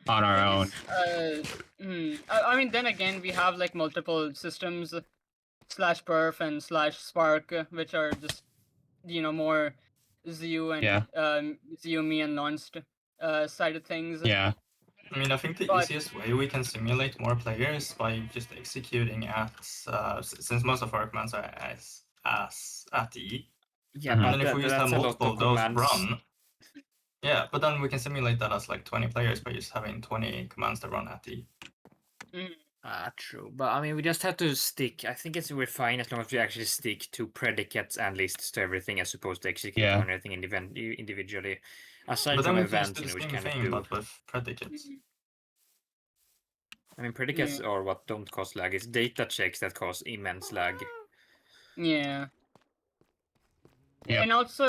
on our own. I mean, then again, we have like multiple systems, /perf and /spark, which are just, you know, more ZU and ZU-me and launched side of things. Yeah. I mean, I think the easiest way we can simulate more players by just executing at, since most of our commands are as at E. Yeah, and then if we just have multiple of those run, yeah, but then we can simulate that as like 20 players by just having 20 commands that run at E. True, but I mean, we just have to stick. I think we're fine as long as we actually stick to predicates and lists to everything, as opposed to executing on everything individually. Aside but from then events, we you know, which can kind of thing, do. but with predicates. I mean, predicates are what don't cause lag. It's data checks that cause immense lag. Yeah. Yeah. And also,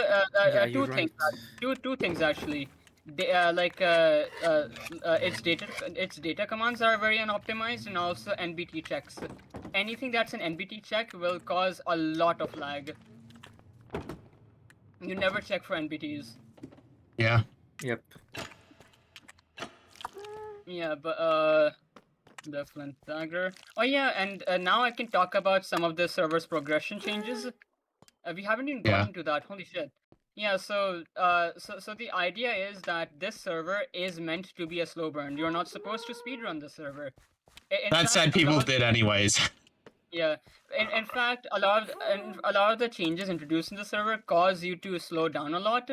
you're two things actually. Its data commands are very unoptimized, and also NBT checks. Anything that's an NBT check will cause a lot of lag. You never check for NBTs. Yeah. Yep. Yeah, but the Flint Dagger. Oh yeah, and now I can talk about some of the server's progression changes. We haven't even gotten to that. Holy shit. Yeah, so the idea is that this server is meant to be a slow burn. You're not supposed to speedrun the server. That said, people did anyways. Yeah, in fact, a lot of the changes introduced in the server cause you to slow down a lot,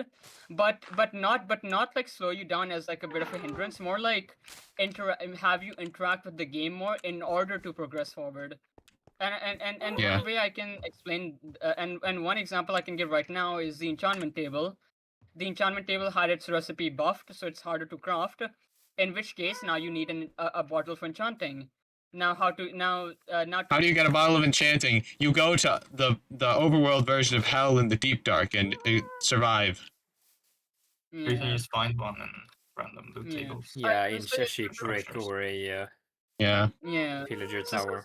but not like slow you down as like a bit of a hindrance. More like have you interact with the game more in order to progress forward. And one way I can explain, and one example I can give right now is the enchantment table. The enchantment table had its recipe buffed, so it's harder to craft. In which case, now you need a bottle for enchanting. Now, how do you get a bottle of enchanting? You go to the overworld version of Hell in the Deep Dark and survive. You can just find one and random loot tables. Yeah, in a shipwreck or a pillager tower.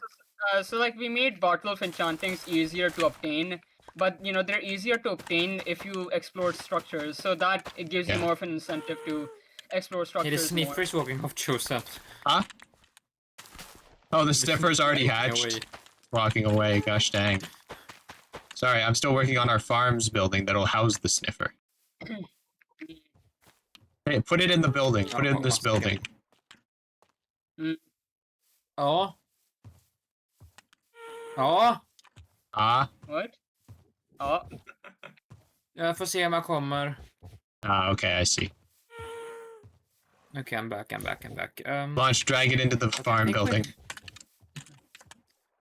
So like we made bottle of enchantings easier to obtain, but you know they're easier to obtain if you explore structures. So that it gives you more of an incentive to explore structures. Hey, the sniffer's walking off Chosen. Huh? Oh, the sniffer's already hatched. Walking away, gosh dang. Sorry, I'm still working on our farms building that'll house the sniffer. Hey, put it in the building. Put it in this building. Ja. Ja. Ah. What? Ja. Jag får se om jag kommer. Ah, okay, I see. Okay, I'm back. Launch, drag it into the farm building.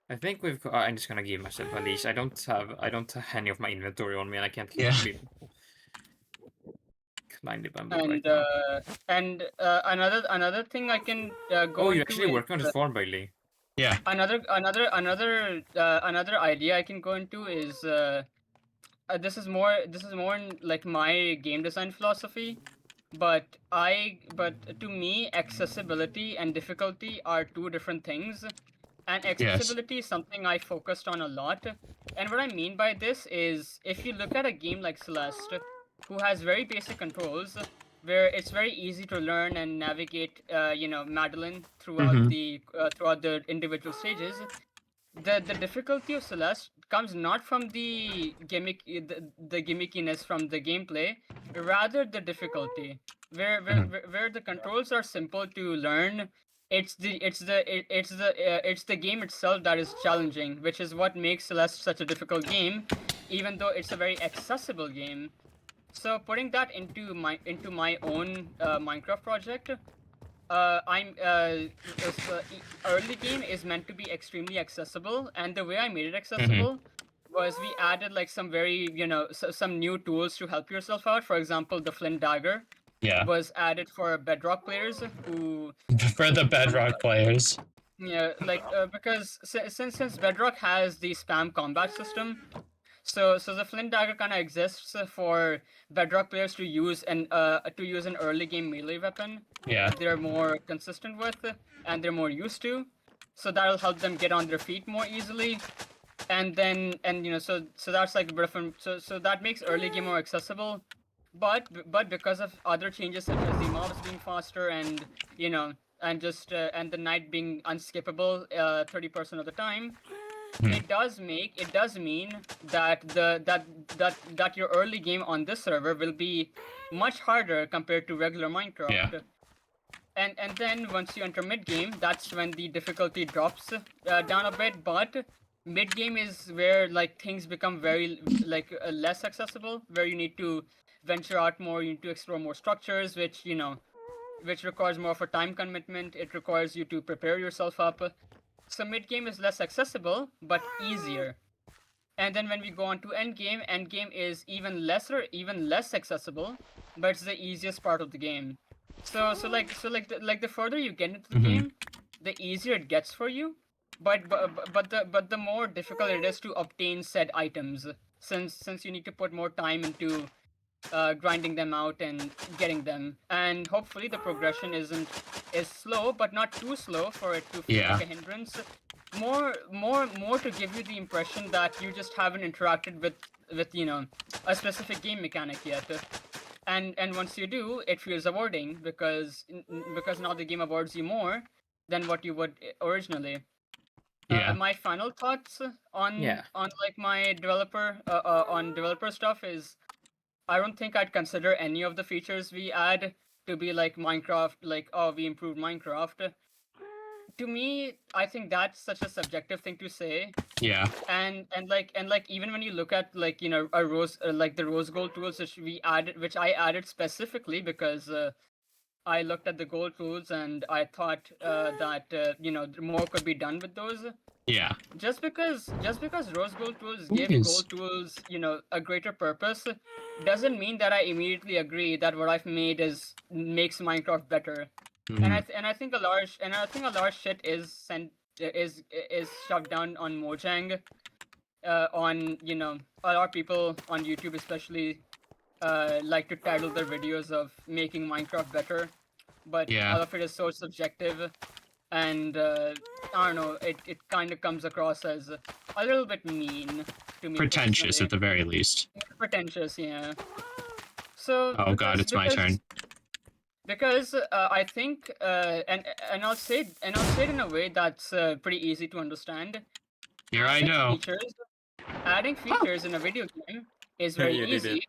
I think we've. I'm just gonna give myself a leash. I don't have any of my inventory on me, and I can't keep 90 bamboo And right now. another thing I can go Oh, you into actually is, work on this farm, Bailey. Yeah. another idea I can go into is this is more in like my game design philosophy, but to me accessibility and difficulty are two different things, and accessibility is something I focused on a lot. And what I mean by this is, if you look at a game like Celeste, who has very basic controls, where it's very easy to learn and navigate, Madeline throughout the individual stages. The difficulty of Celeste comes not from the gimmickiness from the gameplay, rather the difficulty where the controls are simple to learn. It's the game itself that is challenging, which is what makes Celeste such a difficult game, even though it's a very accessible game. So putting that into my own Minecraft project, early game is meant to be extremely accessible, and the way I made it accessible was we added like some very some new tools to help yourself out. For example, the flint dagger was added for bedrock players who For the bedrock players. Yeah, like because since bedrock has the spam combat system, so the flint dagger kind of exists for bedrock players to use an early game melee weapon. Yeah. They're more consistent with and they're more used to, so that'll help them get on their feet more easily. And then so that's like different. So that makes early game more accessible, but because of other changes such as the mobs being faster and and just and the night being unskippable 30% of the time. It does mean that that your early game on this server will be much harder compared to regular Minecraft. Yeah. And then once you enter mid game, that's when the difficulty drops down a bit. But mid game is where like things become very less accessible, where you need to venture out more, you need to explore more structures, which requires more of a time commitment. It requires you to prepare yourself up. So mid game is less accessible, but easier. And then when we go on to end game is even less accessible, but it's the easiest part of the game. So the further you get into the game, the easier it gets for you. But the more difficult it is to obtain said items, since you need to put more time into grinding them out and getting them. And hopefully the progression is slow, but not too slow for it to feel like a hindrance. More to give you the impression that you just haven't interacted with a specific game mechanic yet. And once you do, it feels rewarding because now the game awards you more than what you would originally. My final thoughts on like my developer on developer stuff is, I don't think I'd consider any of the features we add to be like Minecraft, like, oh, we improved Minecraft. To me, I think that's such a subjective thing to say. Yeah. And even when you look at like the rose gold tools which I added specifically because I looked at the gold tools and I thought that more could be done with those. Yeah. Just because rose gold tools give gold tools a greater purpose doesn't mean that I immediately agree that what I've made makes Minecraft better. And I think a large shit is shoved down on Mojang. On a lot of people on YouTube especially like to title their videos of making Minecraft better, but all of it is so subjective, and I don't know, it kind of comes across as a little bit mean to me. Pretentious at the very least. Pretentious, yeah. So. Oh god, it's my turn. Because I think, and I'll say it in a way that's pretty easy to understand. Here I go. Adding features in a video game is very easy.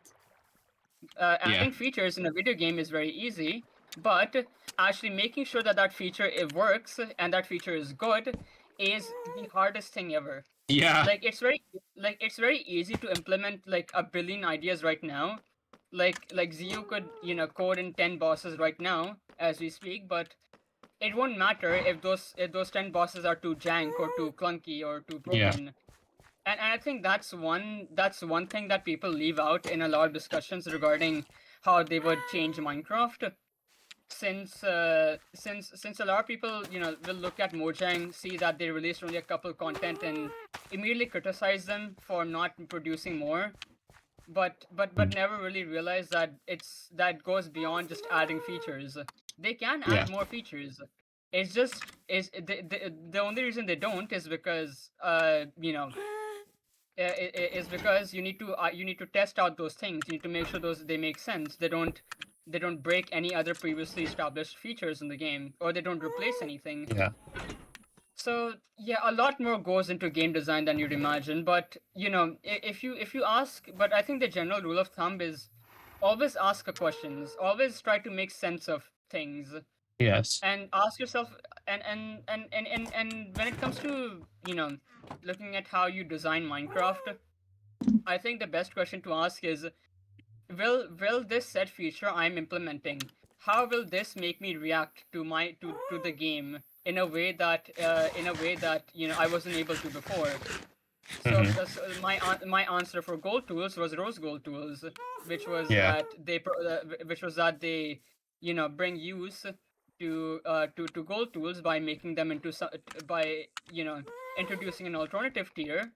Adding features in a video game is very easy, but actually making sure that feature works and that feature is good is the hardest thing ever. Yeah. Like it's very easy to implement like a billion ideas right now. Like Zio could code in 10 bosses right now as we speak, but it won't matter if those 10 bosses are too jank or too clunky or too broken. Yeah. And I think that's one thing that people leave out in a lot of discussions regarding how they would change Minecraft. Since a lot of people, will look at Mojang, see that they released only a couple content and immediately criticize them for not producing more, but never really realize that that goes beyond just adding features. They can add more features. It's just the only reason they don't is because is because you need to test out those things. You need to make sure they make sense. They don't break any other previously established features in the game, or they don't replace anything. Yeah. So yeah, a lot more goes into game design than you'd imagine. But if you ask, but I think the general rule of thumb is always ask questions. Always try to make sense of things. Yes. And ask yourself, and when it comes to looking at how you design Minecraft, I think the best question to ask is, will this set feature I'm implementing, how will this make me react to the game in a way that I wasn't able to before. So my answer for gold tools was rose gold tools, which was that they bring use to gold tools by making them into introducing an alternative tier,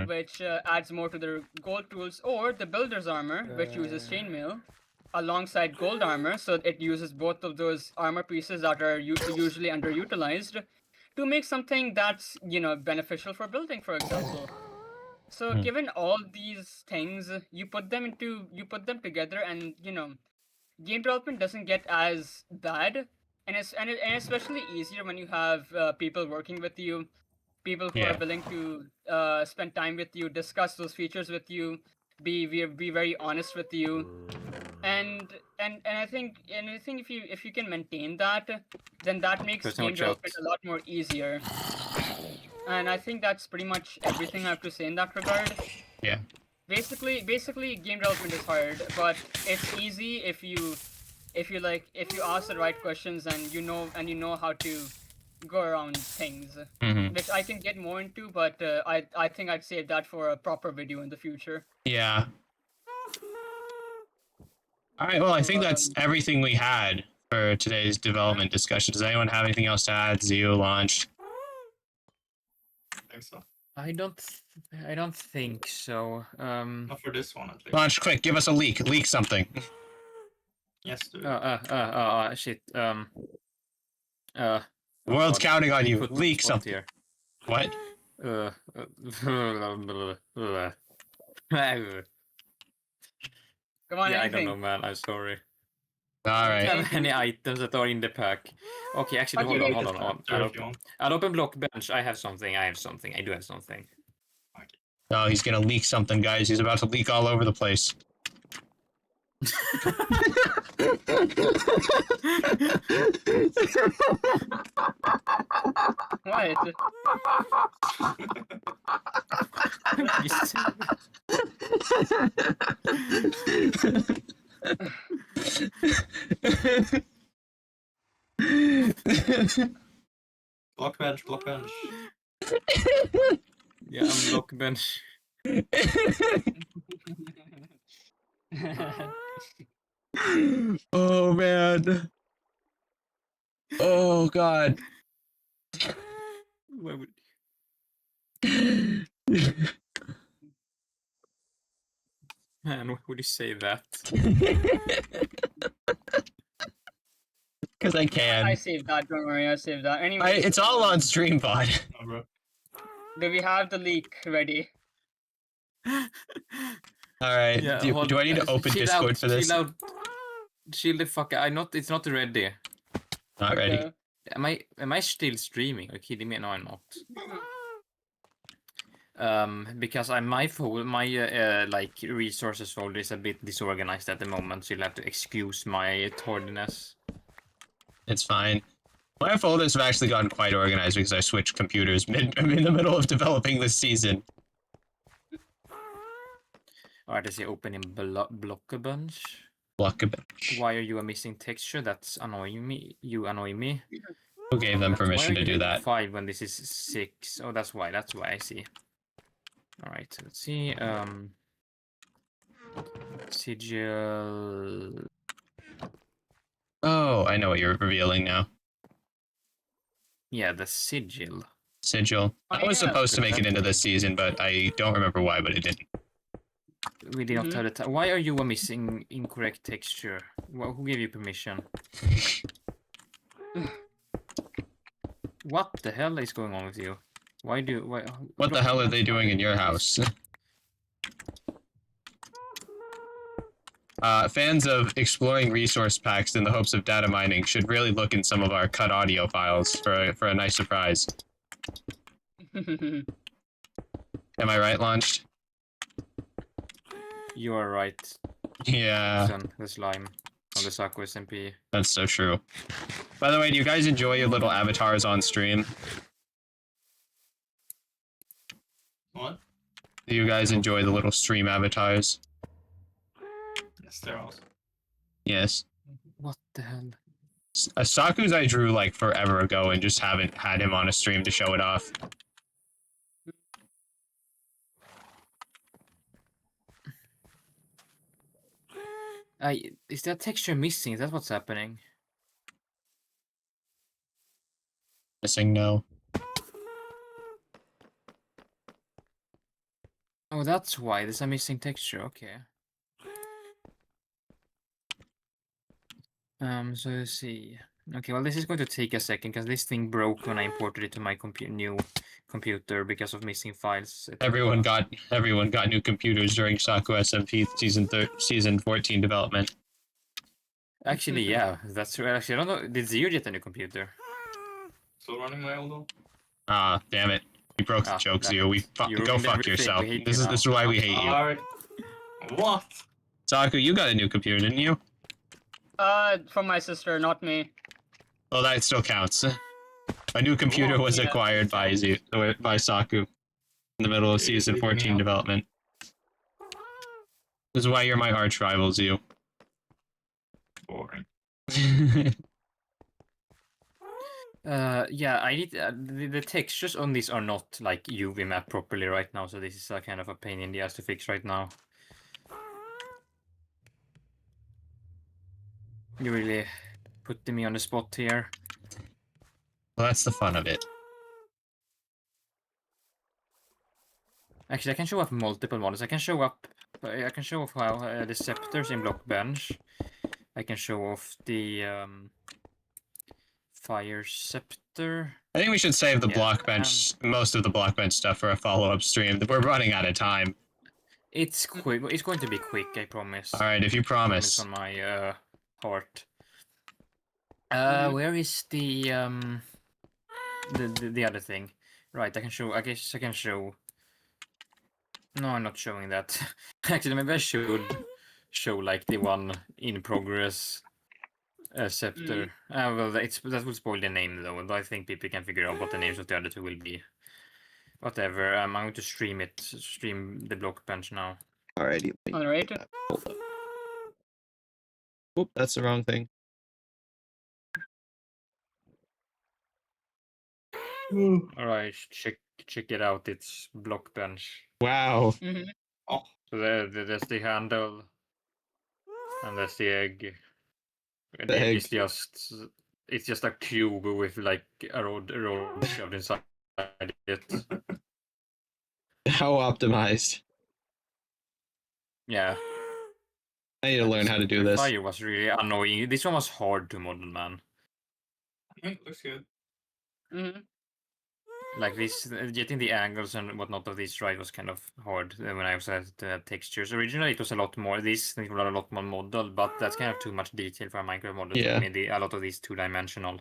which adds more to their gold tools, or the builder's armor, which uses chainmail alongside gold armor, so it uses both of those armor pieces that are usually underutilized to make something that's beneficial for building, for example. So given all these things, you put them together, and game development doesn't get as bad, and it's especially easier when you have people working with you, people who are willing to spend time with you, discuss those features with you, be very honest with you, and I think if you can maintain that, then that makes game development a lot more easier. And I think that's pretty much everything I have to say in that regard. Yeah. Basically, game development is hard, but it's easy if you ask the right questions and you know how to go around things, which I can get more into, but I think I'd save that for a proper video in the future. Yeah. All right. Well, I think that's everything we had for today's development discussion. Does anyone have anything else to add? Zio launched. I think so. I don't think so. Not for this one, at least. Launch quick. Give us a leak. Leak something. Yes, dude. Shit. World's counting on you. Leak something. Here. What? Come on, yeah, anything. I don't know, man. I'm sorry. All right. I don't have any items that are in the pack. Okay, actually, hold on. I'll open block bench. I have something. I do have something. Oh, he's gonna leak something, guys. He's about to leak all over the place. What? Block bench. Yeah, I'm block bench. Oh man. Oh god. Why would... Man, why would you say that? Because I can. I saved that, don't worry, I saved that. Anyway, it's all on stream, bud. Oh, bro. Do we have the leak ready? Alright, Yeah, do I need to open Discord for this? Chill the fuck out. It's not ready. Not ready. Am I still streaming? Are you kidding me? No, I'm not. Because my like resources folder is a bit disorganized at the moment, so you'll have to excuse my tardiness. It's fine. My folders have actually gotten quite organized because I switched computers in the middle of developing this season. Alright, I see opening block a bunch. Block a bunch. Why are you a missing texture? That's annoying me. You annoy me. Who gave them permission to do that? 5 when this is 6. Oh, that's why I see. Alright, let's see. Sigil. Oh, I know what you're revealing now. Yeah, the sigil. Sigil. I was supposed to make it into this season, but I don't remember why, but it didn't. We did not have the time. Why are you missing incorrect texture? Well, who gave you permission? What the hell is going on with you? Why? What the hell are they doing in your house? Fans of exploring resource packs in the hopes of data mining should really look in some of our cut audio files for a nice surprise. Am I right, Launched? You are right. Yeah. The slime on the Saku SMP. That's so true. By the way, do you guys enjoy your little avatars on stream? What? Do you guys enjoy the little stream avatars? Yes, they're awesome. Yes. What the hell? Saku's I drew like forever ago and just haven't had him on a stream to show it off. Is that texture missing? Is that what's happening? Missing, no. Oh, that's why. There's a missing texture. Okay. So let's see. Okay, well, this is going to take a second because this thing broke when I imported it to my new computer because of missing files. Everyone got new computers during Saku SMP season 14 development. Actually, yeah, that's true. Actually, I don't know. Did Zio get a new computer? Still running my old one? Ah, damn it. We broke the joke, Zio. Go fuck yourself. This is why we hate you. What? Saku, you got a new computer, didn't you? From my sister, not me. Well, that still counts. A new computer was acquired by Saku in the middle of season 14 development. This is why you're my arch rival, Zio. Boring. Yeah, I need the textures on these are not like UV map properly right now, so this is a kind of a pain in the ass to fix right now. You really putting me on the spot here. Well, that's the fun of it. Actually, I can show off multiple models. I can show off how the scepters in block bench. I can show off the fire scepter. I think we should save the block bench, most of the block bench stuff for a follow-up stream. We're running out of time. It's quick. It's going to be quick, I promise. All right, if you promise. On my heart. Where is the other thing? Right, I can show. I guess I can show. No, I'm not showing that. Actually, maybe I should show like the one in progress scepter. Well, that will spoil the name though, but I think people can figure out what the names of the other two will be. Whatever. I'm going to stream the block bench now. Alrighty. Alright. Oop, that's the wrong thing. Alright, check it out. It's block bench. Wow. Oh. So there's the handle, and there's the egg. And the egg is just a cube with like a rod shoved inside it. How optimized? Yeah. I need to learn how to do this. Fire was really annoying. This one was hard to model, man. It looks good. Like this, getting the angles and whatnot of this right was kind of hard when I also had to have textures. Originally, it was a lot more. These things were a lot more model, but that's kind of too much detail for a Minecraft model. Yeah. So we made a lot of these two-dimensional.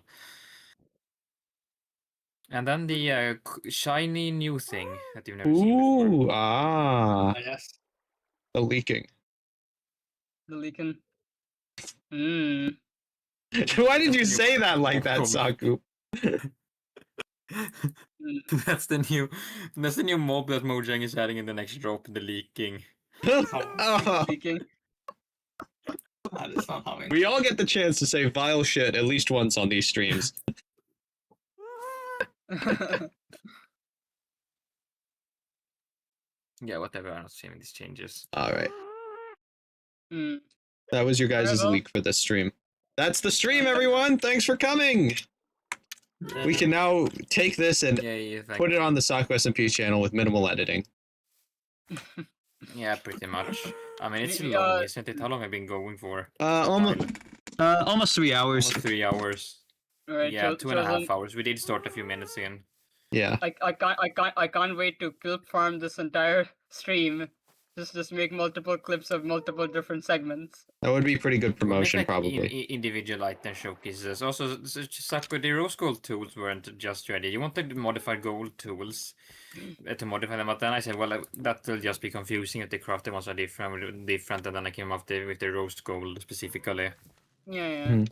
And then the shiny new thing that you've never seen before. Yes. The leaking. The leaking. Why did you say that like that, Saku? That's the new mob that Mojang is adding in the next drop, the leaking. Leaking. That is not how We all get the chance to say vile shit at least once on these streams. Yeah, whatever. I'm not seeing these changes. All right. Mm. That was your guys' well. leak for this stream. That's the stream, everyone! Thanks for coming! We can now take this and Yeah, put it on the Saku SMP channel with minimal editing. Yeah, pretty much. I mean, it's We- long, isn't it? How long have we been going for? Almost 3 hours. Almost 3 hours. Alright, Yeah, so- 2.5 so hours. We did start a few minutes in. Yeah. I can't wait to clip farm this entire stream. Just make multiple clips of multiple different segments. That would be pretty good promotion, Make, like, probably. individual item showcases. Also, Saku, the rose gold tools weren't just ready. You wanted modified gold tools to modify them, but then I said, well, that will just be confusing if the crafted ones are different, and then I came up with the rose gold specifically. Yeah.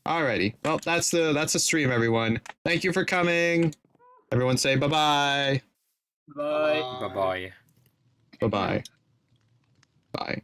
Alrighty. Well, that's the stream, everyone. Thank you for coming. Everyone say bye-bye. Bye. Bye-bye. Bye-bye. Bye.